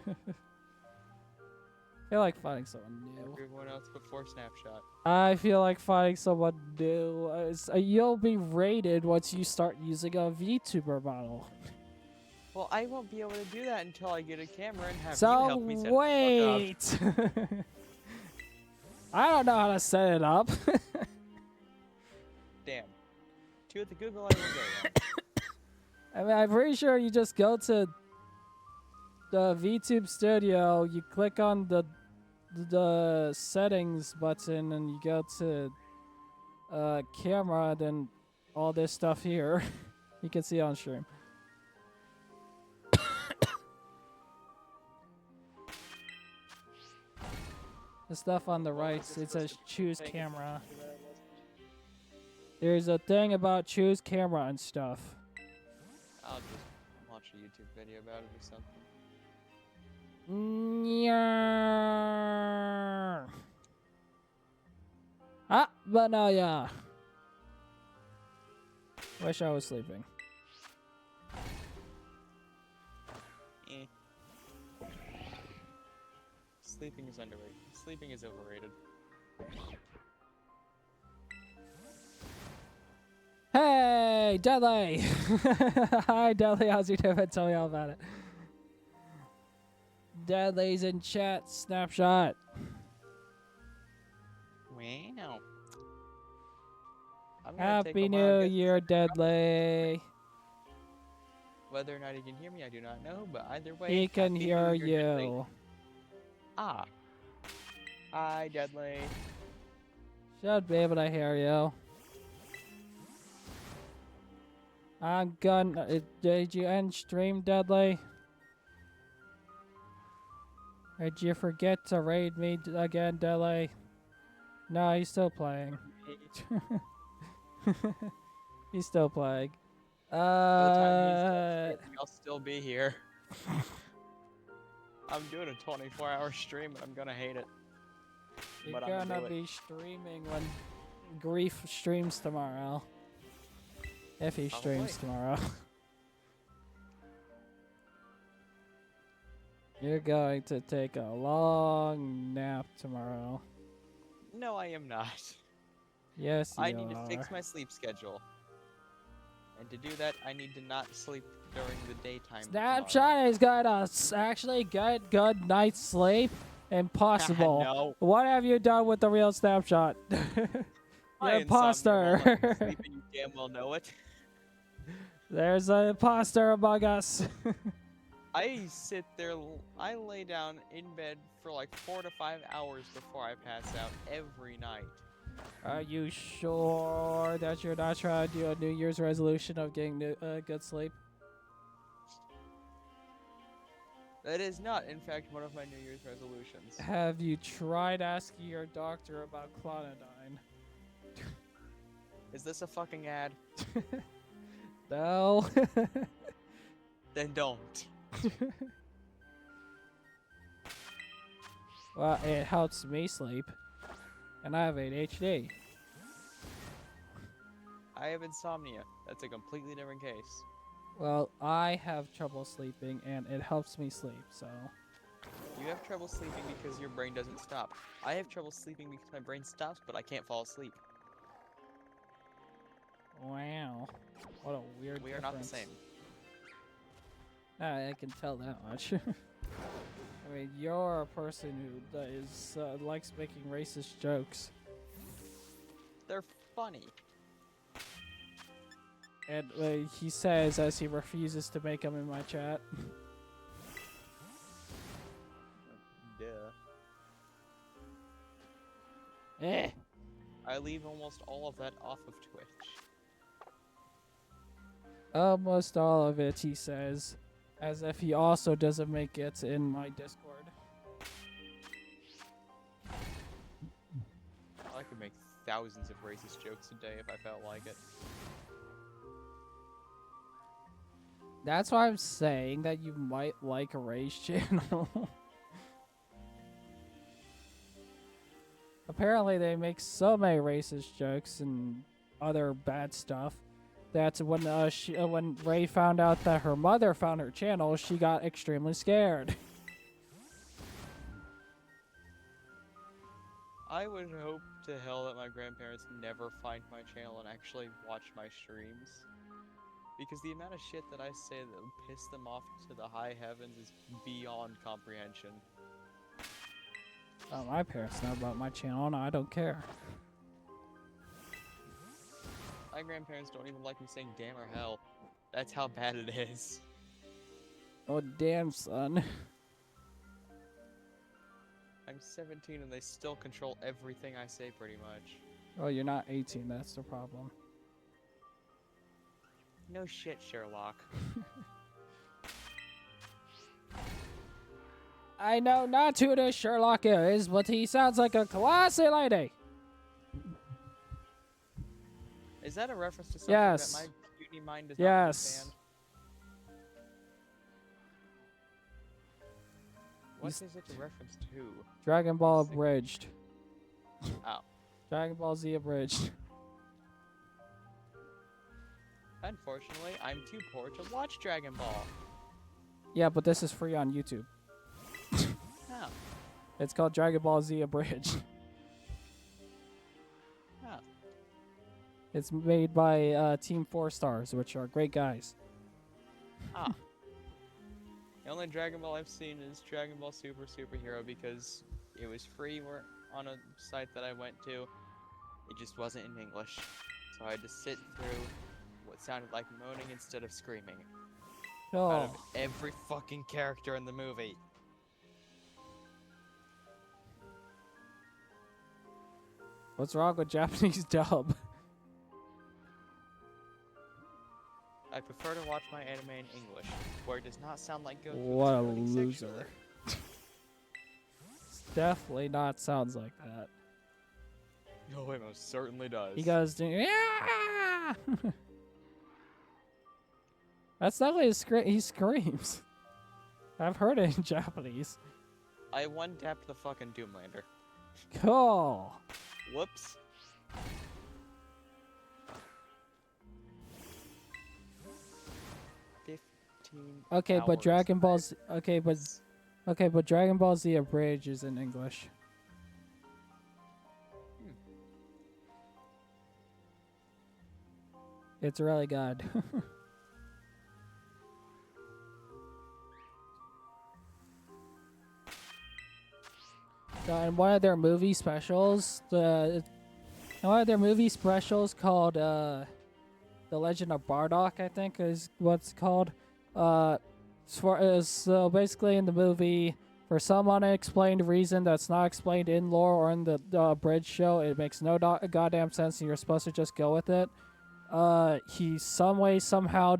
feel like finding someone new. Everyone else before Snapshot. I feel like finding someone new. You'll be rated once you start using a VTuber model. Well, I won't be able to do that until I get a camera and have you So help me set wait. the fuck up. I don't know how to set it up. Damn. To the Google I will go then. I mean, I'm pretty sure you just go to the VTube Studio, you click on the settings button, and you go to camera, then all this stuff here. You can see on stream. The stuff on the right, it says choose camera. There's a thing about choose camera and stuff. I'll just watch a YouTube video about it or something. Yeah. But no, yeah. Wish I was sleeping. Eh. Sleeping is underrated. Sleeping is overrated. Hey, Dudley! Hi, Dudley. How's your doing? Tell me all about it. Dudley's in chat. Snapshot. Wow. I'm gonna take Happy a wild New guess. Year, Dudley. Whether or not he can hear me, I do not know. But either way, He can Happy hear New Year, Dudley. you. Ah. Hi, Dudley. Should be able to hear you. I'm gonna. Did you end stream, Dudley? Or did you forget to raid me again, Dudley? No, he's still playing. He's still playing. By the time he's done streaming, I'll still be here. I'm doing a 24-hour stream and I'm gonna hate it. You're But I'm gonna gonna do it. be streaming when Grief streams tomorrow. If he streams tomorrow. You're going to take a long nap tomorrow. No, I am not. Yes, you I need to are. fix my sleep schedule. And to do that, I need to not sleep during the daytime. Snapshot is gonna actually get good night's sleep. Impossible. No. What have you done with the real Snapshot? My You're imposter. insomnia won't let me sleep, and you damn well know it. There's an imposter among us. I sit there, I lay down in bed for like 4 to 5 hours before I pass out every night. Are you sure that you're not trying to do a New Year's resolution of getting good sleep? That is not, in fact, one of my New Year's resolutions. Have you tried asking your doctor about clonidine? Is this a fucking ad? No. Then don't. Well, it helps me sleep. And I have ADHD. I have insomnia. That's a completely different case. Well, I have trouble sleeping and it helps me sleep, so. You have trouble sleeping because your brain doesn't stop. I have trouble sleeping because my brain stops, but I can't fall asleep. Wow. What a weird We are not the same. I can tell that much. I mean, you're a person who likes making racist jokes. They're funny. And he says as he refuses to make them in my chat. Duh. Eh. I leave almost all of that off of Twitch. Almost all of it, he says. As if he also doesn't make it in my Discord. I could make thousands of racist jokes a day if I felt like it. That's why I'm saying that you might like a race channel. Apparently they make so many racist jokes and other bad stuff that when Ray found out that her mother found her channel, she got extremely scared. I would hope to hell that my grandparents never find my channel and actually watch my streams. Because the amount of shit that I say that would piss them off to the high heavens is beyond comprehension. Oh, my parents know about my channel and I don't care. My grandparents don't even like me saying damn or hell. That's how bad it is. Oh, damn, son. I'm 17 and they still control everything I say pretty much. Oh, you're not 18, that's the problem. No shit, Sherlock. I know not who this Sherlock is, but he sounds like a classy lady. Is that a reference to something Yes. that my puny mind does not Yes. understand? What is it a reference to? Dragon Ball Abridged. Oh. Dragon Ball Z abridged. Unfortunately, I'm too poor to watch Dragon Ball. Yeah, but this is free on YouTube. Oh. It's called Dragon Ball Z abridged. Oh. It's made by Team 4 Stars, which are great guys. Ah. The only Dragon Ball I've seen is Dragon Ball Super Superhero because it was free on a site that I went to. It just wasn't in English. So I had to sit through what sounded like moaning instead of screaming. Out Oh, of every fucking character in the movie. what's wrong with Japanese dub? I prefer to watch my anime in English, where it does not sound like Goku What a exploding loser. sexually. Definitely not sounds like that. No, it most certainly does. He goes, yeah! That's not like he screams. I've heard it in Japanese. I one-tapped the fucking Doomlander. Cool. Whoops. Okay, but Dragon Ball Z, okay, but Dragon Ball Z abridged is in English. It's really good. In one of their movie specials, called The Legend of Bardock, I think is what's called. So basically in the movie, for some unexplained reason that's not explained in lore or in the bridge show, it makes no goddamn sense and you're supposed to just go with it. He somehow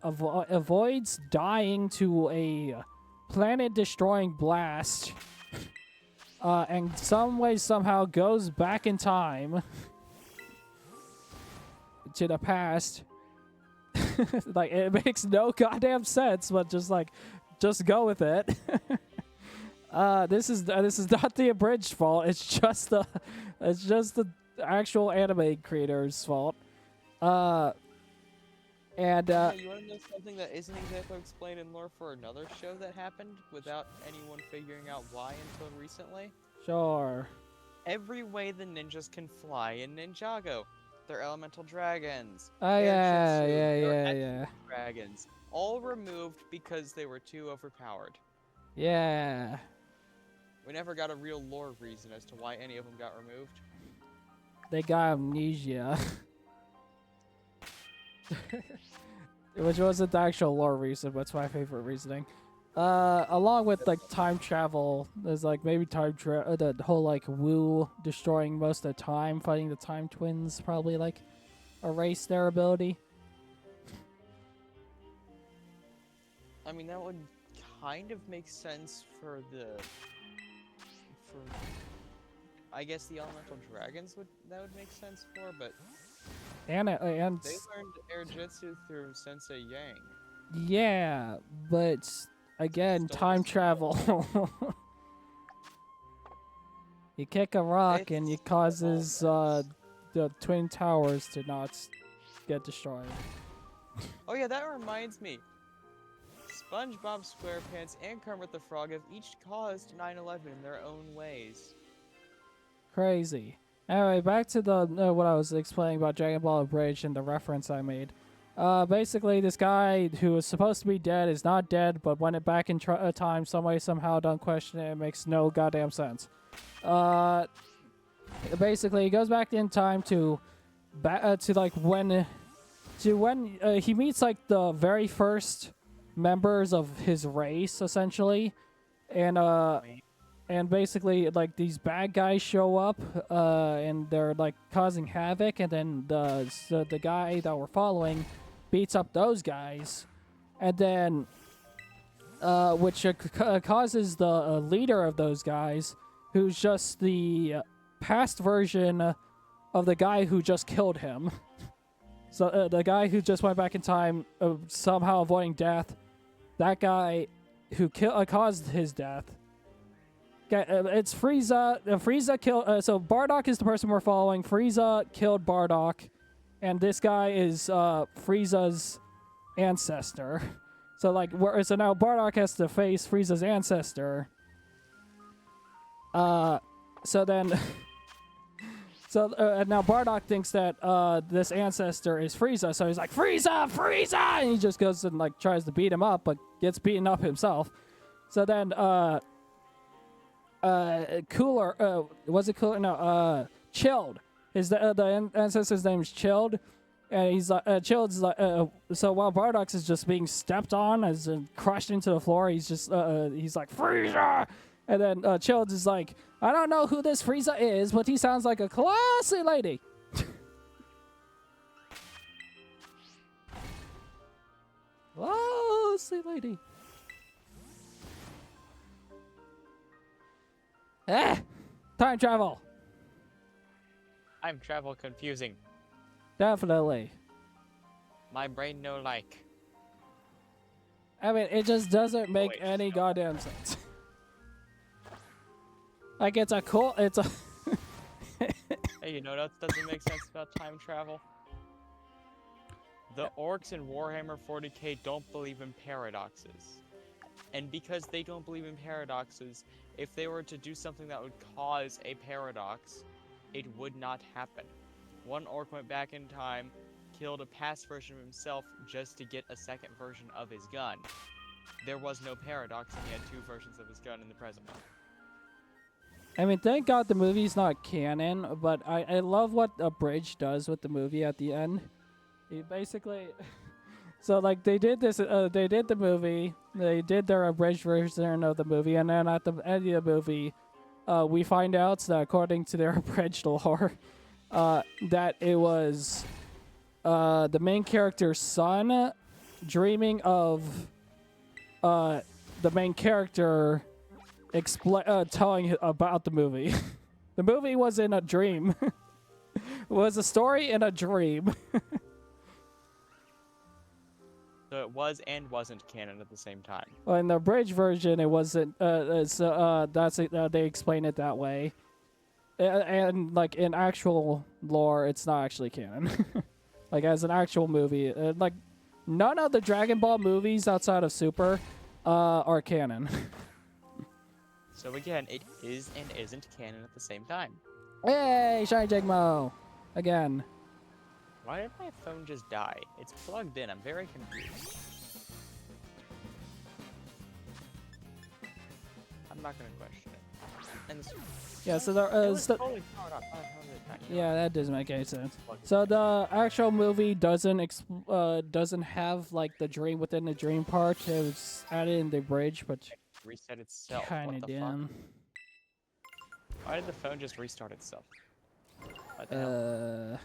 avoids dying to a planet-destroying blast, and somehow goes back in time to the past. Like, it makes no goddamn sense, but just go with it. This is not the abridged fault. It's just the actual anime creator's fault. You want to know something that isn't exactly explained in lore for another show that happened without anyone figuring out why until recently? Sure. Every way the ninjas can fly in Ninjago. They're elemental dragons. Oh, yeah. Dragons. All removed because they were too overpowered. Yeah. We never got a real lore reason as to why any of them got removed. They got amnesia. Which wasn't the actual lore reason, but it's my favorite reasoning. Along with like time travel, there's like maybe the whole like Wu destroying most of the time, fighting the time twins probably like erase their ability. I mean, that would kind of make sense for I guess the elemental dragons would make sense for, but And they learned air jutsu through Sensei Yang. Yeah, but again, time travel. You kick a rock and it causes the Twin Towers to not get destroyed. Oh yeah, that reminds me. SpongeBob SquarePants and Kermit the Frog have each caused 9/11 in their own ways. Crazy. Anyway, back to the what I was explaining about Dragon Ball Abridged and the reference I made. Basically, this guy who was supposed to be dead is not dead, but went it back in time some way, somehow. Don't question it. It makes no goddamn sense. Basically, he goes back in time to when he meets like the very first members of his race, essentially, and basically like these bad guys show up, and they're like causing havoc, and then the guy that we're following beats up those guys, and then which causes the leader of those guys, who's just the past version of the guy who just killed him. So the guy who just went back in time, somehow avoiding death, that guy who caused his death Okay, it's Frieza. Frieza killed. So Bardock is the person we're following. Frieza killed Bardock, and this guy is Frieza's ancestor. So like, so now Bardock has to face Frieza's ancestor. So then, and now Bardock thinks that this ancestor is Frieza. So he's like, Frieza, Frieza, and he just goes and like tries to beat him up, but gets beaten up himself. So then, Cooler, was it Cooler? No, Chilled. The ancestor's name is Chilled, and he's like, Chilled's like, so while Bardock is just being stepped on, as crushed into the floor, he's just, he's like, Frieza! And then Chilled's is like, I don't know who this Frieza is, but he sounds like a classy lady. Classy lady. Time travel. Time travel confusing. Definitely. My brain no like. I mean, it just doesn't make any goddamn sense. Like, it's a cool, it's a... Hey, you know what doesn't make sense about time travel? The orcs in Warhammer 40k don't believe in paradoxes. And because they don't believe in paradoxes, if they were to do something that would cause a paradox, it would not happen. One orc went back in time, killed a past version of himself just to get a second version of his gun. There was no paradox, and he had two versions of his gun in the present one. I mean, thank God the movie's not canon, but I love what Abridged does with the movie at the end. He basically... So, like, they did this, they did the movie, they did their abridged version of the movie, and then at the end of the movie, we find out that according to their abridged lore, that it was the main character's son dreaming of the main character telling about the movie. The movie was in a dream. It was a story in a dream. So it was and wasn't canon at the same time. Well, in the abridged version, it wasn't. That's it, they explain it that way, and like in actual lore, it's not actually canon. Like as an actual movie, like none of the Dragon Ball movies outside of Super are canon. So again, it is and isn't canon at the same time. Hey, Shiny Jigmo! Again. Why did my phone just die? It's plugged in. I'm very confused. I'm not gonna question it. And this, Yeah, so there totally powered up. yeah, that doesn't make any sense. So the actual movie doesn't have like the dream within the dream part. It was added in the bridge, but reset itself. kind of did. Why did the phone just restart itself? What the hell?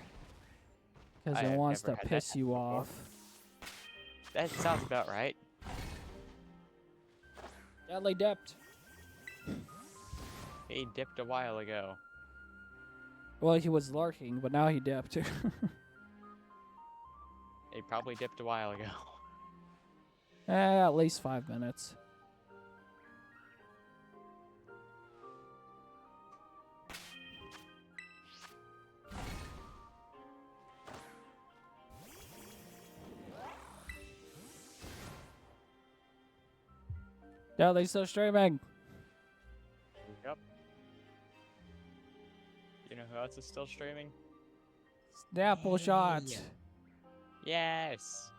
Because it wants to piss you off. That sounds about right. Deadly dipped. He dipped a while ago. Well, he was lurking, but now he dipped. He probably dipped a while ago. At least 5 minutes. Yeah, they still streaming. Yep. You know who else is still streaming? Snapple shots. Yes.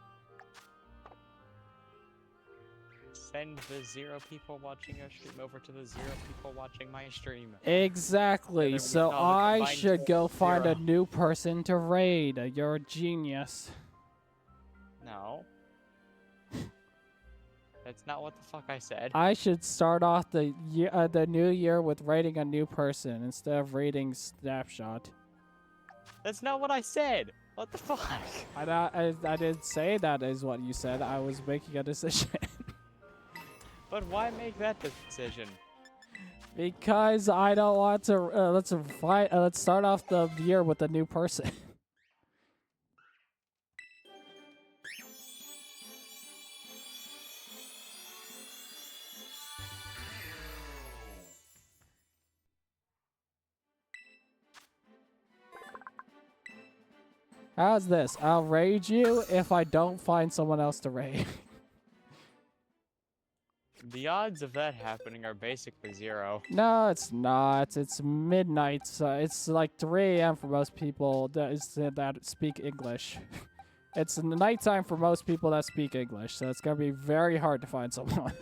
Send the 0 people watching your stream over to the 0 people watching my stream. Exactly. So I should go find a new person to raid. You're a genius. No. That's not what the fuck I said. I should start off the new year with raiding a new person instead of raiding Snapshot. That's not what I said. What the fuck? I didn't say that is what you said. I was making a decision. But why make that decision? Because I don't want to. Let's start off the year with a new person. How's this? I'll raid you if I don't find someone else to raid. The odds of that happening are basically 0. No, it's not. It's midnight. So it's like 3 a.m. for most people that speak English. It's nighttime for most people that speak English, so it's gonna be very hard to find someone.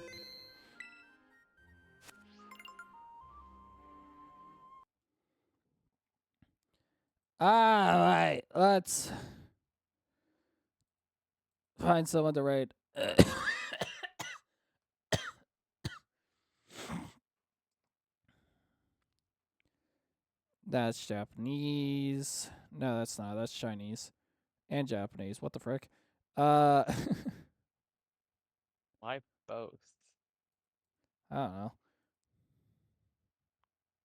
Alright, let's find someone to raid. That's Japanese. No, that's not. That's Chinese. And Japanese. What the frick? Uh, Why both? I don't know.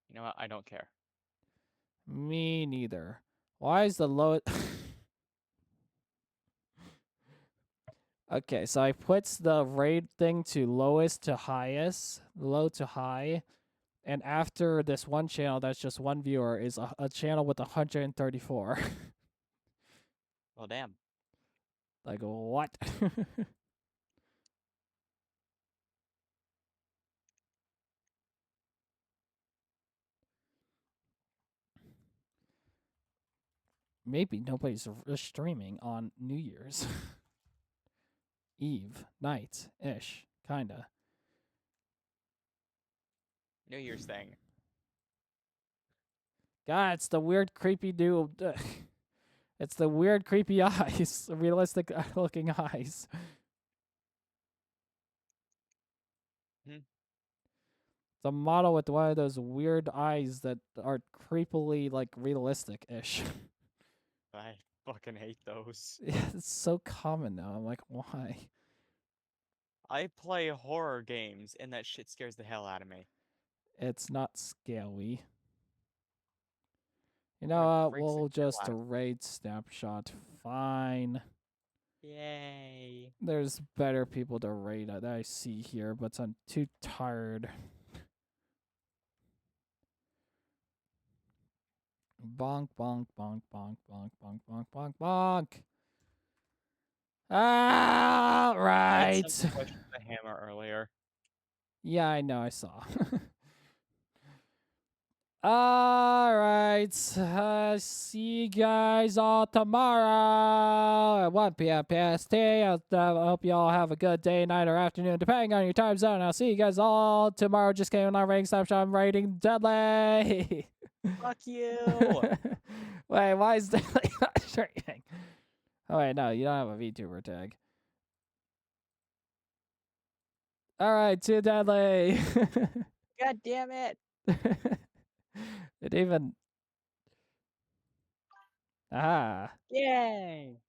You know what? I don't care. Me neither. Why is the lowest... Okay, so I puts the raid thing to lowest to highest, low to high, and after this one channel that's just one viewer is a channel with 134. Well, damn. Like, what? Maybe nobody's streaming on New Year's Eve, night-ish, kinda. New Year's thing. God, it's the weird, creepy new... It's the weird, creepy eyes. Realistic looking eyes. Hmm. It's a model with one of those weird eyes that are creepily, like, realistic-ish. I fucking hate those. Yeah, it's so common now. I'm like, why? I play horror games, and that shit scares the hell out of me. It's not scary. You It know what? freaks the We'll hell just out of raid snapshot. Fine. me. Yay. There's better people to raid that I see here, but I'm too tired. Bonk, bonk, bonk, bonk, bonk, bonk, bonk, bonk, bonk. All I had right. some question the hammer earlier. Yeah, I know. I saw. All right. See you guys all tomorrow at 1 p.m. PST. I hope you all have a good day, night, or afternoon, depending on your time zone. I'll see you guys all tomorrow. Just came on rating snapshot. I'm rating Deadly. Fuck you! Wait, why is Deadly not streaming? Oh, wait, no, you don't have a VTuber tag. All right, too Deadly. God damn it! It even... Ah. Yay!